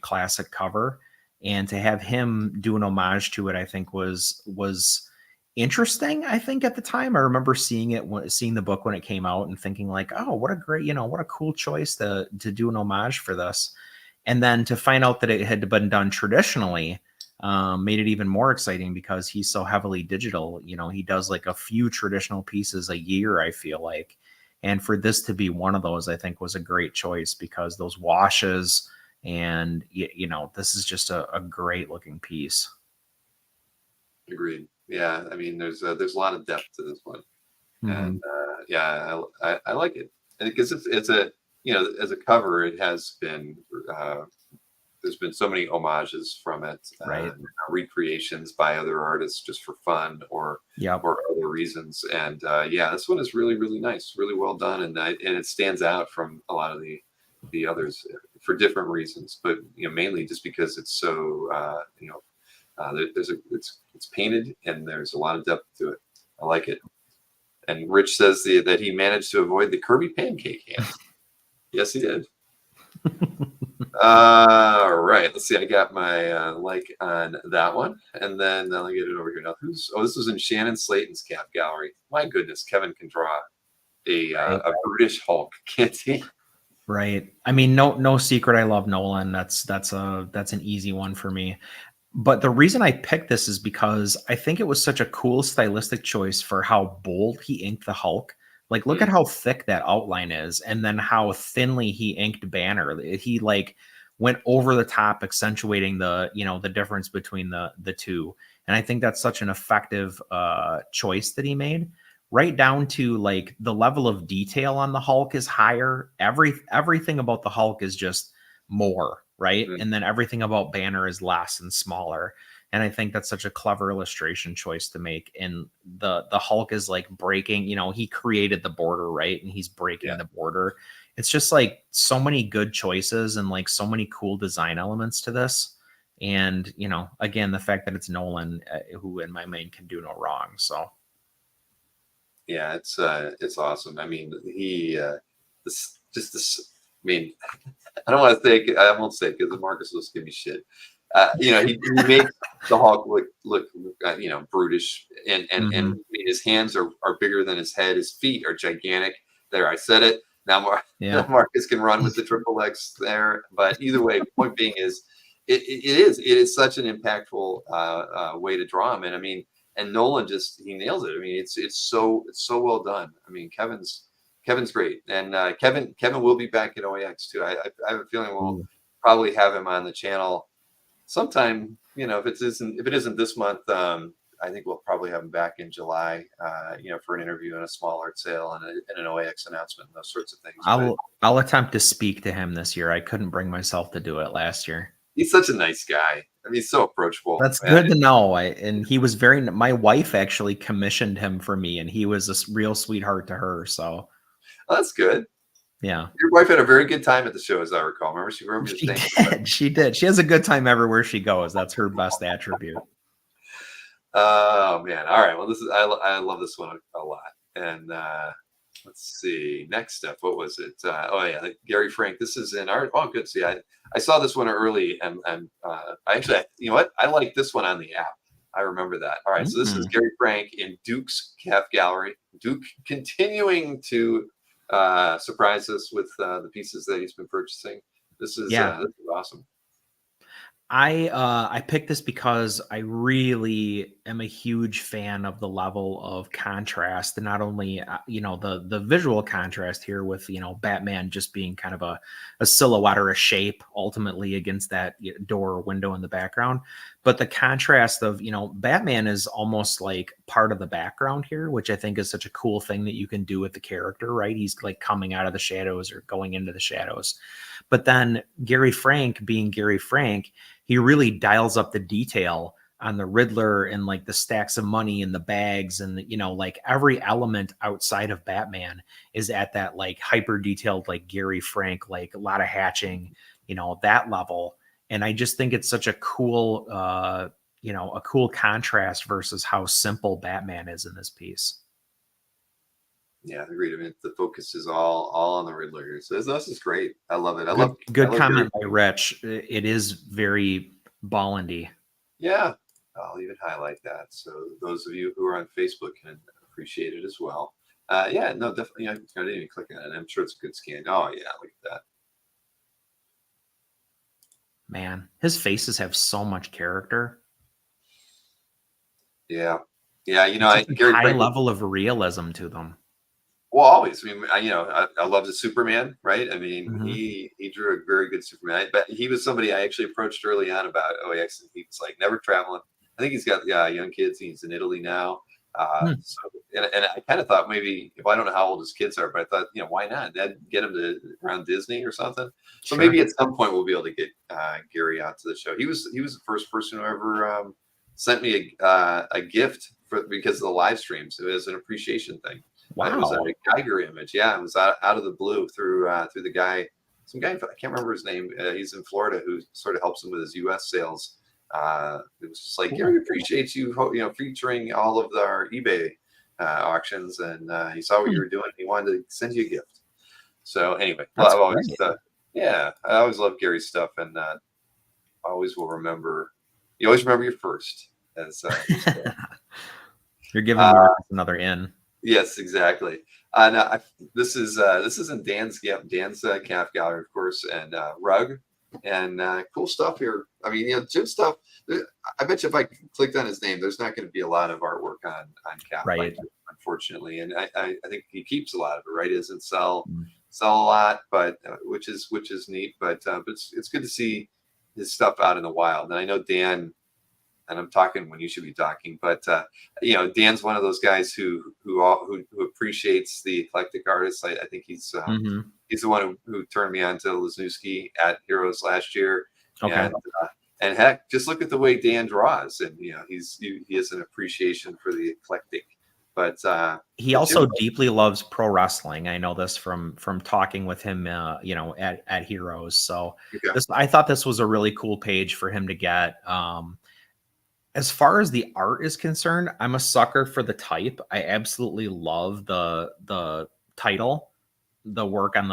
classic cover. And to have him do an homage to it, I think was interesting. I think at the time, I remember seeing the book when it came out and thinking like, oh, what a cool choice to do an homage for this. And then to find out that it had been done traditionally made it even more exciting because he's so heavily digital. He does like a few traditional pieces a year, I feel like. And for this to be one of those, I think was a great choice because those washes and, this is just a great looking piece. Agreed. Yeah. I mean, there's a lot of depth to this one. Mm-hmm. And I like it. And because it's a, as a cover, it has been, there's been so many homages from it, right? Recreations by other artists just for fun or other reasons. And this one is really, really nice, really well done, and it stands out from a lot of the others for different reasons, but mainly just because it's so it's painted and there's a lot of depth to it. I like it. And Rich says that he managed to avoid the Kirby pancake hands. Yes, he did. All right, let's see. I got my like on that one, and then I'll get it over here now. This was in Shannon Slayton's Calf Gallery. My goodness, Kevin can draw a British Hulk, can't he? Right. I mean, no secret. I love Nolan. That's an easy one for me. But the reason I picked this is because I think it was such a cool stylistic choice for how bold he inked the Hulk. Like, look at how thick that outline is, and then how thinly he inked Banner. He like went over the top, accentuating the, you know, the difference between the two. And I think that's such an effective choice that he made. Right down to like the level of detail on the Hulk is higher. Everything about the Hulk is just more, right? Mhm. And then everything about Banner is less and smaller. And I think that's such a clever illustration choice to make. And the Hulk is like breaking, you know, he created the border, right? And he's breaking the border. It's just like so many good choices and like so many cool design elements to this. And, you know, again, the fact that it's Nolan, who in my mind can do no wrong. So Yeah, it's awesome. I mean, he this. I mean, I don't want to say. I won't say because Marcus will give me shit. You know, he makes the Hulk look you know, brutish, and I mean, his hands are bigger than his head. His feet are gigantic. There, I said it. Now Marcus can run with the triple X there. But either way, point being is, it is such an impactful way to draw him. And I mean, and Nolan he nails it. I mean, it's so well done. I mean, Kevin's great, and Kevin will be back at OAX too. I have a feeling we'll probably have him on the channel sometime. You know, if it isn't this month, I think we'll probably have him back in July. You know, for an interview and a small art sale and an OAX announcement and those sorts of things. I'll attempt to speak to him this year. I couldn't bring myself to do it last year. He's such a nice guy. I mean, he's so approachable. That's good to know. And he was my wife actually commissioned him for me, and he was a real sweetheart to her. So that's good. Yeah. Your wife had a very good time at the show, as I recall. Remember, she wrote me the thing. She did. She has a good time everywhere she goes. That's her best attribute. Oh man. All right. Well, I love this one a lot. And let's see. Next up, what was it? Gary Frank. This is in our. Oh, good. See, I saw this one early, and actually, you know what? I like this one on the app. I remember that. All right. So this is Gary Frank in Duke's Calf Gallery. Duke continuing to surprise us with the pieces that he's been purchasing. This is awesome. I picked this because I really am a huge fan of the level of contrast, and not only you know, the visual contrast here with, you know, Batman just being kind of a silhouette or a shape ultimately against that door or window in the background, but the contrast of, you know, Batman is almost like part of the background here, which I think is such a cool thing that you can do with the character, right? He's like coming out of the shadows or going into the shadows. But then Gary Frank being Gary Frank, he really dials up the detail on the Riddler and like the stacks of money and the bags and, you know, like every element outside of Batman is at that like hyper detailed, like Gary Frank, like a lot of hatching, you know, that level. And I just think it's such a cool, you know, a cool contrast versus how simple Batman is in this piece. Yeah, I agree. I mean, the focus is all on the Riddler here. So this is great. I love it. Good comment by Rich. It is very Bollandy. Yeah, I'll even highlight that. So those of you who are on Facebook can appreciate it as well. Yeah, no, definitely. I didn't even click on it. I'm sure it's a good scan. Oh yeah, look at that. Man, his faces have so much character. Yeah, you know, high level of realism to them. Well, always. I mean, I love the Superman, right? I mean, he drew a very good Superman. But he was somebody I actually approached early on about OAX, and he was like, never traveling. I think he's got young kids. He's in Italy now. So, and I kind of thought maybe, if I don't know how old his kids are, but I thought, you know, why not? That'd get him to around Disney or something. So maybe at some point we'll be able to get Gary out to the show. He was the first person who ever sent me a gift because of the live streams. It was an appreciation thing. Wow. It was a Geiger image. Yeah, it was out of the blue through the guy, some guy, I can't remember his name. He's in Florida, who sort of helps him with his U.S. sales. It was just like, Gary appreciates you, you know, featuring all of our eBay auctions, and he saw what you were doing. He wanted to send you a gift. So anyway, I've always, I always love Gary's stuff, and always will remember. You always remember your first. As you're giving Marcus another in. Yes, exactly. This is in Dan's calf gallery, of course, and rug and cool stuff here. I mean, you know, Jim stuff. I bet you if I clicked on his name, there's not going to be a lot of artwork on calf, right? unfortunately. And I think he keeps a lot of it, right? He doesn't sell a lot, but which is neat. But it's good to see his stuff out in the wild. And I know Dan, and I'm talking when you should be talking, but Dan's one of those guys who appreciates the eclectic artists. I think he's the one who turned me on to Lesniewski at Heroes last year. Okay. And heck, just look at the way Dan draws, and he has an appreciation for the eclectic. But he also deeply loves pro wrestling. I know this from talking with him, at Heroes. So I thought this was a really cool page for him to get. As far as the art is concerned, I'm a sucker for the type. I absolutely love the title, the work on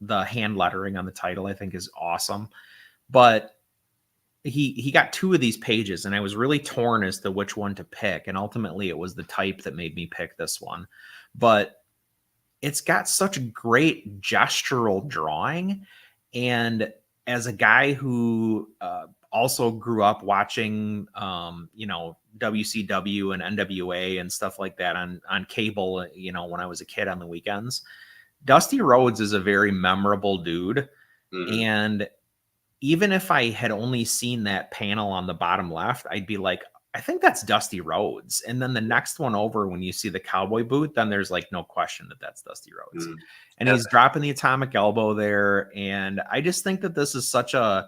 the hand lettering on the title. I think is awesome. But he got 2 of these pages, and I was really torn as to which one to pick. And ultimately, it was the type that made me pick this one. But it's got such great gestural drawing, and as a guy who also grew up watching, WCW and NWA and stuff like that on cable, when I was a kid on the weekends, Dusty Rhodes is a very memorable dude. And even if I had only seen that panel on the bottom left, I'd be like, I think that's Dusty Rhodes. And then the next one over, when you see the cowboy boot, then there's like no question that that's Dusty Rhodes. And he's dropping the atomic elbow there. And I just think that this is such a,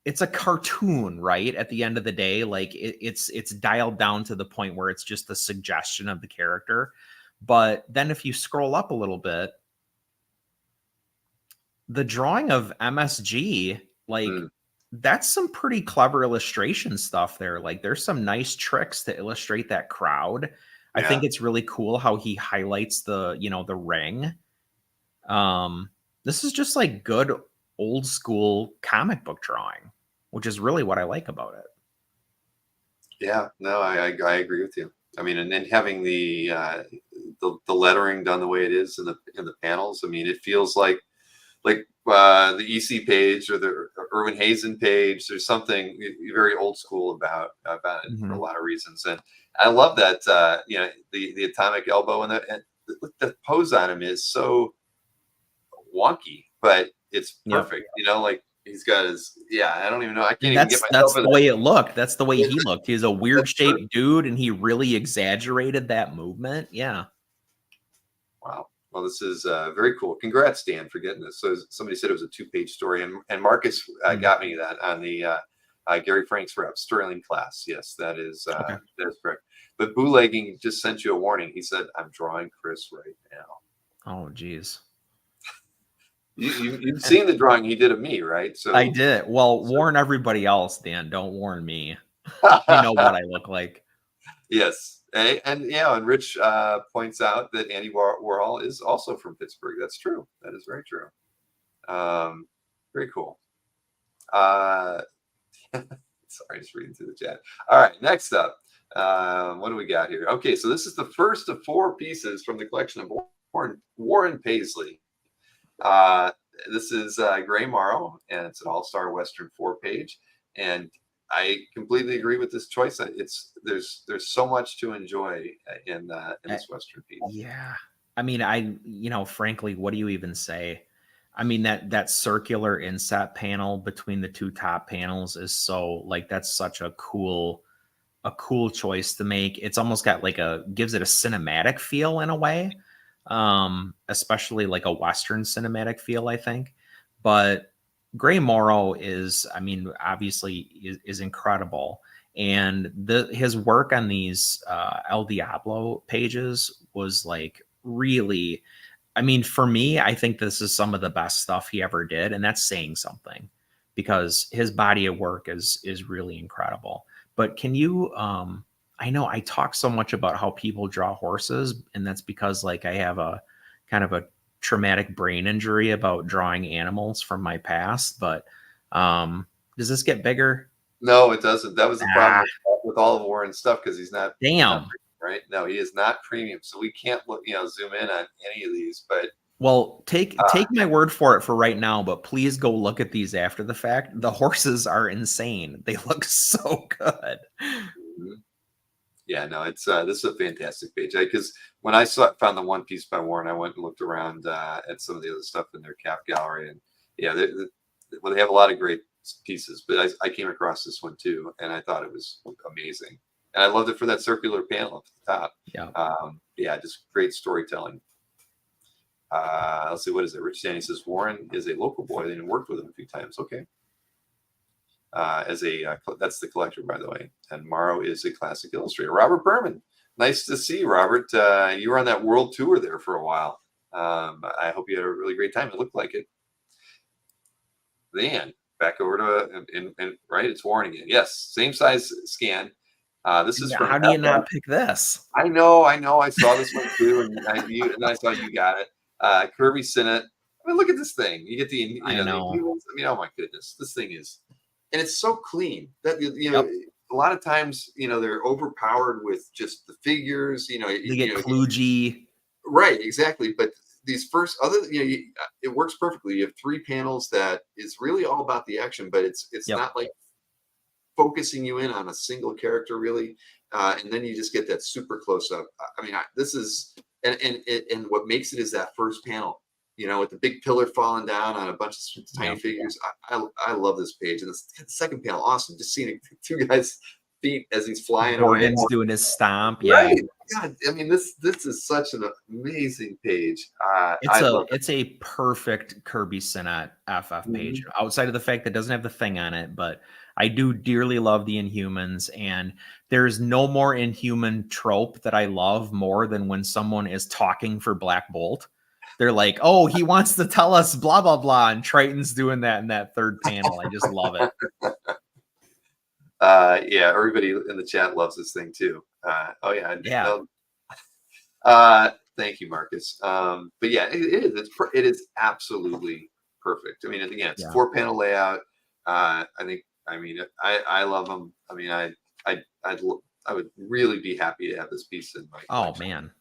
it's a cartoon, right? At the end of the day, like it's dialed down to the point where it's just a suggestion of the character. But then if you scroll up a little bit, the drawing of MSG, like that's some pretty clever illustration stuff there. Like there's some nice tricks to illustrate that crowd. I think it's really cool how he highlights the ring. This is just like good old school comic book drawing, which is really what I like about it. Yeah, no, I agree with you. I mean, and then having the lettering done the way it is in the panels, I mean, it feels like the EC page or the Irwin Hazen page. There's something very old school about it for a lot of reasons, and I love that. The atomic elbow and the pose on him is so wonky, but it's perfect. Like he's got his I don't even know. I can't even get myself. That's the way it looked. That's the way he looked. He's a weird shaped dude, and he really exaggerated that movement. Yeah. Wow. Well, this is very cool. Congrats, Dan, for getting this. So somebody said it was a 2-page story, and Marcus got me that on the Gary Franks rep Sterling class. Yes, that is correct. But Bootlegging just sent you a warning. He said, "I'm drawing Chris right now." Oh, geez. You've seen the drawing he did of me, right? So I did. Well, warn everybody else, Dan. Don't warn me. You know what I look like. Yes. And Rich points out that Andy Warhol is also from Pittsburgh. That's true. That is very true. Very cool. Sorry, just reading through the chat. All right, next up, what do we got here? Okay, so this is the first of 4 pieces from the collection of Warren Paisley. This is Gray Morrow, and it's an all-star Western 4-page. And I completely agree with this choice. There's so much to enjoy in this Western piece. Yeah, I mean, frankly, what do you even say? I mean, that circular inset panel between the 2 top panels is so that's such a cool choice to make. It's almost got gives it a cinematic feel in a way, especially like a Western cinematic feel, I think. But Gray Morrow is, obviously is incredible. And his work on these El Diablo pages was really, for me, I think this is some of the best stuff he ever did. And that's saying something, because his body of work is really incredible. But can you, I know I talk so much about how people draw horses, and that's because I have a kind of a traumatic brain injury about drawing animals from my past. But does this get bigger? No, it doesn't. That was the problem with all of Warren's stuff, because he's not right. No, he is not premium, so we can't zoom in on any of these. But take my word for it for right now, but please go look at these after the fact. The horses are insane. They look so good. Yeah, no, it's this is a fantastic page. Because when I found the One Piece by Warren, I went and looked around at some of the other stuff in their cap gallery, and yeah, well, they have a lot of great pieces, but I came across this one too, and I thought it was amazing, and I loved it for that circular panel up at the top. Yeah. Yeah, just great storytelling. Let's see, what is it? Rich Danny says Warren is a local boy and worked with him a few times. Okay. That's the collector, by the way, and Morrow is a classic illustrator. Robert Berman, nice to see you, Robert. You were on that world tour there for a while. I hope you had a really great time. It looked like it. Then back over to right, it's Warren again. Yes, same size scan. This is how do you not pick this? I know. I saw this one too, and I saw you got it. Kirby Sinnott. I mean, look at this thing. You get the I know. oh my goodness, this thing is, and it's so clean that Yep. A lot of times they're overpowered with just the figures. They get kludgy. Right, exactly. But these first it works perfectly. You have 3 panels that is really all about the action, but it's Yep. not like focusing you in on a single character really, and then you just get that super close up. I mean, this is and what makes it is that first panel, with the big pillar falling down on a bunch of tiny figures. I love this page, and the second panel, awesome. Just seeing 2 guys' feet as he's flying away. Morgan's doing his stomp. Yeah. Right. God, I mean, this is such an amazing page. It's a perfect Kirby Sinnott FF page. Outside of the fact that it doesn't have the thing on it, but I do dearly love the Inhumans, and there's no more Inhuman trope that I love more than when someone is talking for Black Bolt. They're like, oh, he wants to tell us blah, blah, blah. And Triton's doing that in that third panel. I just love it. Yeah, everybody in the chat loves this thing too. Oh yeah. Yeah. Thank you, Marcus. But yeah, it is absolutely perfect. I mean, again, it's a 4-panel layout. I love them. I mean, I would really be happy to have this piece in my collection. Oh man.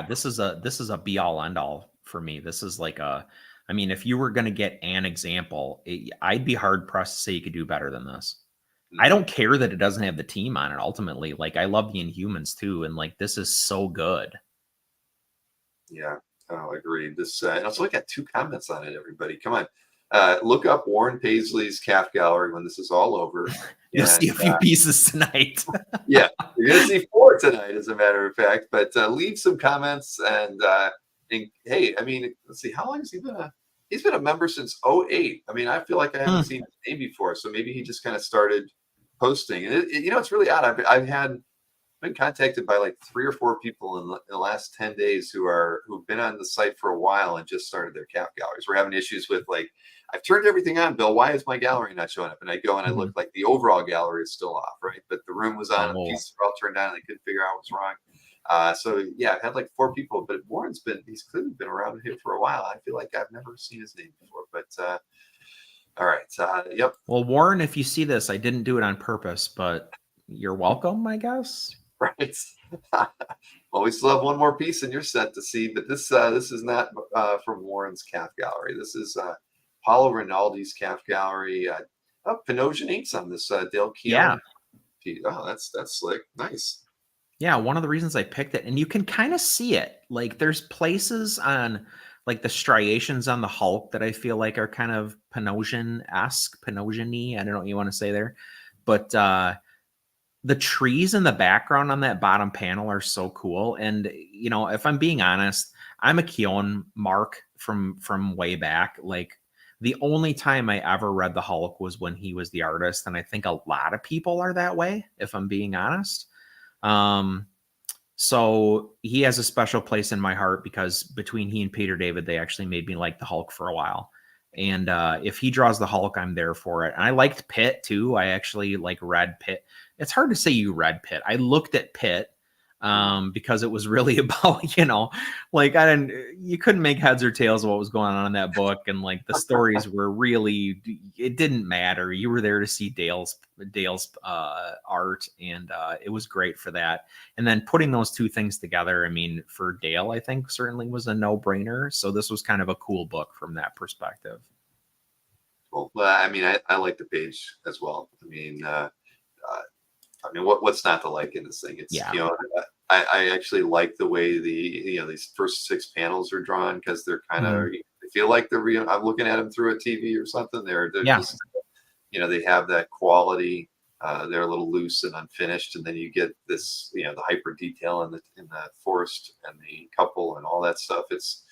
This is a be all end all for me. This is like if you were going to get an example, I'd be hard pressed to say you could do better than this. I don't care that it doesn't have the team on it. Ultimately, like, I love the Inhumans too, and like, this is so good. Yeah, agreed. This and also I got 2 comments on it. Everybody, come on, look up Warren Paisley's calf gallery when this is all over. You'll see a few pieces tonight. Yeah, you're gonna see 4 tonight, as a matter of fact. But leave some comments and hey, I mean, let's see, how long has he been he's been a member since 2008. I mean, I feel like I haven't seen his name before, so maybe he just kind of started posting. And it's really odd. I've been contacted by like 3 or 4 people in the last 10 days who've been on the site for a while and just started their calf galleries. We're having issues with, like, I've turned everything on, Bill. Why is my gallery not showing up? And I go and I look, like, the overall gallery is still off, right? But the room was on, and the pieces were all turned on, and they couldn't figure out what's wrong. So yeah, I've had like 4 people, but Warren's he's clearly been around here for a while. I feel like I've never seen his name before, but all right. Yep. Well, Warren, if you see this, I didn't do it on purpose, but you're welcome, I guess. Right. Well, we still have 1 more piece in your set to see, but this is not from Warren's calf gallery. This is Paulo Rinaldi's calf gallery. Pinosian inks on this Dale Keown. Yeah. Oh, that's slick. Nice. Yeah, one of the reasons I picked it, and you can kind of see it. Like, there's places on, like, the striations on the Hulk that I feel like are kind of Pinosian-esque, Pinosian-y. I don't know what you want to say there. But the trees in the background on that bottom panel are so cool. And, if I'm being honest, I'm a Keown mark from way back. Like, the only time I ever read the Hulk was when he was the artist. And I think a lot of people are that way, if I'm being honest. So he has a special place in my heart because between he and Peter David, they actually made me like the Hulk for a while. And if he draws the Hulk, I'm there for it. And I liked Pitt too. I actually read Pitt. It's hard to say you read Pitt. I looked at Pitt because it was really about, you couldn't make heads or tails of what was going on in that book. And like the stories were really, it didn't matter. You were there to see Dale's art, and it was great for that. And then putting those 2 things together, I mean, for Dale, I think certainly was a no-brainer. So this was kind of a cool book from that perspective. Well, I mean, I like the page as well. I mean, I mean, what's not to like in this thing? It's Yeah. you know, I actually like the way these first 6 panels are drawn because they're kind of they feel like they're real. I'm looking at them through a TV or something. They're Yeah. just they have that quality. They're a little loose and unfinished, and then you get this the hyper detail in the forest and the couple and all that stuff. It's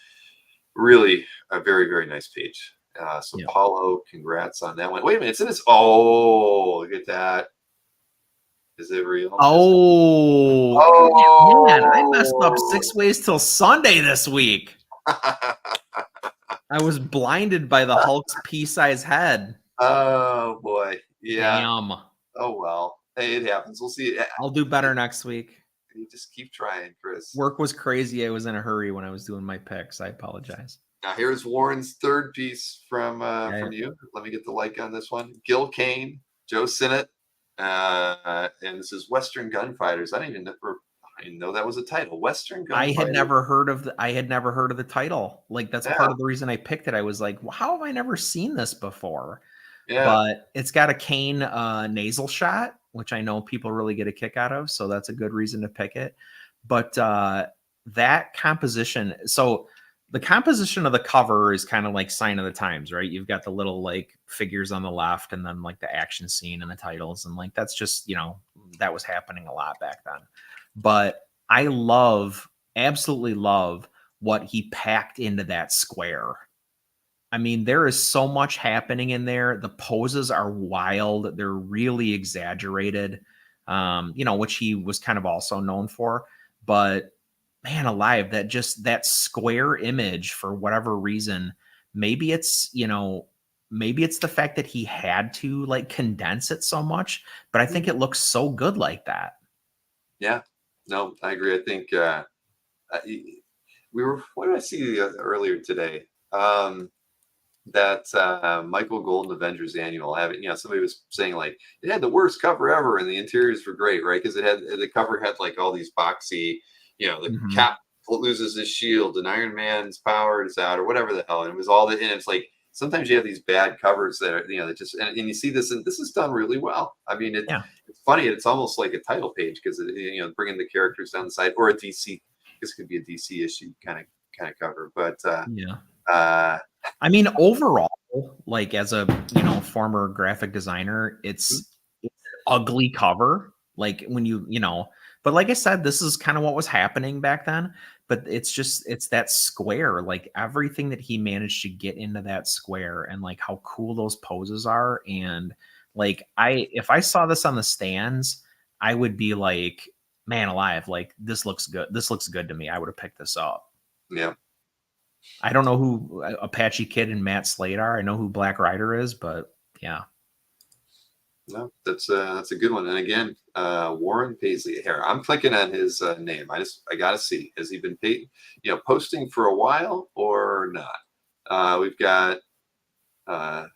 really a very, very nice page. So Yeah. Paulo, congrats on that one. Wait a minute, it's in this. Oh, look at that. Is it real? Oh, Oh, man, I messed up 6 ways till Sunday this week. I was blinded by the Hulk's pea-size head. Oh boy, yeah. Damn. Oh well, hey, it happens. We'll see. I'll do better next week. You just keep trying, Chris. Work was crazy. I was in a hurry when I was doing my picks. I apologize. Now here's Warren's third piece from you. Let me get the like on this one. Gil Kane, Joe Sinnott, and this is Western Gunfighters. I didn't even know that was a title. Western Gunfighters. I had never heard of the title. Like that's part of the reason I picked it. I was like, well, how have I never seen this before? Yeah. But it's got a Kane nasal shot, which I know people really get a kick out of. So that's a good reason to pick it. But that composition, so the composition of the cover is kind of like Sign of the Times, right? You've got the little like figures on the left and then like the action scene and the titles. And like, that's just, that was happening a lot back then. But I absolutely love what he packed into that square. I mean, there is so much happening in there. The poses are wild. They're really exaggerated, which he was kind of also known for. But man alive, that square image, for whatever reason, maybe it's the fact that he had to like condense it so much, but I think it looks so good like that. Yeah, no, I agree. I think what did I see earlier today? That Michael Golden Avengers Annual somebody was saying like it had the worst cover ever and the interiors were great, right? Because the cover had like all these boxy, the Cap loses his shield and Iron Man's power is out or whatever the hell, and it was all and it's like sometimes you have these bad covers that are that just and you see this, and this is done really well. I mean, it's funny, it's almost like a title page because bringing the characters down the side, or a DC. This could be a DC issue kind of cover, but I mean, overall, like as a former graphic designer, it's an ugly cover. Like when but like I said, this is kind of what was happening back then. But it's that square, like everything that he managed to get into that square, and like how cool those poses are. And like if I saw this on the stands, I would be like, man alive, like this looks good. This looks good to me. I would have picked this up. Yeah. I don't know who Apache Kid and Matt Slade are. I know who Black Rider is, but yeah. No, that's a good one. And again, Warren Paisley here. I'm clicking on his name. I gotta see, has he been posting for a while or not? We've got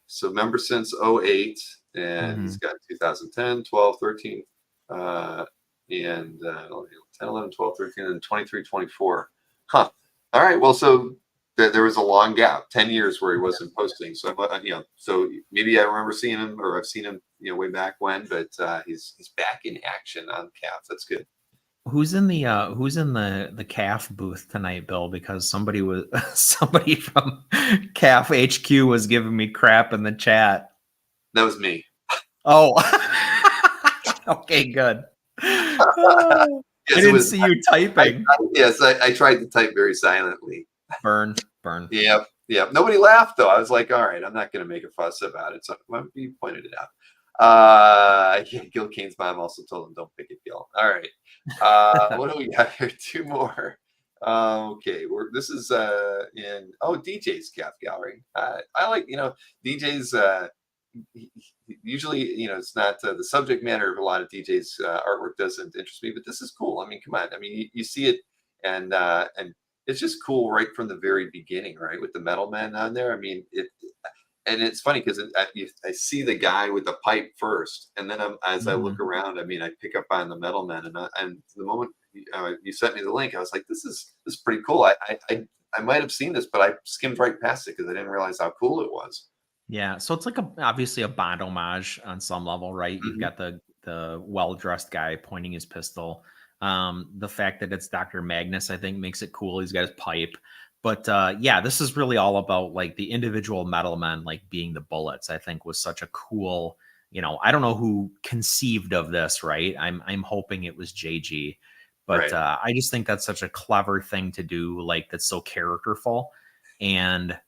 so member since 08, and he's got 2010, 12, 13, and 10, 11, 12, 13, and 23, 24. Huh. All right. Well, so there was a long gap, 10 years where he wasn't posting. So, so maybe I remember seeing him, or I've seen him, way back when, but he's back in action on CAF. That's good. Who's in the CAF booth tonight, Bill? Because somebody from CAF HQ was giving me crap in the chat. That was me. Oh, okay, good. I didn't see you typing. I tried to type very silently. Burn. Yep. Nobody laughed though. I was like, all right, I'm not going to make a fuss about it. So you pointed it out. Gil Kane's mom also told him, don't pick it, Gil. All right. What do we got here? 2 more. Okay. This is in DJ's CAF gallery. I like, DJ's usually, it's not the subject matter of a lot of DJ's artwork doesn't interest me, but this is cool. I mean, come on. I mean, you see it, and it's just cool right from the very beginning, right, with the Metal Men on there. I mean, and it's funny because I see the guy with the pipe first, and then as I look around, I mean, I pick up on the Metal Men, and the moment you sent me the link, I was like, this is pretty cool. I might have seen this, but I skimmed right past it because I didn't realize how cool it was. Yeah, so it's like obviously a Bond homage on some level, right? You've got the the well-dressed guy pointing his pistol. The fact that it's Dr. Magnus, I think, makes it cool. He's got his pipe. But yeah, this is really all about like the individual metal men like being the bullets. I think was such a cool, I don't know who conceived of this, right? I'm hoping it was JG, but Right. I just think that's such a clever thing to do, like that's so characterful, and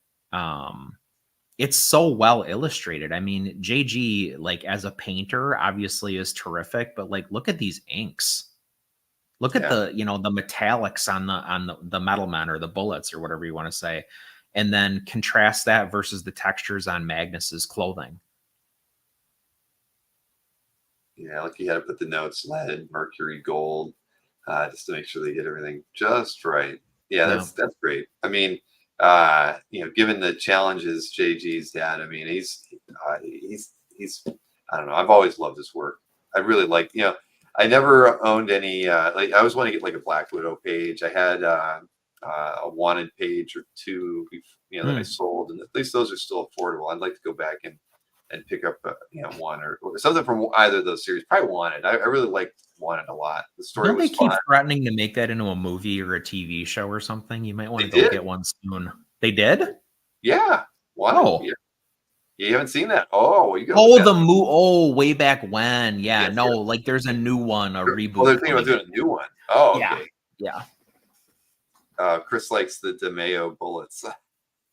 it's so well illustrated. I mean, JG, like as a painter, obviously is terrific, but like look at these inks. Look at Yeah. the, the metallics on the metal men or the bullets or whatever you want to say, and then contrast that versus the textures on Magnus's clothing. Yeah, like you had to put the notes lead, mercury, gold, just to make sure they get everything just right. Yeah, Yeah. that's great. I mean, given the challenges JG's had, I mean, he's I don't know. I've always loved his work. I really like, I never owned any. Like I always want to get like a Black Widow page. I had a wanted page or two, that I sold, and at least those are still affordable. I'd like to go back and pick up one or something from either of those series. Probably Wanted. I really liked Wanted a lot. The story Don't they was keep fun. threatening to make that into a movie or a TV show or something? You might want to They go did? get one soon. They did? Yeah, Wanted. Oh. Yeah. You haven't seen that? Oh, well, you got. Way back when. Yeah, Yes, no, yes. like there's a new one, a reboot. Oh, they're thinking about doing a new one. Oh, Yeah. okay. Yeah. Chris likes the DeMeo bullets.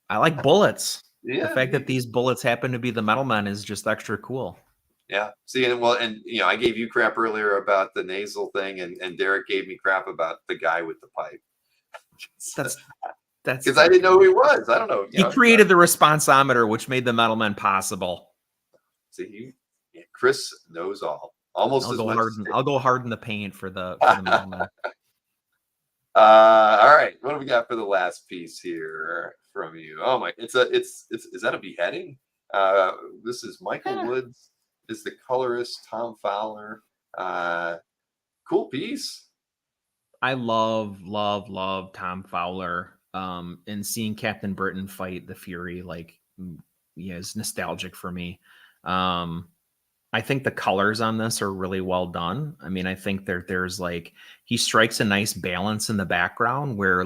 I like bullets. Yeah. The fact that these bullets happen to be the metal men is just extra cool. Yeah. See, and I gave you crap earlier about the nasal thing, and Derek gave me crap about the guy with the pipe. That's because I didn't know who he was. I don't know. He created the responsometer, which made the metal men possible. See, Chris knows all. Almost as much. I'll go hard in the paint for the metal men. All right. What do we got for the last piece here from you? Oh my! Is that a beheading? This is Michael Woods. Is the colorist Tom Fowler? Cool piece. I love Tom Fowler. And seeing Captain Britain fight the Fury, is nostalgic for me. I think the colors on this are really well done. I mean, I think there's he strikes a nice balance in the background where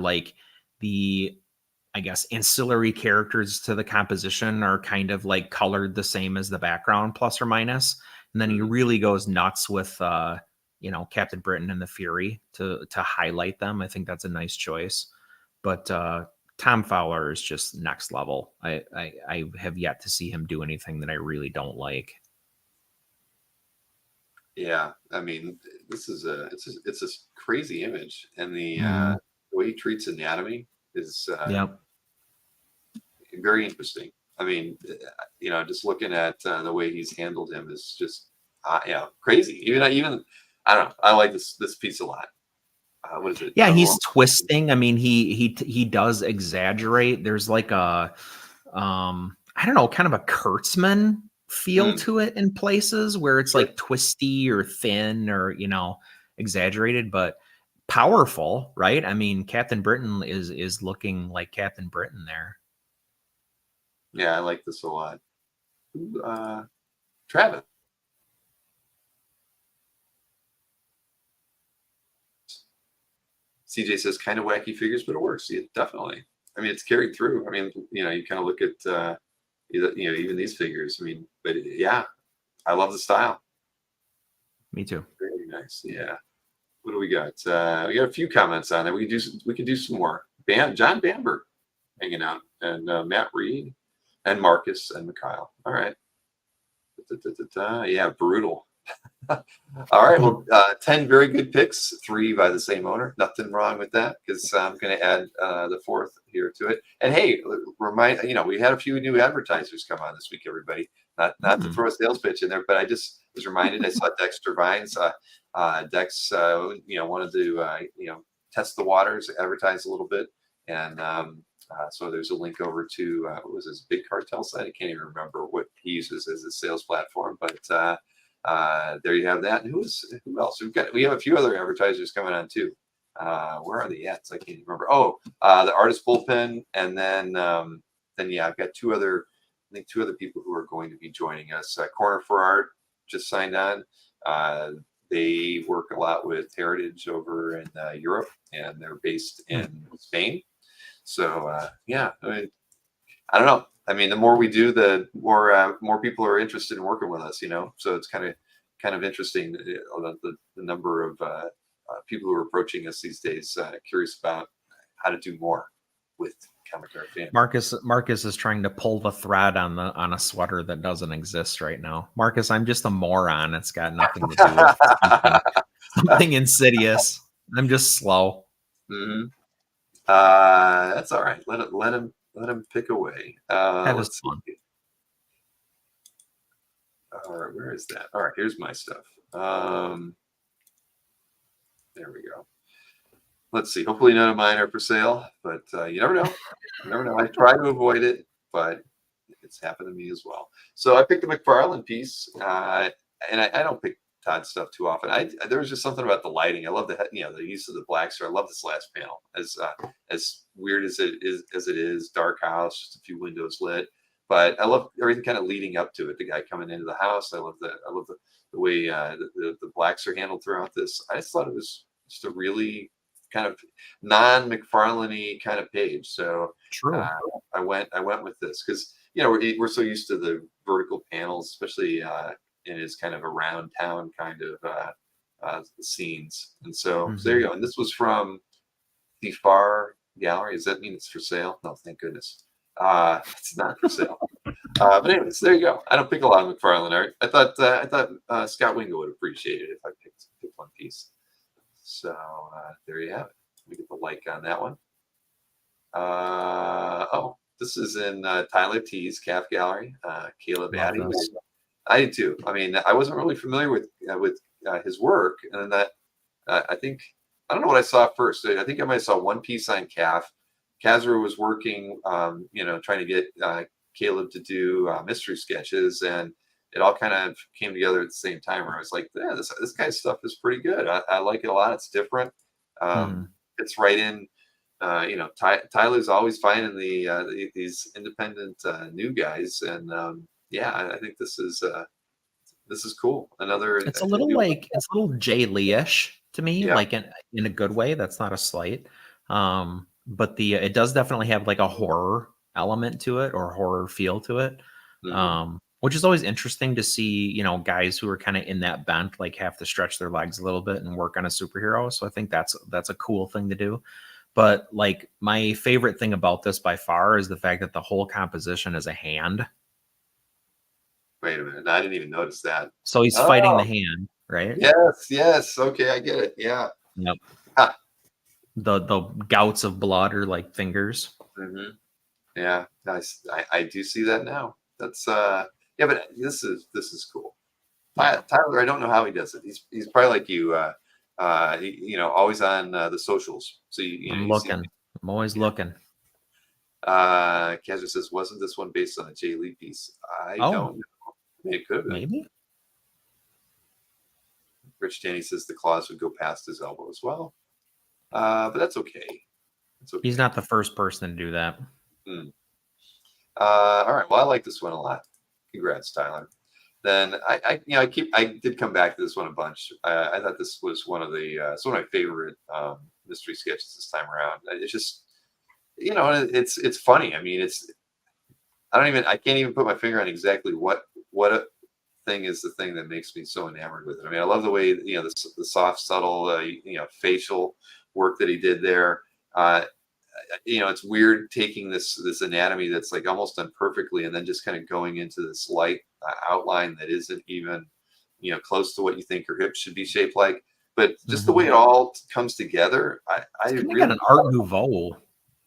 the, I guess, ancillary characters to the composition are kind of colored the same as the background, plus or minus. And then he really goes nuts with, Captain Britain and the Fury to highlight them. I think that's a nice choice. But Tom Fowler is just next level. I have yet to see him do anything that I really don't like. Yeah, I mean, this is it's a crazy image, and the way he treats anatomy is very interesting. I mean, just looking at the way he's handled him is just crazy. Even I don't know. I like this piece a lot. What is it? Yeah, he's twisting. I mean, he does exaggerate. There's I don't know, kind of a Kurtzman feel to it in places where it's twisty or thin or exaggerated, but powerful, right? I mean, Captain Britain is looking like Captain Britain there. Yeah, I like this a lot. Travis. CJ says kind of wacky figures, but it works. Yeah, definitely. I mean, it's carried through. I mean, you kind of look at even these figures. I mean, but yeah, I love the style. Me too. Very nice. Yeah. What do we got? We got a few comments on there. We could do some more. John Bamber hanging out, and Matt Reed, and Marcus and Mikhail. All right. Yeah, brutal. All right. Well, 10 very good picks, 3 by the same owner. Nothing wrong with that, because I'm going to add the 4th here to it. And hey, we had a few new advertisers come on this week, everybody. Not to throw a sales pitch in there, but I just was reminded. I saw Dexter Vines. Dex, wanted to test the waters, advertise a little bit, and so there's a link over to what was his Big Cartel site. I can't even remember what he uses as a sales platform, but there you have that. And who else? We have a few other advertisers coming on too. Where are the ads? I can't even remember. Oh, the Artist Bullpen, and then I've got two other people who are going to be joining us. Corner for Art just signed on. They work a lot with Heritage over in Europe, and they're based in Spain. So yeah, I mean, I don't know. I mean, the more we do, the more people are interested in working with us. So it's kind of interesting the number of people who are approaching us these days, curious about how to do more with comic art fans. Marcus is trying to pull the thread on a sweater that doesn't exist right now. Marcus, I'm just a moron. It's got nothing to do with something insidious. I'm just slow. Mm-hmm. That's all right. Let him pick away. Let's see. Fun. All right, where is that? All right, here's my stuff. There we go. Let's see. Hopefully none of mine are for sale, but you never know. You never know. I try to avoid it, but it's happened to me as well. So I picked a McFarlane piece, and I don't pick Todd stuff too often. There was just something about the lighting. I love the use of the black. So I love this last panel. As weird as it is, dark house, just a few windows lit. But I love everything kind of leading up to it. The guy coming into the house. I love the way the blacks are handled throughout this. I just thought it was just a really kind of non-McFarlane-y kind of page. So true. I went with this because we're so used to the vertical panels, especially in his kind of around town kind of scenes. And so there you go. And this was from the Far Gallery. Does that mean it's for sale? No, thank goodness. It's not for sale. But anyways, there you go. I don't pick a lot of McFarlane art. I thought Scott Wingo would appreciate it if I picked one piece. So there you have it. Let me get the like on that one. This is in Tyler T's Calf Gallery. Caleb Addy. I did too. I mean, I wasn't really familiar with his work, and then that I don't know what I saw first. I think I might have saw one piece on Calf. Kazra was working, trying to get Caleb to do mystery sketches, and it all kind of came together at the same time. Where I was like, "Yeah, this guy's stuff is pretty good. I like it a lot. It's different. It's right in." Tyler's always finding these independent new guys, and I think this is cool. It's a little Jay Lee-ish to me, like in a good way. That's not a slight. But it does definitely have like a horror element to it or horror feel to it. Which is always interesting to see, guys who are kind of in that bent, like have to stretch their legs a little bit and work on a superhero. So I think that's a cool thing to do. But like my favorite thing about this by far is the fact that the whole composition is a hand. Wait a minute. I didn't even notice that. So he's fighting the hand, right? Yes. Okay, I get it. Yeah. Yep. The gouts of blood are like fingers. Yeah, nice. I do see that now. That's but this is cool. Tyler, I don't know how he does it. He's probably like you, always on the socials. So I'm looking. I'm always looking. Kazra says, wasn't this one based on a Jay Lee piece? I don't know. It could have been. Maybe. Rich Danny says the claws would go past his elbow as well. But that's okay. He's not the first person to do that. All right. Well, I like this one a lot. Congrats, Tyler. Then I did come back to this one a bunch. I thought this was one of my favorite mystery sketches this time around. It's just, it's funny. I mean, I can't even put my finger on exactly what a thing is the thing that makes me so enamored with it. I mean, I love the way, the soft, subtle, facial work that he did there. It's weird taking this anatomy that's like almost done perfectly and then just kind of going into this light outline that isn't even close to what you think your hips should be shaped like, but just the way it all comes together. I really got an Art Nouveau.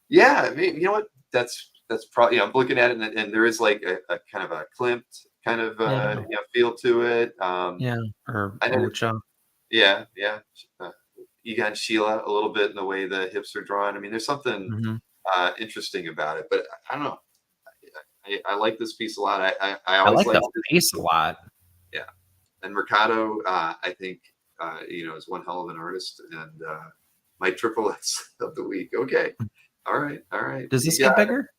Yeah, I mean, you know what, that's probably, I'm looking at it and there is like a kind of a Klimt kind of feel to it. Or Ocha. Egon Sheila a little bit in the way the hips are drawn. I mean, there's something interesting about it, but I don't know. I like this piece a lot. I always like the face a lot. Yeah, and Mercado, I think is one hell of an artist, and my triple X of the week. Okay, all right. Does this get bigger?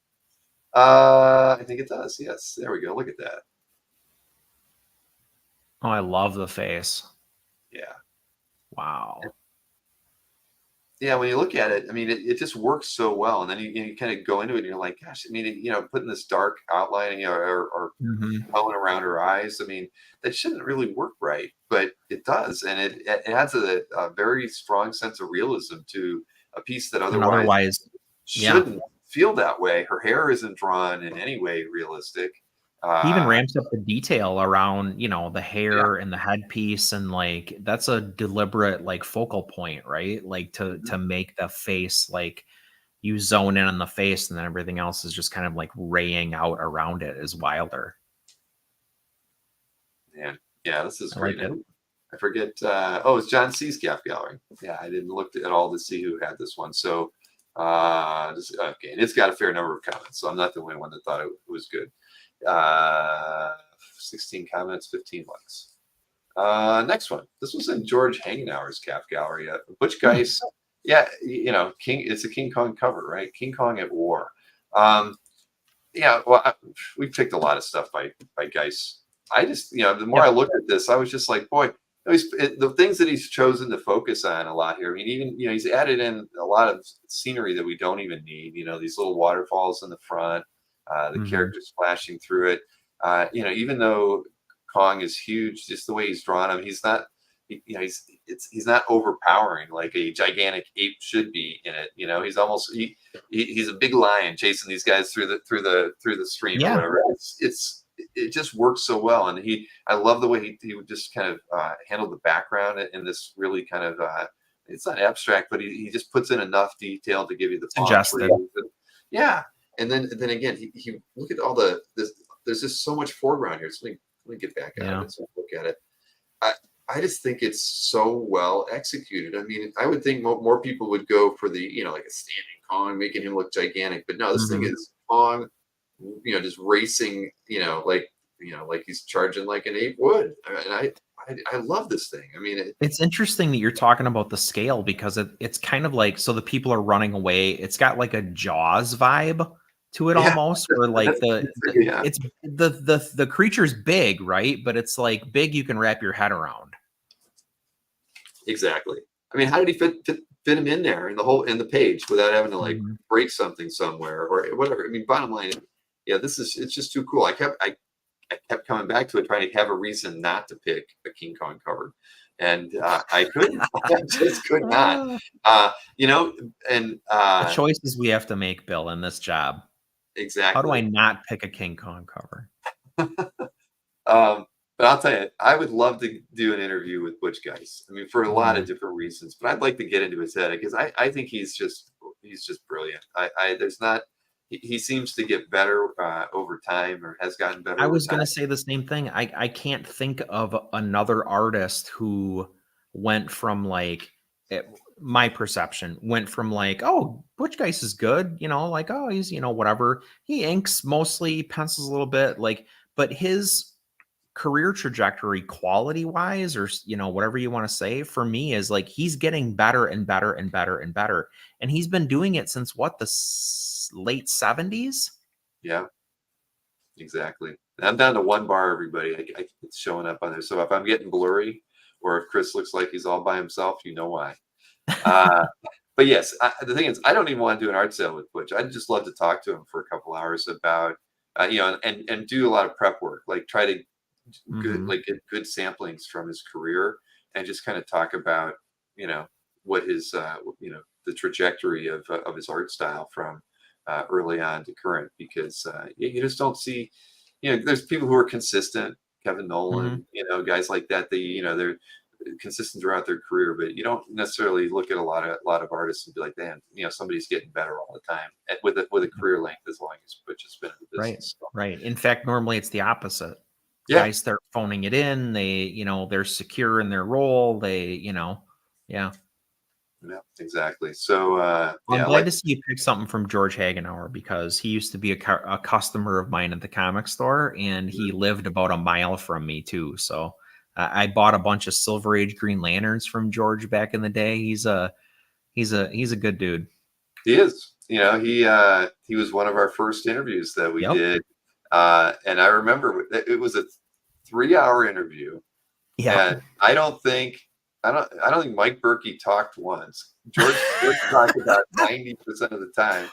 I think it does. Yes, there we go. Look at that. Oh, I love the face. Yeah. Wow. Yeah, when you look at it, I mean, it just works so well, and then you kind of go into it, and you're like, gosh, I mean, putting this dark outline, or Mhm. tone around her eyes, I mean, that shouldn't really work right, but it does, and it adds a very strong sense of realism to a piece that And otherwise otherwise, yeah. shouldn't feel that way. Her hair isn't drawn in any way realistic. He even Uh, ramps up the detail around, the yeah, hair and the headpiece, and like that's a deliberate like focal point, right? Like to make the face, like you zone in on the face and then everything else is just kind of like raying out around it is wilder. man, yeah, this is I great. like it. And I forget. It's John C's Gaff Gallery. Yeah, I didn't look at all to see who had this one. So, okay, and it's got a fair number of comments. So I'm not the only one that thought it was good. 16 comments, 15 likes. Next one. This was in George Hangenauer's Gaff Gallery. Butch Geis. Yeah, King. It's a King Kong cover, right? King Kong at War. Yeah, well, we picked a lot of stuff by Geis. I just, the more I looked at this, I was just like, boy, the things that he's chosen to focus on a lot here. I mean, even, he's added in a lot of scenery that we don't even need. These little waterfalls in the front, the characters splashing through it. Even though Kong is huge, just the way he's drawn him, he's not, he's not overpowering like a gigantic ape should be in it. He's almost he's a big lion chasing these guys through the stream or whatever. It just works so well, and I love the way he would just kind of handle the background in this really kind of it's not abstract, but he just puts in enough detail to give you the Suggested. Yeah, and then again he look at all there's just so much foreground here. So let me get back out of it so look at it. I just think it's so well executed. I mean, I would think more people would go for the, like a standing Kong, making him look gigantic. But no, this thing is Kong, just racing, like he's charging like an ape would. And I love this thing. I mean, it's interesting that you're talking about the scale because it's kind of like, so the people are running away. It's got like a Jaws vibe to it almost, where like it's the creature's big, right? But it's like big you can wrap your head around. Exactly. I mean, how did he fit him in there in the page without having to like break something somewhere or whatever? I mean, bottom line, it's just too cool. I kept coming back to it, trying to have a reason not to pick a King Kong cover, and I couldn't. I just could not. And the choices we have to make, Bill, in this job. Exactly. How do I not pick a King Kong cover? But I'll tell you, I would love to do an interview with Butch Geis. I mean, for a lot of different reasons, but I'd like to get into his head because I think he's just brilliant. He seems to get better over time, or has gotten better. I was going to say the same thing. I can't think of another artist who went from like, my perception went from like, oh, Butch Geis is good, like, oh, he's, whatever. He inks mostly, pencils a little bit, like, but his career trajectory quality wise, or whatever you want to say, for me is like he's getting better and better and better and better, and he's been doing it since the late 70s. Yeah, exactly. I'm down to one bar, everybody. It's showing up on there, so if I'm getting blurry or if Chris looks like he's all by himself, you know why. But yes, the thing is, I don't even want to do an art sale with Butch. I'd just love to talk to him for a couple hours about and do a lot of prep work, like try to get good samplings from his career and just kind of talk about what his the trajectory of his art style from early on to current, because you just don't see, there's people who are consistent, Kevin Nolan, guys like that, they're consistent throughout their career, but you don't necessarily look at a lot of artists and be like, man, somebody's getting better all the time with a career length as long as Butch has been in the business. Right. In fact, normally it's the opposite. Yeah. Guys start phoning it in. They, they're secure in their role. They, yeah, exactly. So I'm glad to see you pick something from George Hagenauer, because he used to be a customer of mine at the comic store, and he lived about a mile from me too. So I bought a bunch of Silver Age Green Lanterns from George back in the day. He's a good dude. He is. He was one of our first interviews that we did. And I remember it was a 3-hour interview. Yeah. And I don't think I don't think Mike Berkey talked once. George talked about 90% of the time,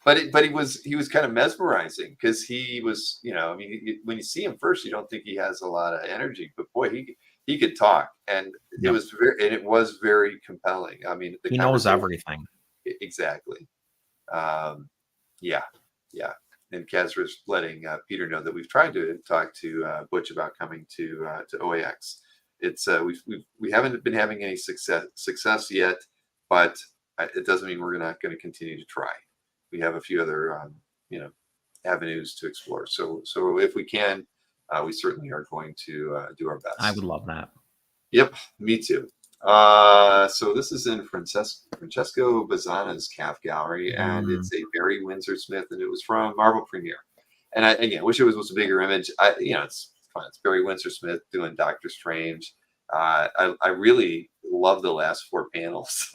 but he was kind of mesmerizing because he was, you know, I mean, when you see him first, you don't think he has a lot of energy, but boy, he could talk, and Yep. it was very compelling. I mean, He knows everything. Exactly. Yeah, yeah. And Kazra's letting Peter know that we've tried to talk to Butch about coming to OAX. It's we haven't been having any success yet, but it doesn't mean we're not going to continue to try. We have a few other you know, avenues to explore. So if we can, we certainly are going to do our best. I would love that. Yep, me too. So this is in Francesco Bazzana's calf gallery, and it's a Barry Windsor Smith, and it was from Marble Premiere. And I wish it was a bigger image. You know, it's fun. It's Barry Windsor Smith doing Doctor Strange. I really love the last 4 panels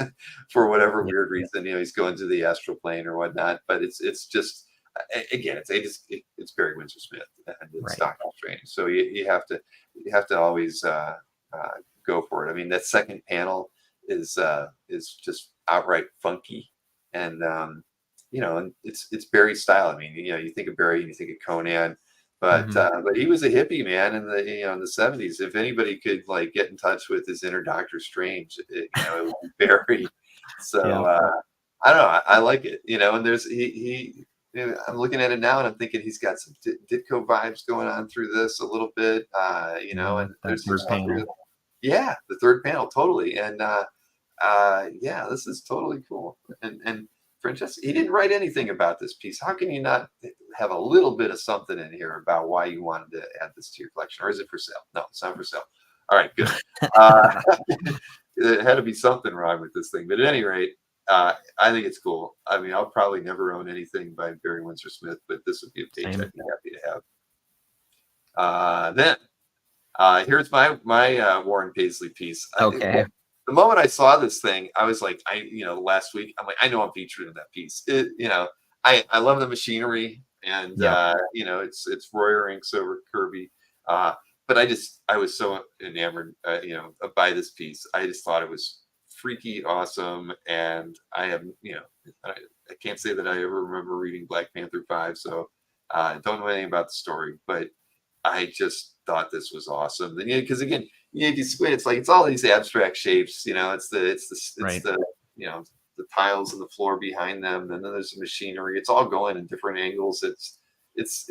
for whatever weird reason. You know, he's going to the astral plane or whatnot, but it's just, again, it's Barry Windsor Smith and it's Doctor Strange. So you have to always go for it. I mean, that second panel is just outright funky, and you know, and it's Barry's style. I mean, you know, you think of Barry and you think of Conan, but he was a hippie, man, in the, you know, in the 70s. If anybody could like get in touch with his inner Doctor Strange, you know, it would be Barry. So I don't know, I like it, you know. And there's he you know, I'm looking at it now and I'm thinking he's got some Ditko vibes going on through this a little bit, you know. And there's third panel. Yeah, the third panel, totally. And yeah, this is totally cool. And Francesco, he didn't write anything about this piece. How can you not have a little bit of something in here about why you wanted to add this to your collection? Or is it for sale? No, it's not for sale. All right, good. There had to be something wrong with this thing. But at any rate, I think it's cool. I mean, I'll probably never own anything by Barry Windsor Smith, but this would be a page I'd be happy to have. Then here's my Warren Paisley piece. Okay. The moment I saw this thing, I was like, you know, last week, I'm like, I know I'm featured in that piece. You know, I love the machinery, and you know, it's Royer inks over Kirby. But I was so enamored, you know, by this piece. I just thought it was freaky awesome, and I have, you know, I can't say that I ever remember reading Black Panther 5, so I don't know anything about the story, but I just thought this was awesome. And because again, you know, if you squint, it's like it's all these abstract shapes. You know, it's the you know, the tiles and the floor behind them, and then there's the machinery. It's all going in different angles. It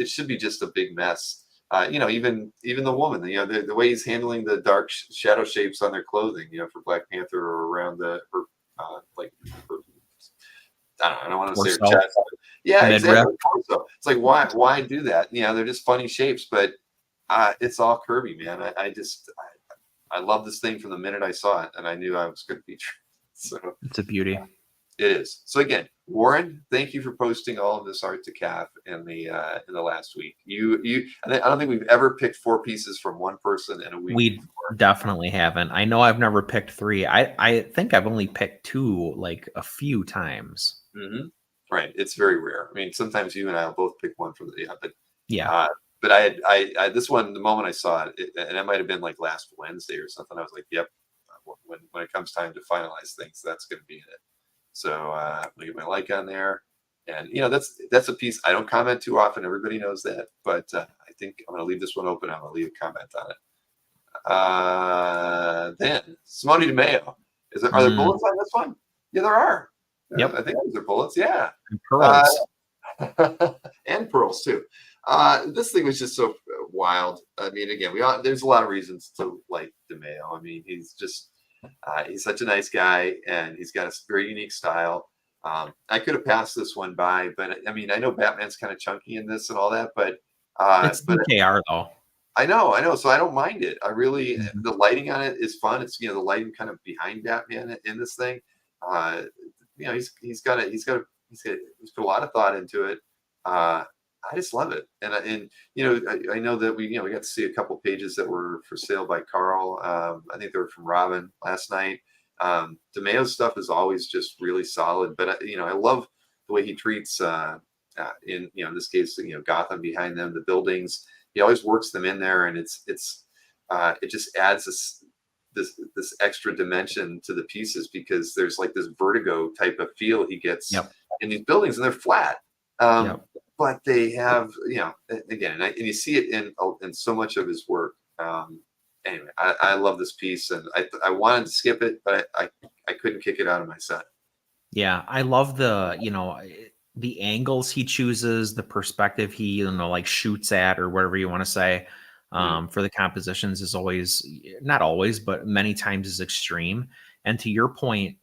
should be just a big mess. You know, even the woman, you know, the way he's handling the dark shadow shapes on their clothing, you know, for Black Panther or around her I don't want to say her chest. Yeah, exactly. So it's like, why do that? You know, they're just funny shapes, but it's all Kirby, man. I love this thing from the minute I saw it, and I knew I was going to feature it. So it's a beauty. It is. So again, Warren, thank you for posting all of this art to CAF in the last week. I don't think we've ever picked 4 pieces from one person in a week. We definitely haven't. I know I've never picked 3. I think I've only picked 2 like a few times. Mm-hmm. Right. It's very rare. I mean, sometimes you and I will both pick one from the but yeah. But I this one, the moment I saw it, and it might have been like last Wednesday or something, I was like, yep. When it comes time to finalize things, that's going to be in it. So we get my like on there, and you know, that's a piece I don't comment too often. Everybody knows that, but I think I'm going to leave this one open. I'm going to leave a comment on it. Then Simone DeMeo. Are there bullets on this one? Yeah, there are. Yep. I think those are bullets. Yeah. And pearls. And pearls too. This thing was just so wild. I mean, again, there's a lot of reasons to like DeMeo. I mean, he's such a nice guy, and he's got a very unique style. I could have passed this one by, but I mean, I know Batman's kind of chunky in this and all that, but it's DKR though. I know, so I don't mind it. I really, the lighting on it is fun. It's, you know, the lighting kind of behind Batman in this thing. You know, he's put a lot of thought into it. I just love it, and you know, I know that we got to see a couple pages that were for sale by Carl. I think they were from Robin last night. DeMeo's stuff is always just really solid, but you know, I love the way he treats in this case, you know, Gotham behind them, the buildings. He always works them in there, and it just adds this extra dimension to the pieces, because there's like this vertigo type of feel he gets in these buildings, and they're flat. But they have, again, and you see it in so much of his work. Anyway, I love this piece, and I wanted to skip it, but I couldn't kick it out of my set. Yeah, I love the angles he chooses, the perspective he like shoots at, or whatever you want to say. For the compositions is always, not always, but many times is extreme. And to your point,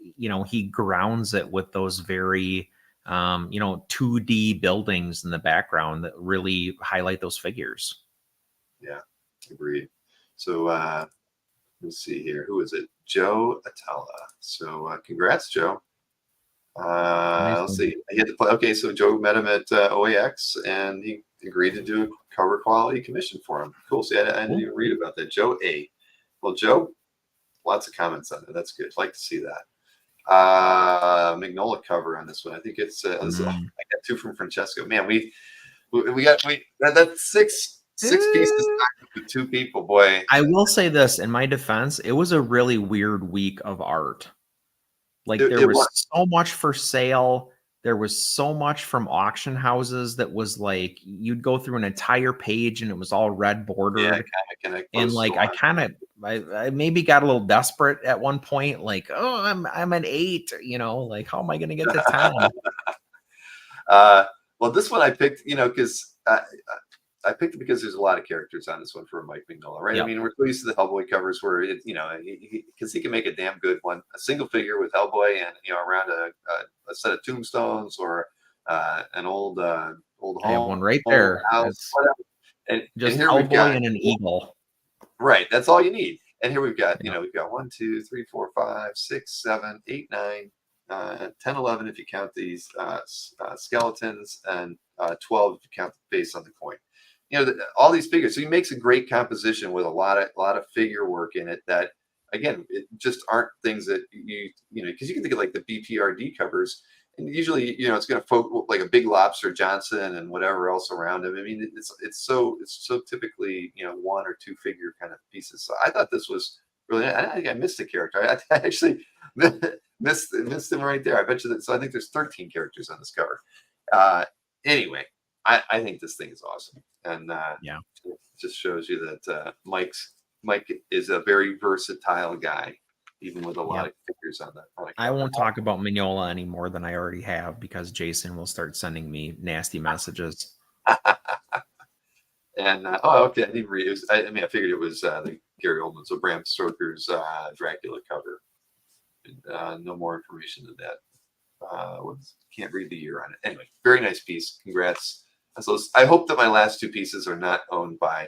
he grounds it with those very 2D buildings in the background that really highlight those figures. Yeah, agreed. So let's see here. Who is it? Joe Atala. So congrats, Joe. Let's see. He had to play. Okay, so Joe met him at OAX, and he agreed to do a cover quality commission for him. Cool. See, I didn't even read about that. Joe A. Well, Joe, lots of comments on it. That's good. I'd like to see that. Magnolia cover on this one. I think it's I got 2 from Francesco. Man, we got that's six pieces with 2 people. Boy, I will say this in my defense, it was a really weird week of art. Like there was so much for sale. There was so much from auction houses that was like, you'd go through an entire page and it was all red bordered. And like, I maybe got a little desperate at one point. Like, oh, I'm an 8, like, how am I going to get to 10? Well, this one I picked, because I picked it because there's a lot of characters on this one for Mike Mignola, right? Yep. I mean, we're used to the Hellboy covers where it, because he can make a damn good one, a single figure with Hellboy and around a set of tombstones or an old home. I have one right there. House, whatever. And just here Hellboy and an eagle. Right, that's all you need. And here we've got, we've got 1, 2, 3, 4, 5, 6, 7, 8, 9, 10, 11 if you count these skeletons, and 12 if you count the face on the coin. All these figures. So he makes a great composition with a lot of figure work in it that, again, it just aren't things that because you can think of like the BPRD covers, and usually, it's going to focus like a Big Lobster Johnson and whatever else around him. I mean, it's so typically, 1 or 2 figure kind of pieces. So I thought this was really, I think I missed a character. I actually missed him right there. I bet you that. So I think there's 13 characters on this cover. Anyway, I think this thing is awesome. And it just shows you that Mike is a very versatile guy, even with a lot of figures on that. I won't talk about Mignola any more than I already have, because Jason will start sending me nasty messages. And okay, I didn't read it. I figured it was the Gary Oldman, so Bram Stoker's Dracula cover. No more information than that. Can't read the year on it. Anyway, very nice piece. Congrats. So I hope that my last 2 pieces are not owned by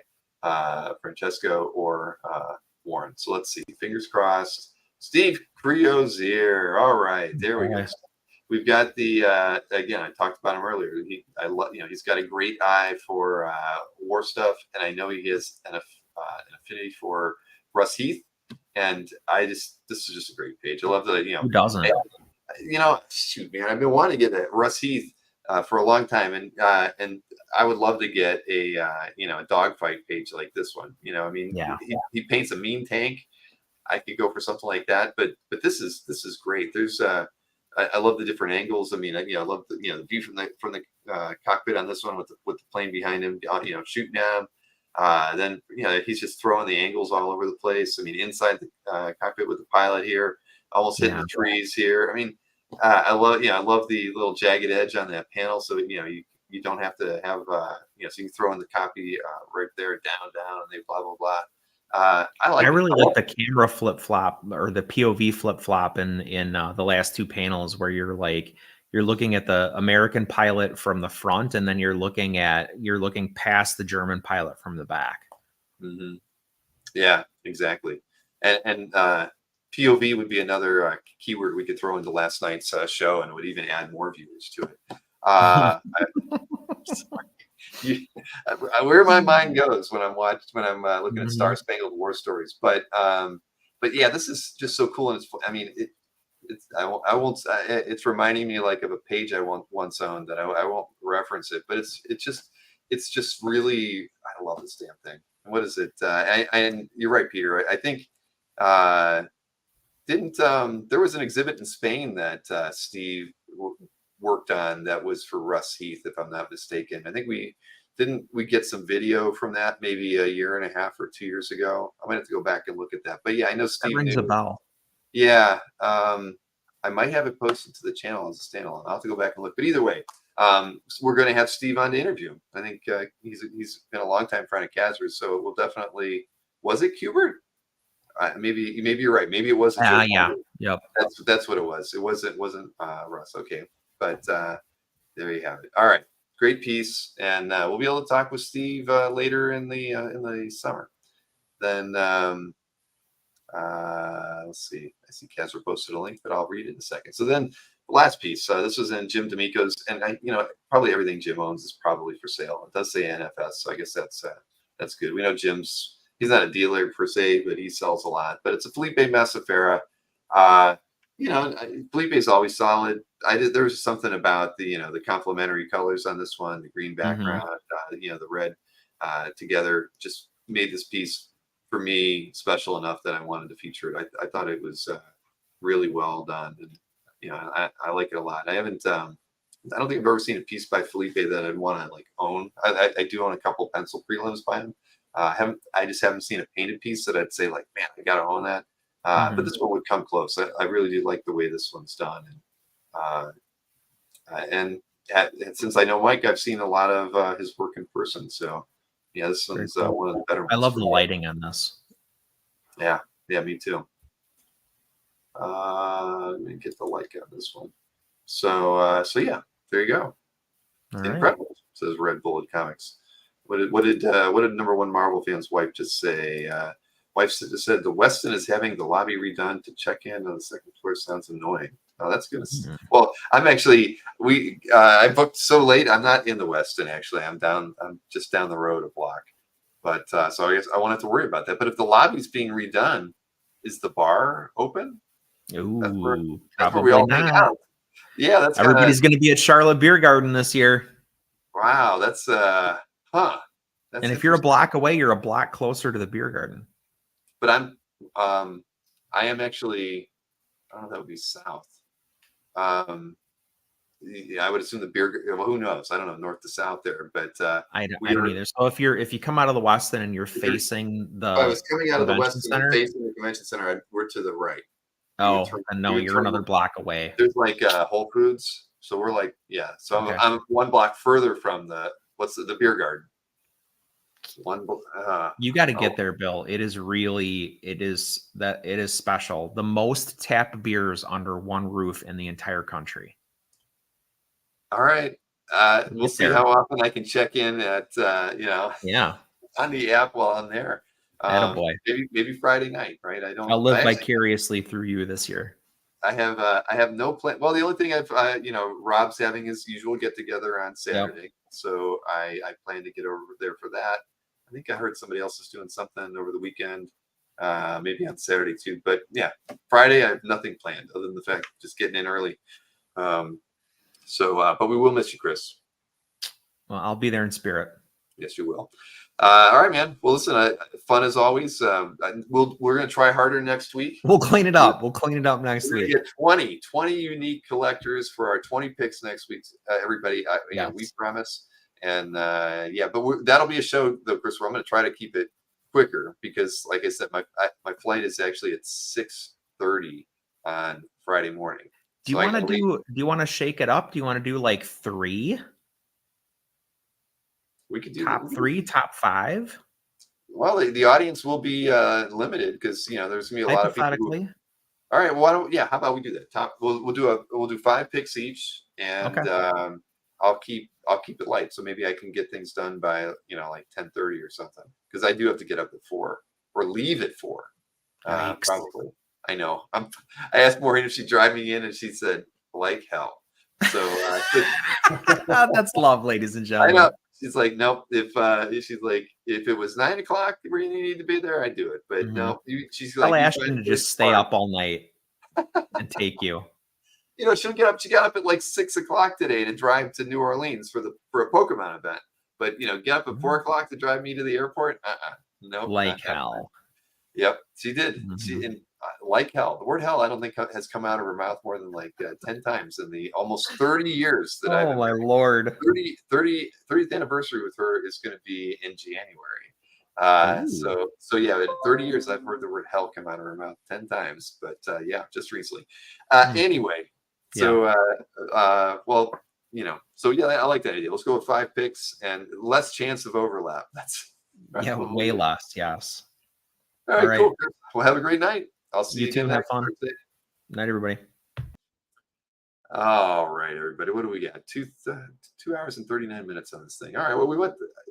Francesco or Warren. So let's see. Fingers crossed. Steve Criozier. All right, there we go. We've got the again. I talked about him earlier. He's got a great eye for war stuff, and I know he has an affinity for Russ Heath. And this is just a great page. I love the who doesn't? Shoot, man, I've been wanting to get a Russ Heath for a long time, and I would love to get a a dogfight page like this one. He paints a mean tank. I could go for something like that, but this is great. There's I love the different angles. I mean, I love the view from the cockpit on this one with the plane behind him, shooting at him. Then he's just throwing the angles all over the place. I mean, inside the cockpit with the pilot here, almost hitting the trees here. I mean, I love the little jagged edge on that panel, so you don't have to have so you can throw in the copy right there, down, and they blah blah blah. I really like the camera flip flop, or the POV flip flop in the last 2 panels, where you're looking at the American pilot from the front, and then you're looking past the German pilot from the back. Mm-hmm. Yeah, exactly. And POV would be another keyword we could throw into last night's show, and it would even add more viewers to it. Where my mind goes when I'm looking at Star Spangled War stories, but yeah, this is just so cool, and it's reminding me like of a page I once owned that I won't reference it, but it's just really, I love this damn thing. What is it? And you're right, Peter. I think Didn't there was an exhibit in Spain that Steve worked on that was for Russ Heath, if I'm not mistaken. I think we get some video from that maybe a year and a half or 2 years ago. I might have to go back and look at that. But yeah, I know Steve That rings a bell. Yeah, I might have it posted to the channel as a standalone. I'll have to go back and look. But either way, we're going to have Steve on to interview him. I think he's been a long time friend of Kazer's, so we'll definitely. Was it Kubert? Maybe you're right. Maybe it wasn't. Yeah. Yep. That's what it was. It wasn't Russ. Okay, but there you have it. All right, great piece, and we'll be able to talk with Steve later in the summer. Then let's see. I see Kazer posted a link, but I'll read it in a second. So then the last piece. This was in Jim D'Amico's, and probably everything Jim owns is probably for sale. It does say NFS, so I guess that's good. We know Jim's. He's not a dealer per se, but he sells a lot. But it's a Felipe Massafera. Felipe's always solid. There was something about the complementary colors on this one, the green background, the red together just made this piece for me special enough that I wanted to feature it. I thought it was really well done, and I like it a lot. I don't think I've ever seen a piece by Felipe that I'd want to own. I do own a couple pencil prelims by him. I just haven't seen a painted piece that I'd say man, I gotta own that. But this one would come close. I really do like the way this one's done, and since I know Mike, I've seen a lot of his work in person. So yeah, this one's cool. One of the better ones. I love the lighting on this. Yeah, me too. Let me get the like on this one. So yeah, there you go. All Incredible, right. Says Red Bullet Comics. What did number one Marvel fan's wife just say? Wife said the Westin is having the lobby redone to check in on the second floor. Sounds annoying. Oh, that's good. Well, I'm actually I booked so late. I'm not in the Westin actually. I'm just down the road a block. But so I guess I won't have to worry about that. But if the lobby's being redone, is the bar open? Ooh, that's where we all hang out. Yeah, that's everybody's going to be at Charlotte Beer Garden this year. Wow, that's That's and if you're a block away, you're a block closer to the beer garden. But I am actually, I don't know, that would be south. Yeah, I would assume the beer. Well, who knows? I don't know, north to south there, but I don't either. So if you come out of the Westin and you're facing the, if I was coming out of the Westin and facing the convention center, we're to the right. Oh, and no, you're another block away. There's Whole Foods, so we're so okay. I'm 1 block further from the beer garden. You got to get there, Bill. It is special. The most tapped beers under one roof in the entire country. All right. We'll see how often I can check in at on the app while I'm there. Attaboy. Maybe Friday night, right? I'll live vicariously through you this year. I have no plan. Well, the only thing Rob's having his usual get together on Saturday. Yep. So I plan to get over there for that. I think I heard somebody else is doing something over the weekend, maybe on Saturday too. But yeah, Friday I have nothing planned other than the fact of just getting in early. But we will miss you, Chris. Well, I'll be there in spirit. Yes, you will. All right, man. Well, listen, fun as always. We're going to try harder next week. We'll clean it up. We'll clean it up next week. Get 20 unique collectors for our 20 picks next week. Everybody, yes. We promise. And but that'll be a show, though, Chris, where I'm going to try to keep it quicker because, like I said, my flight is actually at 6:30 on Friday morning. Do you want to shake it up? Do you want to do 3? We could do top 3, top 5. Well, the audience will be limited because there's gonna be a lot of people. All right. Well, how about we do that? We'll do 5 picks each, and okay. I'll keep it light, so maybe I can get things done by 10:30 or something because I do have to get up at 4 or leave at 4. Probably. I know. I asked Maureen if she'd drive me in, and she said like hell. So that's love, ladies and gentlemen. I know. She's like, nope. If it was 9 o'clock where you need to be there, I'd do it. But no, she's like, I'll ask you to just stay up all night and take you. She'll get up. She got up at 6 o'clock today to drive to New Orleans for a Pokemon event. But get up at 4 o'clock to drive me to the airport. No, like hell. Yep, she did. She Mhm. and like hell. The word hell, I don't think has come out of her mouth more than like 10 times in the almost 30 years that I've Oh been my married. lord. 30th anniversary with her is going to be in January. Ooh. So yeah, in 30 years, I've heard the word hell come out of her mouth 10 times, but yeah, just recently. Mm. Anyway, Yeah. so well, so yeah, I like that idea. Let's go with 5 picks and less chance of overlap. That's Yeah, way less. Yes. all All right, right. cool. Well, have a great night. I'll see You you too. again Have next fun. Thursday. Night, everybody. All right, everybody. What do we got? 2 hours and 39 minutes on this thing. All right. Well,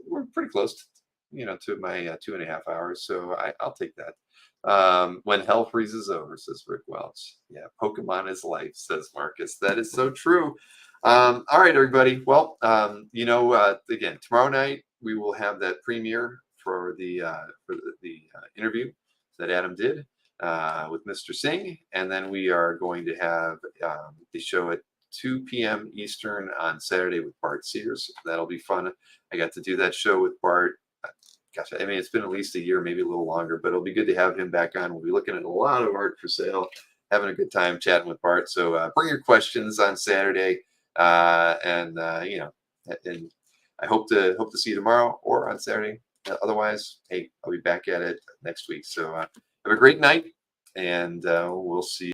we're pretty close, to my 2.5 hours. So I'll take that. When hell freezes over, says Rick Welch. Yeah, Pokemon is life, says Marcus. That is so true. All right, everybody. Well, again, tomorrow night we will have that premiere for the interview that Adam did with Mr. Singh, and then we are going to have the show at 2 p.m. Eastern on Saturday with Bart Sears. That'll be fun. I got to do that show with Bart. Gosh, I mean, it's been at least a year, maybe a little longer, but it'll be good to have him back on. We'll be looking at a lot of art for sale, having a good time chatting with Bart. So bring your questions on Saturday, and I hope to see you tomorrow or on Saturday. Otherwise, hey, I'll be back at it next week. So have a great night, and we'll see you.